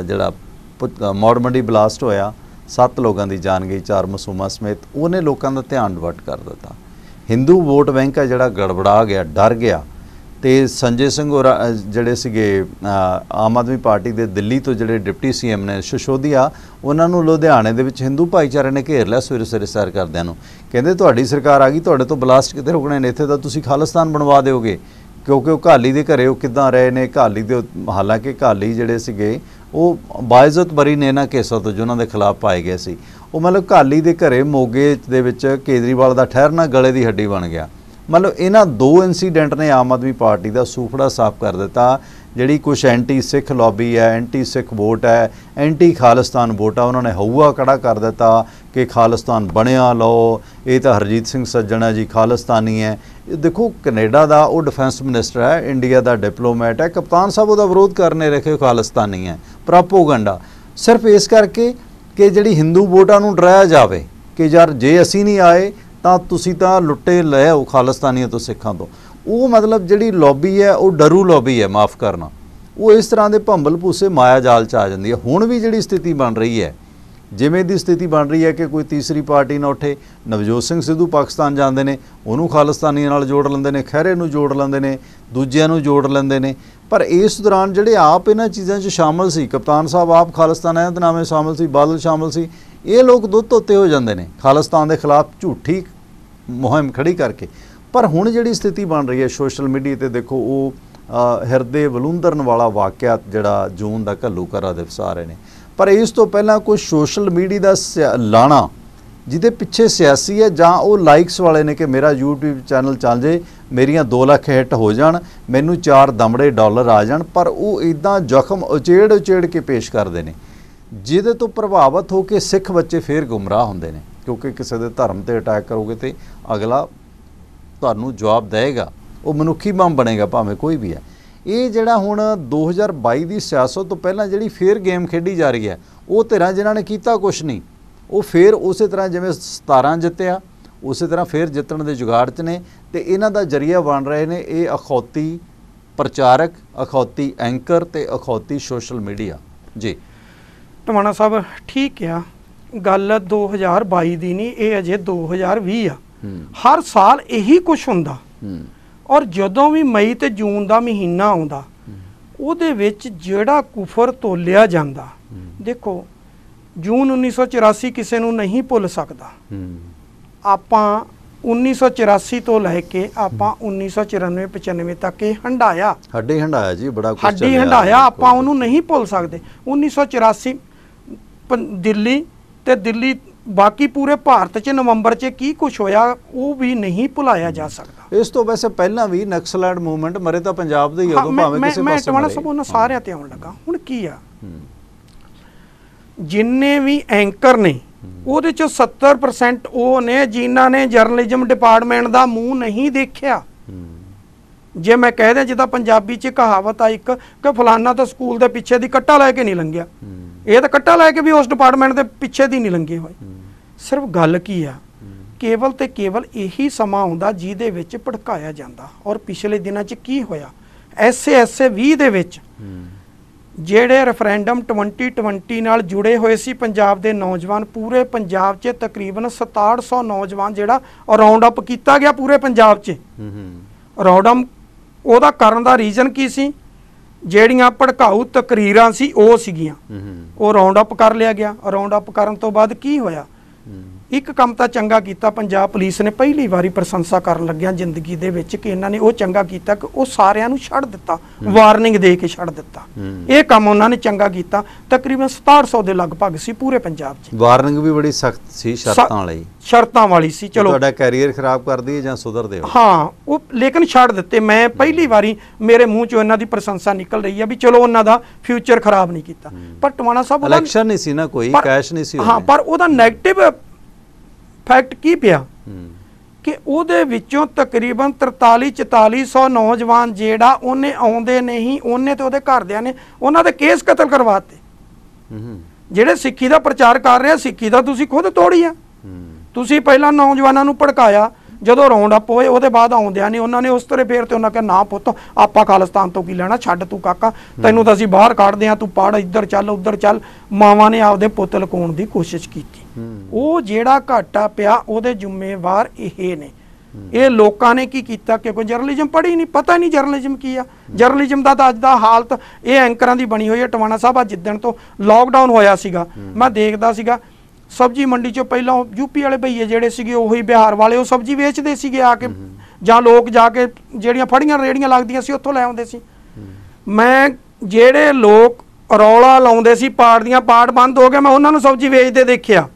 ਜਿਹੜਾ ਮੌੜ ਮੰਡੀ ਬਲਾਸਟ ਹੋਇਆ, 7 ਲੋਕਾਂ ਦੀ ਜਾਨ ਗਈ, 4 ਮਾਸੂਮਾਂ ਸਮੇਤ। ਉਹਨੇ ਲੋਕਾਂ ਦਾ ਧਿਆਨ ਡਿਵਰਟ ਕਰ ਦਿੱਤਾ। ਹਿੰਦੂ ਵੋਟ ਬੈਂਕ ਹੈ ਜਿਹੜਾ ਗੜਬੜਾ ਗਿਆ, ਡਰ ਗਿਆ। ਤੇ ਸੰਜੇ ਸਿੰਘ ਔਰ ਜਿਹੜੇ ਸੀਗੇ ਆਮ ਆਦਮੀ ਪਾਰਟੀ ਦੇ ਦਿੱਲੀ ਤੋਂ ਜਿਹੜੇ ਡਿਪਟੀ CM ਨੇ ਸ਼ਸ਼ੋਦੀਆ, ਉਹਨਾਂ ਨੂੰ ਲੁਧਿਆਣੇ ਦੇ ਵਿੱਚ ਹਿੰਦੂ ਭਾਈਚਾਰੇ ਨੇ ਘੇਰ ਲਿਆ ਸਵੇਰੇ ਸੈਰ ਕਰਦਿਆਂ ਨੂੰ। ਕਹਿੰਦੇ ਤੁਹਾਡੀ ਸਰਕਾਰ ਆ ਗਈ, ਤੁਹਾਡੇ ਤੋਂ ਬਲਾਸਟ ਕਿਤੇ ਰੁਕਣੇ ਨੇ, ਇੱਥੇ ਤਾਂ ਤੁਸੀਂ ਖਾਲਿਸਤਾਨ ਬਣਵਾ ਦਿਓਗੇ। ਕਿਉਂਕਿ ਉਹ ਘਾਲੀ ਦੇ ਘਰੇ ਉਹ ਕਿੱਦਾਂ ਰਹੇ ਨੇ, ਘਾਲੀ ਦੇ ਹਾਲਾਂਕਿ ਘਾਲੀ ਜਿਹੜੇ ਸੀਗੇ ਉਹ ਬਾਇਜ਼ਤ ਬਰੀ ਨੇ ਇਹਨਾਂ ਕੇਸਾਂ ਤੋਂ ਜੋ ਉਹਨਾਂ ਦੇ ਖਿਲਾਫ ਪਾਏ ਗਏ ਸੀ। ਉਹ ਮਤਲਬ ਘਾਲੀ ਦੇ ਘਰੇ ਮੋਗੇ ਦੇ ਵਿੱਚ ਕੇਜਰੀਵਾਲ ਦਾ ਠਹਿਰਨਾ ਗਲੇ ਦੀ ਹੱਡੀ ਬਣ ਗਿਆ। ਮਤਲਬ ਇਹਨਾਂ 2 ਇੰਸੀਡੈਂਟ ਨੇ ਆਮ ਆਦਮੀ ਪਾਰਟੀ ਦਾ ਸੂਫੜਾ ਸਾਫ਼ ਕਰ ਦਿੱਤਾ। ਜਿਹੜੀ ਕੁਛ ਐਂਟੀ ਸਿੱਖ ਲੌਬੀ ਹੈ, ਐਂਟੀ ਸਿੱਖ ਵੋਟ ਹੈ, ਐਂਟੀ ਖਾਲਿਸਤਾਨ ਵੋਟ ਆ, ਉਹਨਾਂ ਨੇ ਹਊਆ ਖੜਾ ਕਰ ਦਿੱਤਾ ਕਿ ਖਾਲਿਸਤਾਨ ਬਣਿਆ ਲਓ, ਇਹ ਤਾਂ ਹਰਜੀਤ ਸਿੰਘ ਸੱਜਣ ਹੈ ਜੀ, ਖਾਲਿਸਤਾਨੀ ਹੈ। ਦੇਖੋ ਕੈਨੇਡਾ ਦਾ ਉਹ ਡਿਫੈਂਸ ਮਿਨਿਸਟਰ ਹੈ, ਇੰਡੀਆ ਦਾ ਡਿਪਲੋਮੈਟ ਹੈ, ਕਪਤਾਨ ਸਾਹਿਬ ਉਹਦਾ ਵਿਰੋਧ ਕਰਨੇ ਰੱਖੇ ਖਾਲਿਸਤਾਨੀ ਹੈ। ਪ੍ਰੋਪੋਗੰਡਾ ਸਿਰਫ ਇਸ ਕਰਕੇ ਕਿ ਜਿਹੜੀ ਹਿੰਦੂ ਵੋਟਾਂ ਨੂੰ ਡਰਾਇਆ ਜਾਵੇ ਕਿ ਯਾਰ ਜੇ ਅਸੀਂ ਨਹੀਂ ਆਏ ਤਾਂ ਤੁਸੀਂ ਤਾਂ ਲੁੱਟੇ ਲੈ ਆਓ ਖਾਲਿਸਤਾਨੀਆਂ ਤੋਂ, ਸਿੱਖਾਂ ਤੋਂ। ਉਹ ਮਤਲਬ ਜਿਹੜੀ ਲੌਬੀ ਹੈ ਉਹ ਡਰੂ ਲੌਬੀ ਹੈ, ਮਾफ़ ਕਰਨਾ। ਉਹ ਇਸ ਤਰ੍ਹਾਂ ਦੇ ਭੰਬਲ ਭੂਸੇ ਮਾਇਆ ਜਾਲ 'ਚ ਆ ਜਾਂਦੀ ਹੈ। ਹੁਣ ਵੀ ਜਿਹੜੀ ਸਥਿਤੀ ਬਣ ਰਹੀ ਹੈ, ਜਿਵੇਂ ਦੀ ਸਥਿਤੀ ਬਣ ਰਹੀ ਹੈ ਕਿ ਕੋਈ ਤੀਸਰੀ ਪਾਰਟੀ ਨਾ ਉੱਠੇ। ਨਵਜੋਤ ਸਿੰਘ ਸਿੱਧੂ ਪਾਕਿਸਤਾਨ ਜਾਂਦੇ ਨੇ, ਉਹਨੂੰ ਖਾਲਿਸਤਾਨੀਆਂ ਨਾਲ ਜੋੜ ਲੈਂਦੇ ਨੇ, ਖਹਿਰੇ ਨੂੰ ਜੋੜ ਲੈਂਦੇ ਨੇ, ਦੂਜਿਆਂ ਨੂੰ ਜੋੜ ਲੈਂਦੇ ਨੇ। ਪਰ ਇਸ ਦੌਰਾਨ ਜਿਹੜੇ ਆਪ ਇਹਨਾਂ ਚੀਜ਼ਾਂ 'ਚ ਸ਼ਾਮਲ ਸੀ, ਕਪਤਾਨ ਸਾਹਿਬ ਆਪ ਖਾਲਿਸਤਾਨ ਐਲਾਨਨਾਮੇ ਸ਼ਾਮਲ ਸੀ, ਬਾਦਲ ਸ਼ਾਮਲ ਸੀ, ਇਹ ਲੋਕ ਦੁੱਧ ਧੋਤੇ ਹੋ ਜਾਂਦੇ ਨੇ ਖਾਲਿਸਤਾਨ ਦੇ ਖਿਲਾਫ ਝੂਠੀ ਮੁਹਿੰਮ ਖੜੀ ਕਰਕੇ। ਪਰ ਹੁਣ ਜਿਹੜੀ ਸਥਿਤੀ ਬਣ ਰਹੀ ਹੈ ਸੋਸ਼ਲ ਮੀਡੀਆ ਤੇ, ਦੇਖੋ ਉਹ ਹਿਰਦੇ ਵਲੂੰਦਰਨ ਵਾਲਾ ਵਾਕਿਆ ਜਿਹੜਾ ਜੂਨ ਦਾ ਘੱਲੂਘਾਰਾ ਦਿਵਸ ਆ ਰਹੇ ਨੇ। ਪਰ ਇਸ ਤੋਂ ਪਹਿਲਾਂ ਕੋਈ ਸੋਸ਼ਲ ਮੀਡੀਆ ਦਾ ਲਾਣਾ ਜਿਹਦੇ ਪਿੱਛੇ ਸਿਆਸੀ ਹੈ ਜਾਂ ਉਹ ਲਾਈਕਸ ਵਾਲੇ ਨੇ ਕਿ ਮੇਰਾ YouTube ਚੈਨਲ ਚੱਲ ਜੇ, ਮੇਰੀਆਂ 2 ਲੱਖ ਹਿੱਟ ਹੋ ਜਾਣ, ਮੈਨੂੰ 4 ਦਮੜੇ ਡਾਲਰ ਆ ਜਾਣ, ਪਰ ਉਹ ਇੱਦਾਂ ਜ਼ਖਮ ਉਚੇੜ ਕੇ ਪੇਸ਼ ਕਰਦੇ ਨੇ ਜਿਹਦੇ ਤੋਂ ਪ੍ਰਭਾਵਿਤ ਹੋ ਕੇ ਸਿੱਖ ਬੱਚੇ ਫੇਰ ਗੁੰਮਰਾਹ ਹੁੰਦੇ ਨੇ। ਕਿਉਂਕਿ ਕਿਸੇ ਦੇ ਧਰਮ ਤੇ ਅਟੈਕ ਕਰੋਗੇ ਤੇ ਅਗਲਾ ਤੁਹਾਨੂੰ ਜਵਾਬ ਦੇਵੇਗਾ, ਉਹ ਮਨੁੱਖੀ ਬੰਬ ਬਣੇਗਾ ਭਾਵੇਂ ਕੋਈ ਵੀ ਹੈ। ਇਹ ਜਿਹੜਾ ਹੁਣ 2022 ਦੀ ਸਿਆਸਤ ਤੋਂ ਪਹਿਲਾਂ ਜਿਹੜੀ ਫੇਰ ਗੇਮ ਖੇਡੀ ਜਾ ਰਹੀ ਹੈ, ਉਹ ਧਿਰਾਂ ਜਿਨ੍ਹਾਂ ਨੇ ਕੀਤਾ ਕੁਛ ਨਹੀਂ, ਉਹ ਫੇਰ ਉਸੇ ਤਰ੍ਹਾਂ ਜਿਵੇਂ 17 ਜਿੱਤਿਆ ਉਸੇ ਤਰ੍ਹਾਂ ਫੇਰ ਜਿੱਤਣ ਦੇ ਜੁਗਾੜ 'ਚ ਨੇ। ਤੇ ਇਹਨਾਂ ਦਾ ਜਰੀਆ ਬਣ ਰਹੇ ਨੇ ਇਹ ਅਖੌਤੀ ਪ੍ਰਚਾਰਕ, ਅਖੌਤੀ ਐਂਕਰ ਤੇ ਅਖੌਤੀ ਸੋਸ਼ਲ ਮੀਡੀਆ। ਜੀ ਟਵਾਣਾ ਸਾਹਿਬ ਠੀਕ ਆ, ਗੱਲ 2022 ਦੀ ਨਹੀਂ, ਇਹ ਅਜੇ 2020 ਆ। ਹਰ ਸਾਲ ਇਹੀ ਕੁਛ ਹੁੰਦਾ। ਔਰ ਜਦੋਂ ਵੀ ਮਈ ਤੇ ਜੂਨ ਦਾ ਮਹੀਨਾ ਆਉਂਦਾ ਉਹਦੇ ਵਿੱਚ ਜਿਹੜਾ ਕੁਫਰ ਤੋਲਿਆ ਜਾਂਦਾ, ਦੇਖੋ ਜੂਨ 1984 ਕਿਸੇ ਨੂੰ ਨਹੀਂ ਭੁੱਲ ਸਕਦਾ। ਆਪਾਂ 1984 ਤੋਂ ਲੈ ਕੇ ਆਪਾਂ 1994-95 ਤੱਕ ਇਹ ਹੰਡਾਇਆ, ਹੱਡੀ ਹੰਡਾਇਆ ਜੀ, ਬੜਾ ਕੁਝ ਹੱਡੀ ਹੰਡਾਇਆ, ਆਪਾਂ ਉਹਨੂੰ ਨਹੀਂ ਭੁੱਲ ਸਕਦੇ। 1984 ਦਿੱਲੀ ਤੇ ਦਿੱਲੀ ਬਾਕੀ ਪੂਰੇ ਭਾਰਤ 'ਚ ਨਵੰਬਰ 'ਚ ਕੀ ਕੁਛ ਹੋਇਆ ਉਹ ਵੀ ਨਹੀਂ ਭੁਲਾਇਆ ਜਾ ਸਕਦਾ। ਇਸ ਤੋਂ ਵੈਸੇ ਪਹਿਲਾਂ ਵੀ ਨਕਸਲੈਂਡ ਮੂਵਮੈਂਟ ਮਰੇ ਤਾਂ ਪੰਜਾਬ ਦੇ ਹੀ ਉਦੋਂ, ਭਾਵੇਂ ਕਿਸੇ ਪਾਸੇ ਟਵਾਣਾ ਸਾਹਿਬ ਉਹਨਾਂ ਸਾਰਿਆਂ ਤੇ ਆਉਣ ਲੱਗਾ। ਹੁਣ ਕੀ ਆ, ਜਿੰਨੇ ਵੀ ਐਂਕਰ ਨੇ ਉਹਦੇ 'ਚੋਂ 70% ਉਹ ਨੇ ਜਿਨ੍ਹਾਂ ਨੇ ਜਰਨਲਿਜ਼ਮ ਡਿਪਾਰਟਮੈਂਟ ਦਾ ਮੂੰਹ ਨਹੀਂ ਦੇਖਿਆ। ਜੇ ਮੈਂ ਕਹਿ ਦਿਆਂ ਜਿੱਦਾਂ ਪੰਜਾਬੀ 'ਚ ਕਹਾਵਤ ਆ ਇੱਕ ਕਿ ਫਲਾਨਾ ਤਾਂ ਸਕੂਲ ਦੇ ਪਿੱਛੇ ਦੀ ਕੱਟਾ ਲੈ ਕੇ ਨਹੀਂ ਲੰਘਿਆ, ਇਹ ਤਾਂ ਕੱਟਾ ਲੈ ਕੇ ਵੀ ਉਸ ਡਿਪਾਰਟਮੈਂਟ ਦੇ ਪਿੱਛੇ ਦੀ ਨਹੀਂ ਲੰਘੇ ਹੋਏ। ਸਿਰਫ ਗੱਲ ਕੀ ਆ, ਕੇਵਲ ਤੇ ਕੇਵਲ ਇਹੀ ਸਮਾਂ ਆਉਂਦਾ ਜਿਹਦੇ ਵਿੱਚ ਭੜਕਾਇਆ ਜਾਂਦਾ। ਔਰ ਪਿਛਲੇ ਦਿਨਾਂ 'ਚ ਕੀ ਹੋਇਆ, ਐਸਏ 20 ਦੇ ਵਿੱਚ ਜਿਹੜੇ ਰੈਫਰੈਂਡਮ 2020 ਨਾਲ ਜੁੜੇ ਹੋਏ ਸੀ ਪੰਜਾਬ ਦੇ ਨੌਜਵਾਨ, ਪੂਰੇ ਪੰਜਾਬ 'ਚ ਤਕਰੀਬਨ 6700 ਨੌਜਵਾਨ ਜਿਹੜਾ ਰਾਉਂਡ ਅਪ ਕੀਤਾ ਗਿਆ ਪੂਰੇ ਪੰਜਾਬ 'ਚ। ਰਾਉਂਡ ਉਹਦਾ ਕਰਨ ਦਾ ਰੀਜ਼ਨ ਕੀ ਸੀ, ਜਿਹੜੀਆਂ ਭੜਕਾਊ ਤਕਰੀਰਾਂ ਸੀ ਉਹ ਸੀਗੀਆਂ, ਉਹ ਰਾਉਂਡ ਅਪ ਕਰ ਲਿਆ ਗਿਆ। ਰਾਉਂਡ ਅਪ ਕਰਨ ਤੋਂ ਬਾਅਦ ਕੀ ਹੋਇਆ, ਇੱਕ ਕੰਮ ਤਾਂ ਚੰਗਾ ਕੀਤਾ ਪੰਜਾਬ ਪੁਲਿਸ ਨੇ, ਪਹਿਲੀ ਵਾਰੀ ਪ੍ਰਸ਼ੰਸਾ ਕਰਨ ਲੱਗਿਆ ਜ਼ਿੰਦਗੀ ਦੇ ਵਿੱਚ ਕਿ ਇਹਨਾਂ ਨੇ ਉਹ ਚੰਗਾ ਕੀਤਾ ਕਿ ਉਹ ਸਾਰਿਆਂ ਨੂੰ ਛੱਡ ਦਿੱਤਾ, ਵਾਰਨਿੰਗ ਦੇ ਕੇ ਛੱਡ ਦਿੱਤਾ। ਇਹ ਕੰਮ ਉਹਨਾਂ ਨੇ ਚੰਗਾ ਕੀਤਾ। ਤਕਰੀਬਨ 6700 ਦੇ ਲਗਭਗ ਸੀ ਪੂਰੇ ਪੰਜਾਬ 'ਚ। ਵਾਰਨਿੰਗ ਵੀ ਬੜੀ ਸਖਤ ਸੀ, ਸ਼ਰਤਾਂ ਵਾਲੀ ਸੀ। ਚਲੋ ਤੁਹਾਡਾ ਕੈਰੀਅਰ ਖਰਾਬ ਕਰਦੀ ਹੈ ਜਾਂ ਸੁਧਰਦੇ ਹੋ, ਹਾਂ ਉਹ ਲੇਕਿਨ ਛੱਡ ਦਿੱਤੇ। ਮੈਂ ਪਹਿਲੀ ਵਾਰੀ ਮੇਰੇ ਮੂੰਹ 'ਚੋਂ ਇਹਨਾਂ ਦੀ ਪ੍ਰਸ਼ੰਸਾ ਨਿਕਲ ਰਹੀ ਹੈ ਵੀ ਚਲੋ ਉਹਨਾਂ ਦਾ ਫਿਊਚਰ ਖਰਾਬ ਨਹੀਂ ਕੀਤਾ। ਪਰ ਟਵਾਣਾ ਸਾਹਿਬ ਇਲੈਕਸ਼ਨ ਨਹੀਂ ਸੀ ਨਾ, ਕੋਈ ਕੈਸ਼ ਨਹੀਂ ਸੀ। ਹਾਂ, ਪਰ ਉਹਦਾ ਨੈਗੇਟਿਵ ਫੈਕਟ ਕੀ ਪਿਆ ਕਿ ਉਹਦੇ ਵਿੱਚੋਂ ਤਕਰੀਬਨ 43-4400 ਨੌਜਵਾਨ ਜਿਹੜਾ ਉਹਨੇ ਆਉਂਦੇ ਨਹੀਂ, ਉਹਨੇ ਤੇ ਉਹਦੇ ਘਰਦਿਆਂ ਨੇ ਉਹਨਾਂ ਦੇ ਕੇਸ ਕਤਲ ਕਰਵਾਤੇ। ਜਿਹੜੇ ਸਿੱਖੀ ਦਾ ਪ੍ਰਚਾਰ ਕਰ ਰਹੇ, ਸਿੱਖੀ ਦਾ ਤੁਸੀਂ ਖੁਦ ਤੋੜੀ ਆ। ਤੁਸੀਂ ਪਹਿਲਾਂ ਨੌਜਵਾਨਾਂ ਨੂੰ ਭੜਕਾਇਆ, ਜਦੋਂ ਰਾਉਂਡ ਅਪ ਹੋਏ ਉਹਦੇ ਬਾਅਦ ਆਉਂਦਿਆਂ ਨੇ ਉਹਨਾਂ ਨੇ ਉਸ ਤਰ੍ਹਾਂ ਫੇਰ ਤੇ ਉਹਨਾਂ ਕਿਹਾ ਨਾ ਪੁੱਤ ਆਪਾਂ ਖਾਲਿਸਤਾਨ ਤੋਂ ਕੀ ਲੈਣਾ, ਛੱਡ ਤੂੰ ਕਾਕਾ, ਤੈਨੂੰ ਤਾਂ ਅਸੀਂ ਬਾਹਰ ਕੱਢਦੇ ਆ, ਤੂੰ ਪੜ, ਇੱਧਰ ਚੱਲ ਉੱਧਰ ਚੱਲ। ਮਾਵਾਂ ਨੇ ਆਪਦੇ ਪੁੱਤ ਲੁਕਾਉਣ ਦੀ ਕੋਸ਼ਿਸ਼ ਕੀਤੀ। ਉਹ ਜਿਹੜਾ ਘਾਟਾ ਪਿਆ ਉਹਦੇ ਜ਼ਿੰਮੇਵਾਰ ਇਹ ਨੇ। ਇਹ ਲੋਕਾਂ ਨੇ ਕੀ ਕੀਤਾ ਕਿ ਕੋਈ ਜਰਨਲਿਜ਼ਮ ਪੜ੍ਹੀ ਨਹੀਂ, ਪਤਾ ਨਹੀਂ ਜਰਨਲਿਜ਼ਮ ਕੀ ਆ। ਜਰਨਲਿਜ਼ਮ ਦਾ ਤਾਂ ਅੱਜ ਦਾ ਹਾਲਤ ਇਹ ਐਂਕਰਾਂ ਦੀ ਬਣੀ ਹੋਈ ਹੈ। ਟਵਾਣਾ ਸਾਹਿਬ ਆ ਜਿੱਦਣ ਤੋਂ ਲਾਕਡਾਊਨ ਹੋਇਆ ਸੀਗਾ, ਮੈਂ ਦੇਖਦਾ ਸੀਗਾ ਸਬਜ਼ੀ ਮੰਡੀ 'ਚੋਂ ਪਹਿਲਾਂ ਯੂਪੀ ਵਾਲੇ ਭਈਏ ਜਿਹੜੇ ਸੀਗੇ, ਉਹੀ ਬਿਹਾਰ ਵਾਲੇ, ਉਹ ਸਬਜ਼ੀ ਵੇਚਦੇ ਸੀਗੇ ਆ ਕੇ ਜਾਂ ਲੋਕ ਜਾ ਕੇ ਜਿਹੜੀਆਂ ਫੜੀਆਂ ਰੇੜੀਆਂ ਲੱਗਦੀਆਂ ਸੀ ਉੱਥੋਂ ਲੈ ਆਉਂਦੇ ਸੀ। ਮੈਂ ਜਿਹੜੇ ਲੋਕ ਰੌਲਾ ਲਾਉਂਦੇ ਸੀ ਪਾੜ ਦੀਆਂ ਪਾੜ ਬੰਦ ਹੋ ਗਏ, ਮੈਂ ਉਹਨਾਂ ਨੂੰ ਸਬਜ਼ੀ ਵੇਚਦੇ ਦੇਖਿਆ।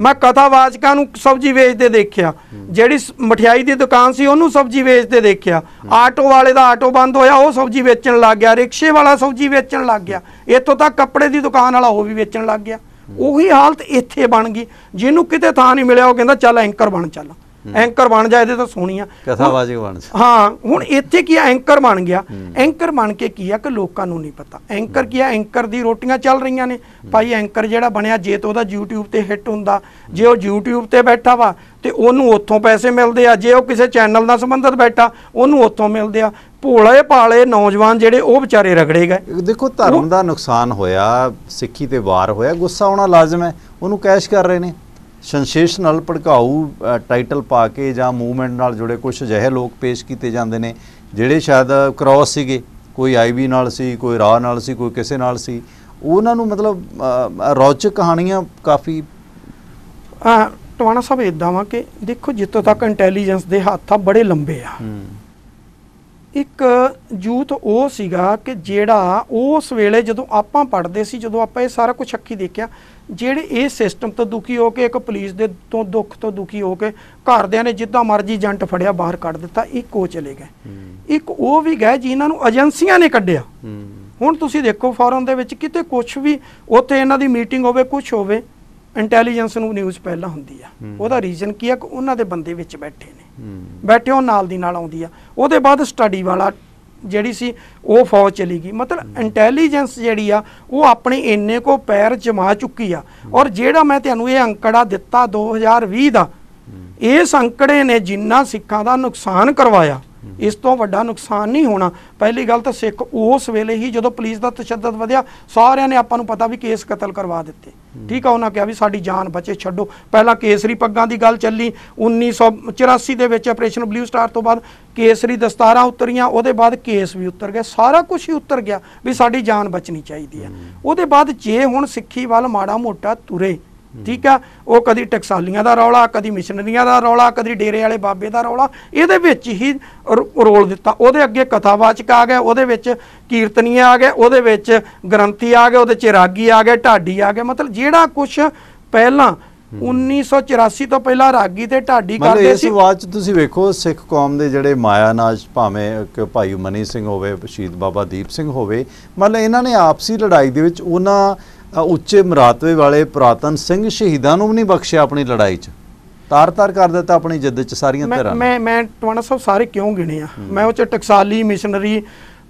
ਮੈਂ ਕਥਾਵਾਚਕਾਂ ਨੂੰ ਸਬਜ਼ੀ ਵੇਚਦੇ ਦੇਖਿਆ। ਜਿਹੜੀ ਮਠਿਆਈ ਦੀ ਦੁਕਾਨ ਸੀ ਉਹਨੂੰ ਸਬਜ਼ੀ ਵੇਚਦੇ ਦੇਖਿਆ। ਆਟੋ ਵਾਲੇ ਦਾ ਆਟੋ ਬੰਦ ਹੋਇਆ, ਉਹ ਸਬਜ਼ੀ ਵੇਚਣ ਲੱਗ ਗਿਆ। ਰਿਕਸ਼ੇ ਵਾਲਾ ਸਬਜ਼ੀ ਵੇਚਣ ਲੱਗ ਗਿਆ। ਇੱਥੋਂ ਤੱਕ ਕੱਪੜੇ ਦੀ ਦੁਕਾਨ ਵਾਲਾ ਉਹ ਵੀ ਵੇਚਣ ਲੱਗ ਗਿਆ। ਉਹੀ ਹਾਲਤ ਇੱਥੇ ਬਣ ਗਈ। ਜਿਹਨੂੰ ਕਿਤੇ ਥਾਂ ਨਹੀਂ ਮਿਲਿਆ ਉਹ ਕਹਿੰਦਾ ਚੱਲ ਐਂਕਰ ਬਣ, ਚੱਲ ਐਂਕਰ ਬਣ ਜਾ, ਇਹਦੇ ਤਾਂ ਸੋਹਣੀਆਂ ਕਥਾਵਾਚਕ ਬਣ ਜਾ। ਹਾਂ, ਹੁਣ ਇੱਥੇ ਕੀ ਆ, ਐਂਕਰ ਬਣ ਗਿਆ। ਐਂਕਰ ਬਣ ਕੇ ਕੀ ਆ ਕਿ ਲੋਕਾਂ ਨੂੰ ਨਹੀਂ ਪਤਾ ਐਂਕਰ ਕੀ ਆ। ਐਂਕਰ ਦੀ ਰੋਟੀਆਂ ਚੱਲ ਰਹੀਆਂ ਨੇ ਭਾਈ। ਐਂਕਰ ਜਿਹੜਾ ਬਣਿਆ, ਜੇ ਤਾਂ ਉਹਦਾ YouTube ਤੇ ਹਿੱਟ ਹੁੰਦਾ, ਜੇ ਉਹ YouTube ਤੇ ਬੈਠਾ ਵਾ ਤੇ ਉਹਨੂੰ ਉੱਥੋਂ ਪੈਸੇ ਮਿਲਦੇ ਆ। ਜੇ ਉਹ ਕਿਸੇ ਚੈਨਲ ਨਾਲ ਸੰਬੰਧਿਤ ਬੈਠਾ ਉਹਨੂੰ ਉੱਥੋਂ ਮਿਲਦੇ ਆ। ਭੋਲੇ ਭਾਲੇ ਨੌਜਵਾਨ ਜਿਹੜੇ ਉਹ ਵਿਚਾਰੇ ਰਗੜੇ ਗਏ। ਦੇਖੋ ਧਰਮ ਦਾ ਨੁਕਸਾਨ ਹੋਇਆ, ਸਿੱਖੀ ਤੇ ਵਾਰ ਹੋਇਆ, ਗੁੱਸਾ ਆਉਣਾ ਲਾਜ਼ਮ ਹੈ। ਉਹਨੂੰ ਕੈਸ਼ ਕਰ ਰਹੇ ਨੇ ਸੈਂਸੇਸ਼ਨਲ ਭੜਕਾਊ ਟਾਈਟਲ ਪਾ ਕੇ ਜਾਂ ਮੂਵਮੈਂਟ ਨਾਲ ਜੁੜੇ ਕੁਝ ਅਜਿਹੇ ਲੋਕ ਪੇਸ਼ ਕੀਤੇ ਜਾਂਦੇ ਨੇ ਜਿਹੜੇ ਸ਼ਾਇਦ ਕ੍ਰੋਸ ਸੀਗੇ, ਕੋਈ ਆਈਵੀ ਨਾਲ ਸੀ, ਕੋਈ ਰਾਹ ਨਾਲ ਸੀ, ਕੋਈ ਕਿਸੇ ਨਾਲ ਸੀ। ਉਹਨਾਂ ਨੂੰ ਮਤਲਬ ਰੌਚਕ ਕਹਾਣੀਆਂ ਕਾਫੀ ਟਵਾਣਾ ਸਾਹਿਬ ਇੱਦਾਂ ਵਾ ਕਿ ਦੇਖੋ ਜਿੱਥੋਂ ਤੱਕ ਇੰਟੈਲੀਜੈਂਸ ਦੇ ਹੱਥ ਆ ਬੜੇ ਲੰਬੇ ਆ। ਇੱਕ ਯੂਥ ਉਹ ਸੀਗਾ ਕਿ ਜਿਹੜਾ ਉਸ ਵੇਲੇ ਜਦੋਂ ਆਪਾਂ ਪੜ੍ਹਦੇ ਸੀ, ਜਦੋਂ ਆਪਾਂ ਇਹ ਸਾਰਾ ਕੁਝ ਅੱਖੀ ਦੇਖਿਆ, ਜਿਹੜੇ ਇਹ ਸਿਸਟਮ ਤੋਂ ਦੁਖੀ ਹੋ ਕੇ, ਇੱਕ ਪੁਲਿਸ ਦੇ ਤੋਂ ਦੁੱਖ ਤੋਂ ਦੁਖੀ ਹੋ ਕੇ ਘਰਦਿਆਂ ਨੇ ਜਿੱਦਾਂ ਮਰਜ਼ੀ ਏਜੰਟ ਫੜਿਆ ਬਾਹਰ ਕੱਢ ਦਿੱਤਾ। ਇੱਕ ਉਹ ਚਲੇ ਗਏ, ਇੱਕ ਉਹ ਵੀ ਗਏ ਜਿਨ੍ਹਾਂ ਨੂੰ ਏਜੰਸੀਆਂ ਨੇ ਕੱਢਿਆ। ਹੁਣ ਤੁਸੀਂ ਦੇਖੋ ਫੋਰਨ ਦੇ ਵਿੱਚ ਕਿਤੇ ਕੁਛ ਵੀ ਉੱਥੇ ਇਹਨਾਂ ਦੀ ਮੀਟਿੰਗ ਹੋਵੇ, ਕੁਛ ਹੋਵੇ, ਇੰਟੈਲੀਜੈਂਸ ਨੂੰ ਨਿਊਜ਼ ਪਹਿਲਾਂ ਹੁੰਦੀ ਆ। ਉਹਦਾ ਰੀਜ਼ਨ ਕੀ ਆ ਕਿ ਉਹਨਾਂ ਦੇ ਬੰਦੇ ਵਿੱਚ ਬੈਠੇ ਨੇ, ਬੈਠੇ ਉਹ ਨਾਲ ਦੀ ਨਾਲ ਆਉਂਦੀ ਆ। ਉਹਦੇ ਬਾਅਦ ਸਟੱਡੀ ਵਾਲਾ ਜਿਹੜੀ ਸੀ ਉਹ ਫੌਜ ਚਲੀ ਗਈ। ਮਤਲਬ ਇੰਟੈਲੀਜੈਂਸ ਜਿਹੜੀ ਆ ਉਹ ਆਪਣੇ ਇੰਨੇ ਕੋ ਪੈਰ ਜਮਾ ਚੁੱਕੀ ਆ। ਔਰ ਜਿਹੜਾ ਮੈਂ ਤੁਹਾਨੂੰ ਇਹ ਅੰਕੜਾ ਦਿੱਤਾ 2020 ਦਾ, ਇਸ ਅੰਕੜੇ ਨੇ ਜਿੰਨਾ ਸਿੱਖਾਂ ਦਾ ਨੁਕਸਾਨ ਕਰਵਾਇਆ, ਇਸ ਤੋਂ ਵੱਡਾ ਨੁਕਸਾਨ ਨਹੀਂ ਹੋਣਾ। ਪਹਿਲੀ ਗੱਲ ਤਾਂ ਸਿੱਖ ਉਸ ਵੇਲੇ ਹੀ ਜਦੋਂ ਪੁਲਿਸ ਦਾ ਤਸ਼ੱਦਦ ਵਧਿਆ, ਸਾਰਿਆਂ ਨੇ ਆਪਾਂ ਨੂੰ ਪਤਾ ਵੀ ਕੇਸ ਕਤਲ ਕਰਵਾ ਦਿੱਤੇ। ਠੀਕ ਆ, ਉਹਨਾਂ ਕਿਹਾ ਵੀ ਸਾਡੀ ਜਾਨ ਬਚੇ, ਛੱਡੋ। ਪਹਿਲਾਂ ਕੇਸਰੀ ਪੱਗਾਂ ਦੀ ਗੱਲ ਚੱਲੀ 1984 ਦੇ ਵਿੱਚ ਆਪਰੇਸ਼ਨ ਬਲੂ ਸਟਾਰ ਤੋਂ ਬਾਅਦ ਕੇਸਰੀ ਦਸਤਾਰਾਂ ਉਤਰੀਆਂ, ਉਹਦੇ ਬਾਅਦ ਕੇਸ ਵੀ ਉਤਰ ਗਿਆ, ਸਾਰਾ ਕੁਝ ਹੀ ਉਤਰ ਗਿਆ ਵੀ ਸਾਡੀ ਜਾਨ ਬਚਣੀ ਚਾਹੀਦੀ ਹੈ। ਉਹਦੇ ਬਾਅਦ ਜੇ ਹੁਣ ਸਿੱਖੀ ਵੱਲ ਮਾੜਾ ਮੋਟਾ ਤੁਰੇ, ਠੀਕ ਆ, ਉਹ ਕਦੀ ਟਕਸਾਲੀਆਂ ਦਾ ਰੌਲਾ, ਕਦੀ ਮਿਸ਼ਨਰੀਆਂ ਦਾ ਰੌਲਾ, ਕਦੀ ਡੇਰੇ ਵਾਲੇ ਬਾਬੇ ਦਾ ਰੌਲਾ, ਇਹਦੇ ਵਿੱਚ ਹੀ ਰੋਲ ਦਿੱਤਾ। ਉਹਦੇ ਅੱਗੇ ਕਥਾਵਾਚਕ ਆ ਗਏ, ਉਹਦੇ ਵਿੱਚ ਕੀਰਤਨੀਏ ਆ ਗਏ, ਉਹਦੇ ਵਿੱਚ ਗ੍ਰੰਥੀ ਆ ਗਏ, ਉਹਦੇ 'ਚ ਰਾਗੀ ਆ ਗਏ, ਢਾਡੀ ਆ ਗਏ। ਮਤਲਬ ਜਿਹੜਾ ਕੁਛ ਪਹਿਲਾਂ 1984 ਤੋਂ ਪਹਿਲਾਂ ਰਾਗੀ ਤੇ ਢਾਡੀ ਕਰਦੇ ਸੀ। ਇਸ ਆਵਾਜ਼ 'ਚ ਤੁਸੀਂ ਵੇਖੋ ਸਿੱਖ ਕੌਮ ਦੇ ਜਿਹੜੇ ਮਾਇਆ ਨਾਚ, ਭਾਵੇਂ ਭਾਈ ਮਨੀ ਸਿੰਘ ਹੋਵੇ, ਸ਼ਹੀਦ ਬਾਬਾ ਦੀਪ ਸਿੰਘ ਹੋਵੇ, ਮਤਲਬ ਇਹਨਾਂ ਨੇ ਆਪਸੀ ਲੜਾਈ ਦੇ ਵਿੱਚ ਉਹਨਾਂ ਉੱਚੇ ਮਰਾਤਵੇ ਵਾਲੇ ਪੁਰਾਤਨ ਸਿੰਘ ਸ਼ਹੀਦਾਂ ਨੂੰ ਵੀ ਨਹੀਂ ਬਖਸ਼ਿਆ। ਆਪਣੀ ਲੜਾਈ 'ਚ ਤਾਰ-ਤਾਰ ਕਰ ਦਿੱਤਾ ਆਪਣੀ ਜਿੱਦ 'ਚ ਸਾਰੀਆਂ ਧਿਰਾਂ। ਮੈਂ ਟਵਾਣਾ ਸਾਹਿਬ ਸਾਰੇ ਕਿਉਂ ਗਿਣੇ ਆ? ਮੈਂ ਉਹ 'ਚ ਟਕਸਾਲੀ, ਮਿਸ਼ਨਰੀ,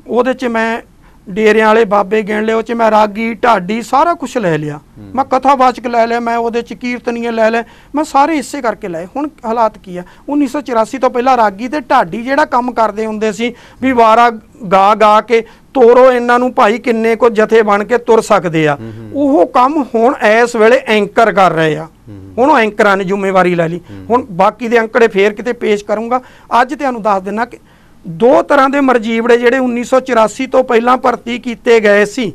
ਉਹਦੇ 'ਚ ਮੈਂ ਡੇਰਿਆਂ ਵਾਲੇ ਬਾਬੇ ਗਿਣ ਲਏ, ਉਹ 'ਚ ਮੈਂ ਰਾਗੀ, ਢਾਡੀ ਸਾਰਾ ਕੁਝ ਲੈ ਲਿਆ। ਮੈਂ ਕਥਾਵਾਚਕ ਲੈ ਲਿਆ, ਮੈਂ ਉਹਦੇ 'ਚ ਕੀਰਤਨੀਏ ਲੈ ਲਏ, ਮੈਂ ਸਾਰੇ ਇਸੇ ਕਰਕੇ ਲਏ। ਹੁਣ ਹਾਲਾਤ ਕੀ ਆ? 1984 ਤੋਂ ਪਹਿਲਾਂ ਰਾਗੀ ਤੇ ਢਾਡੀ ਜਿਹੜਾ ਕੰਮ ਕਰਦੇ ਹੁੰਦੇ ਸੀ ਵੀ ਵਾਰਾ ਗਾ ਗਾ ਕੇ ਤੋਰੋ ਇਹਨਾਂ ਨੂੰ ਭਾਈ, ਕਿੰਨੇ ਕੋ ਜਥੇ ਬਣ ਕੇ ਤੁਰ ਸਕਦੇ ਆ, ਉਹ ਕੰਮ ਹੁਣ ਇਸ ਵੇਲੇ ਐਂਕਰ ਕਰ ਰਹੇ ਆ। ਹੁਣ ਉਹ ਐਂਕਰਾਂ ਨੇ ਜ਼ਿੰਮੇਵਾਰੀ ਲੈ ਲਈ। ਹੁਣ ਬਾਕੀ ਦੇ ਅੰਕੜੇ ਫੇਰ ਕਿਤੇ ਪੇਸ਼ ਕਰੂੰਗਾ। ਅੱਜ ਤੁਹਾਨੂੰ ਦੱਸ ਦਿੰਦਾ ਕਿ ਦੋ ਤਰ੍ਹਾਂ ਦੇ ਮਰਜੀਵੜੇ ਜਿਹੜੇ 1984 ਤੋਂ ਪਹਿਲਾਂ ਭਰਤੀ ਕੀਤੇ ਗਏ ਸੀ।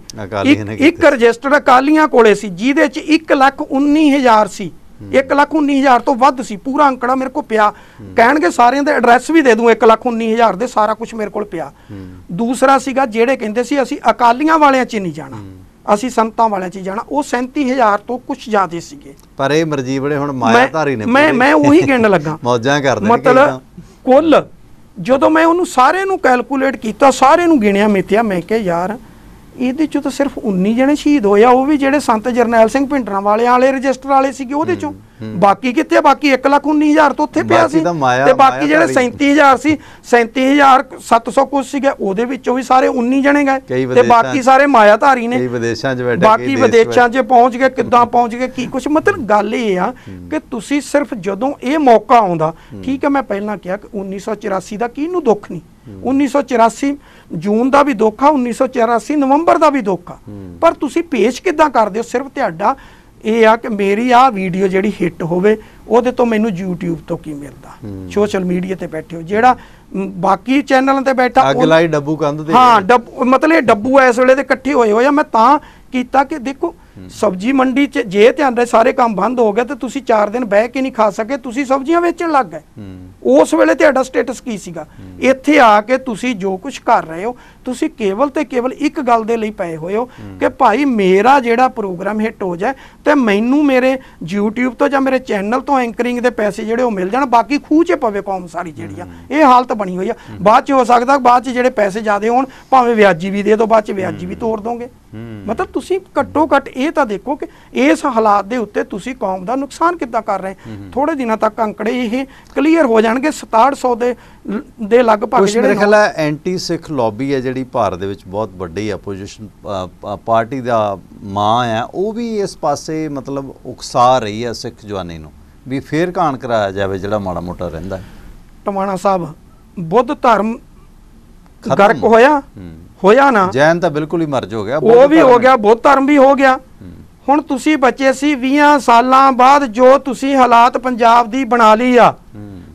ਇੱਕ ਰਜਿਸਟਰਡ ਅਕਾਲੀਆਂ ਕੋਲੇ ਸੀ ਜਿਹਦੇ ਚ 1,19,000 ਸੀ। 1,19,000 ਤੋਂ ਵੱਧ ਸੀ। ਪੂਰਾ ਅੰਕੜਾ ਮੇਰੇ ਕੋਲ ਪਿਆ, ਕਹਿਣਗੇ ਸਾਰਿਆਂ ਦੇ ਐਡਰੈਸ ਵੀ ਦੇ ਦੂੰ, 1,19,000 ਦੇ ਸਾਰਾ ਕੁਝ ਮੇਰੇ ਕੋਲ ਪਿਆ। ਦੂਸਰਾ ਸੀਗਾ ਜਿਹੜੇ ਕਹਿੰਦੇ ਸੀ ਅਸੀਂ ਅਕਾਲੀਆਂ ਵਾਲਿਆਂ 'ਚ ਨਹੀਂ ਜਾਣਾ, ਅਸੀਂ ਸੰਤਾਂ ਵਾਲਿਆਂ 'ਚ ਜਾਣਾ, ਉਹ 37,000 ਤੋਂ ਕੁਝ ਜ਼ਿਆਦਾ ਸੀਗੇ। ਪਰ ਇਹ ਮਰਜੀਵੜੇ ਹੁਣ ਮਾਇਆਧਾਰੀ ਨੇ। ਮੈਂ ਉਹੀ ਗਿਣਨ ਲੱਗਾ ਮੌਜਾਂ ਕਰਦੇ ਮਤਲਬ ਕੁੱਲ ਜਦੋਂ ਮੈਂ ਉਹਨੂੰ ਸਾਰੇ ਨੂੰ ਕੈਲਕੂਲੇਟ ਕੀਤਾ, ਸਾਰੇ ਨੂੰ ਗਿਣਿਆ ਮਿੱਥਿਆ, ਮੈਂ ਕਿਹਾ ਯਾਰ ਇਹਦੇ ਚੋਂ ਤਾਂ ਸਿਰਫ 19 ਜਣੇ ਸ਼ਹੀਦ ਹੋਏ ਆ, ਉਹ ਵੀ ਜਿਹੜੇ ਸੰਤ ਜਰਨੈਲ ਸਿੰਘ ਭਿੰਡਰਾਂ ਵਾਲੇ ਰਜਿਸਟਰ ਵਾਲੇ ਸੀਗੇ ਉਹਦੇ ਚੋਂ। ਬਾਕੀ ਕਿੱਥੇ? ਬਾਕੀ 1,19,000 ਤੋਂ ਉੱਥੇ ਪਿਆ ਸੀ। ਤੇ ਬਾਕੀ ਜਿਹੜੇ 37,000 ਸੀ, 37,700 ਕੁਝ ਸੀਗੇ, ਉਹਦੇ ਵਿੱਚੋਂ ਵੀ ਸਾਰੇ 19 ਜਣੇ ਗਏ ਤੇ ਬਾਕੀ ਸਾਰੇ ਮਾਇਆਧਾਰੀ ਨੇ। ਬਾਕੀ ਵਿਦੇਸ਼ਾਂ 'ਚ ਪਹੁੰਚ ਗਏ, ਕਿੱਦਾਂ ਪਹੁੰਚ ਗਏ, ਕੀ ਕੁਛ। ਮਤਲਬ ਗੱਲ ਇਹ ਆ ਕਿ ਤੁਸੀਂ ਸਿਰਫ ਜਦੋਂ ਇਹ ਮੌਕਾ ਆਉਂਦਾ, ਠੀਕ ਹੈ, ਮੈਂ ਪਹਿਲਾਂ ਕਿਹਾ ਕਿ 1984 ਦਾ ਕਿਹਨੂੰ ਦੁੱਖ ਨਹੀਂ, 1984 ਜੂਨ ਦਾ ਵੀ ਦੁੱਖ ਆ, 1984 ਨਵੰਬਰ ਦਾ ਵੀ ਦੁੱਖ ਆ, ਪਰ ਤੁਸੀਂ ਪੇਸ਼ ਕਿੱਦਾਂ ਕਰਦੇ ਹੋ? ਸਿਰਫ ਤੁਹਾਡਾ ਇਹ ਆ ਕਿ ਮੇਰੀ ਆਹ ਵੀਡੀਓ ਜਿਹੜੀ ਹਿੱਟ ਹੋਵੇ, ਉਹਦੇ ਤੋਂ ਮੈਨੂੰ YouTube ਤੋਂ ਕੀ ਮਿਲਦਾ? ਸੋਸ਼ਲ ਮੀਡੀਆ ਤੇ ਬੈਠੇ ਹੋ, ਜਿਹੜਾ ਬਾਕੀ ਚੈਨਲਾਂ ਤੇ ਬੈਠਾ ਅੱਗ ਲਾਈ ਡੱਬੂ ਕੰਧ ਤੇ। ਹਾਂ, ਮਤਲਬ ਇਹ ਡੱਬੂ ਇਸ ਵੇਲੇ ਦੇ ਇਕੱਠੇ ਹੋਏ ਆ। ਮੈਂ ਤਾਂ ਕੀਤਾ ਕਿ ਦੇਖੋ ਸਬਜ਼ੀ ਮੰਡੀ 'ਚ ਜੇ ਤੁਹਾਡੇ ਸਾਰੇ ਕੰਮ ਬੰਦ ਹੋ ਗਏ ਤੇ ਤੁਸੀਂ 4 ਦਿਨ ਬਹਿ ਕੇ ਨਹੀਂ ਖਾ ਸਕੇ, ਤੁਸੀਂ ਸਬਜ਼ੀਆਂ ਵੇਚਣ ਲੱਗ ਗਏ। ਉਸ ਵੇਲੇ ਤੁਹਾਡਾ ਸਟੇਟਸ ਕੀ ਸੀਗਾ? ਇੱਥੇ ਆ ਕੇ ਤੁਸੀਂ ਜੋ ਕੁਝ ਕਰ ਰਹੇ ਹੋ, ਤੁਸੀਂ ਕੇਵਲ ਤੇ ਕੇਵਲ ਇੱਕ ਗੱਲ ਦੇ ਲਈ ਪਏ ਹੋਏ ਹੋ ਕਿ ਭਾਈ ਮੇਰਾ ਜਿਹੜਾ ਪ੍ਰੋਗਰਾਮ ਹਿੱਟ ਹੋ ਜਾਏ ਤੇ ਮੈਨੂੰ ਮੇਰੇ YouTube ਤੋਂ ਜਾਂ ਮੇਰੇ ਚੈਨਲ ਤੋਂ ਐਂਕਰਿੰਗ ਦੇ ਪੈਸੇ ਜਿਹੜੇ ਉਹ ਮਿਲ ਜਾਣ, ਬਾਕੀ ਖੂਹ 'ਚ ਪਵੇ ਕੌਮ ਸਾਰੀ ਜਿਹੜੀ ਆ। ਇਹ ਹਾਲਤ ਬਣੀ ਹੋਈ ਆ। ਬਾਅਦ 'ਚ ਹੋ ਸਕਦਾ ਬਾਅਦ 'ਚ ਜਿਹੜੇ ਪੈਸੇ ਜ਼ਿਆਦੇ ਹੋਣ ਭਾਵੇਂ ਵਿਆਜੀ ਵੀ ਦੇ ਦਿਓ, ਬਾਅਦ 'ਚ ਵਿਆਜੀ ਵੀ ਤੋੜ ਦੋਗੇ। ਮਤਲਬ ਤੁਸੀਂ ਘੱਟੋ ਘੱਟ ਇਹ ਤਾਂ ਦੇਖੋ ਕਿ ਇਸ ਹਾਲਾਤ ਦੇ ਉੱਤੇ ਤੁਸੀਂ ਕੌਮ ਦਾ ਨੁਕਸਾਨ ਕਿੱਦਾਂ ਕਰ ਰਹੇ। ਥੋੜੇ ਦਿਨਾਂ ਤੱਕ ਅੰਕੜੇ ਇਹ ਕਲੀਅਰ ਹੋ ਜਾਣਗੇ। 6700 ਦੇ ਲਗਭਗ ਜਿਹੜੇ ਮੇਰੇ ਖਿਆਲ ਹੈ ਐਂਟੀ ਸਿੱਖ ਲੌਬੀ ਹੈ ਜਿਹੜੀ ਭਾਰਤ ਦੇ ਵਿੱਚ ਬਹੁਤ ਵੱਡੀ ਆਪੋਜੀਸ਼ਨ ਪਾਰਟੀ ਦਾ ਮਾਂ ਹੈ, ਉਹ ਵੀ ਇਸ ਪਾਸੇ ਮਤਲਬ ਉਕਸਾ ਰਹੀ ਹੈ ਸਿੱਖ ਜਵਾਨੀ ਨੂੰ ਵੀ ਫੇਰ ਕਾਣ ਕਰਾਇਆ ਜਾਵੇ ਜਿਹੜਾ ਮਾੜਾ ਮੋਟਾ ਰਹਿੰਦਾ ਹੈ। ਟਵਾਣਾ ਸਾਹਿਬ, ਬੁੱਧ ਧਰਮ ਗਰਕ ਹੋਇਆ ਨਾ, ਜੈਨ ਤਾਂ ਬਿਲਕੁਲ ਹੀ ਮਰਜ ਹੋ ਗਿਆ, ਉਹ ਵੀ ਹੋ ਗਿਆ, ਬੁੱਧ ਧਰਮ ਵੀ ਹੋ ਗਿਆ। ਹੁਣ ਤੁਸੀਂ ਬਚੇ ਸੀ 20 ਸਾਲਾਂ ਬਾਅਦ ਜੋ ਤੁਸੀਂ ਹਾਲਾਤ ਪੰਜਾਬ ਦੀ ਬਣਾ ਲਈ ਆ।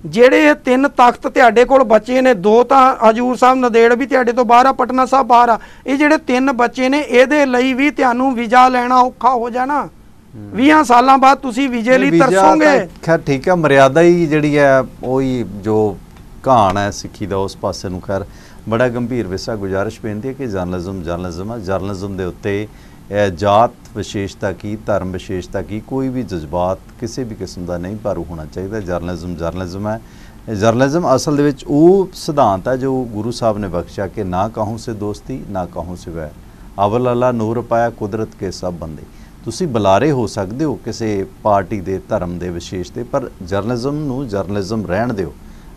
ਜਿਹੜੇ 3 ਤਖਤ ਤੁਹਾਡੇ ਕੋਲ ਬਚੇ ਨੇ, 2 ਤਾਂ ਹਜੂਰ ਸਾਹਿਬ ਨੰਦੇੜ ਵੀ ਤੁਹਾਡੇ ਤੋਂ ਬਾਹਰ ਆ, ਪਟਨਾ ਸਾਹਿਬ ਬਾਹਰ ਆ, ਇਹ ਜਿਹੜੇ 3 ਬਚੇ ਨੇ ਇਹਦੇ ਲਈ ਵੀ ਤੁਹਾਨੂੰ ਵੀਜ਼ਾ ਲੈਣਾ ਔਖਾ ਹੋ ਜਾਣਾ। 20 ਸਾਲਾਂ ਬਾਅਦ ਤੁਸੀਂ ਵੀਜ਼ੇ ਲਈ ਤਰਸੋਗੇ। ਖੈਰ ਠੀਕ ਹੈ, ਮਰਿਆਦਾ ਹੀ ਜਿਹੜੀ ਹੈ ਉਹੀ ਜੋ ਕਹਾਣ ਹੈ ਸਿੱਖੀ ਦਾ ਉਸ ਪਾਸੇ ਨੂੰ ਖੈਰ ਬੜਾ ਗੰਭੀਰ ਵਿਸ਼ਾ। ਗੁਜ਼ਾਰਿਸ਼ ਬੇਨਤੀ ਹੈ ਕਿ ਜਰਨਲਿਜ਼ਮ ਹੈ, ਜਰਨਲਿਜ਼ਮ ਦੇ ਉੱਤੇ ਜਾਤ ਵਿਸ਼ੇਸ਼ਤਾ ਕੀ, ਧਰਮ ਵਿਸ਼ੇਸ਼ਤਾ ਕੀ, ਕੋਈ ਵੀ ਜਜ਼ਬਾਤ ਕਿਸੇ ਵੀ ਕਿਸਮ ਦਾ ਨਹੀਂ ਭਾਰੂ ਹੋਣਾ ਚਾਹੀਦਾ। ਜਰਨਲਿਜ਼ਮ ਹੈ। ਜਰਨਲਿਜ਼ਮ ਅਸਲ ਦੇ ਵਿੱਚ ਉਹ ਸਿਧਾਂਤ ਹੈ ਜੋ ਗੁਰੂ ਸਾਹਿਬ ਨੇ ਬਖਸ਼ਿਆ ਕਿ ਨਾ ਕਹੂੰ ਸੇ ਦੋਸਤੀ ਨਾ ਕਹੂੰ ਸੇ ਵੈਰ, ਅਵਲ ਅੱਲਾ ਨੂਰ ਪਾਇਆ ਕੁਦਰਤ ਕੇ ਸਭ ਬੰਦੇ। ਤੁਸੀਂ ਬੁਲਾਰੇ ਹੋ ਸਕਦੇ ਹੋ ਕਿਸੇ ਪਾਰਟੀ ਦੇ, ਧਰਮ ਦੇ ਵਿਸ਼ੇਸ਼ ਤੇ, ਪਰ ਜਰਨਲਿਜ਼ਮ ਨੂੰ ਜਰਨਲਿਜ਼ਮ ਰਹਿਣ ਦਿਓ।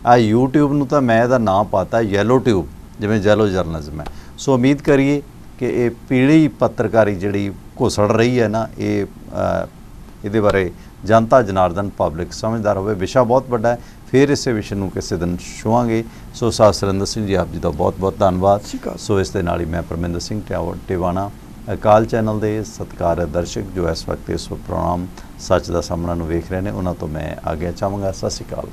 ਆ YouTube ਨੂੰ ਤਾਂ ਮੈਂ ਇਹਦਾ ਨਾਂ ਪਾਤਾ ਯੈਲੋ ਟਿਊਬ, ਜਿਵੇਂ ਯੈਲੋ ਜਰਨਲਿਜ਼ਮ ਹੈ। ਸੋ ਉਮੀਦ ਕਰੀਏ ਕਿ ਇਹ ਪੀੜੀ ਪੱਤਰਕਾਰੀ ਜਿਹੜੀ ਘੁਸੜ ਰਹੀ ਹੈ ਨਾ, ਇਹਦੇ ਬਾਰੇ ਜਨਤਾ ਜਨਾਰਦਨ ਪਬਲਿਕ ਸਮਝਦਾਰ ਹੋਵੇ। ਵਿਸ਼ਾ ਬਹੁਤ ਵੱਡਾ ਹੈ, ਫਿਰ ਇਸੇ ਵਿਸ਼ੇ ਨੂੰ ਕਿਸੇ ਦਿਨ ਛੂਹਾਂਗੇ। ਸੋ ਸਾਧ ਸੁਰਿੰਦਰ ਸਿੰਘ ਜੀ ਆਪ ਜੀ ਦਾ ਬਹੁਤ ਬਹੁਤ ਧੰਨਵਾਦ। ਸੋ ਇਸ ਦੇ ਨਾਲ ਹੀ ਮੈਂ ਪਰਮਿੰਦਰ ਸਿੰਘ ਟਿਵਾਣਾ, ਅਕਾਲ ਚੈਨਲ ਦੇ ਸਤਿਕਾਰਯੋਗ ਦਰਸ਼ਕ ਜੋ ਇਸ ਵਕਤ ਇਸ ਪ੍ਰੋਗਰਾਮ ਸੱਚ ਦਾ ਸਾਹਮਣਾ ਨੂੰ ਵੇਖ ਰਹੇ ਨੇ, ਉਹਨਾਂ ਤੋਂ ਮੈਂ ਆਗਿਆ ਚਾਹਾਂਗਾ। ਸਤਿ ਸ਼੍ਰੀ ਅਕਾਲ।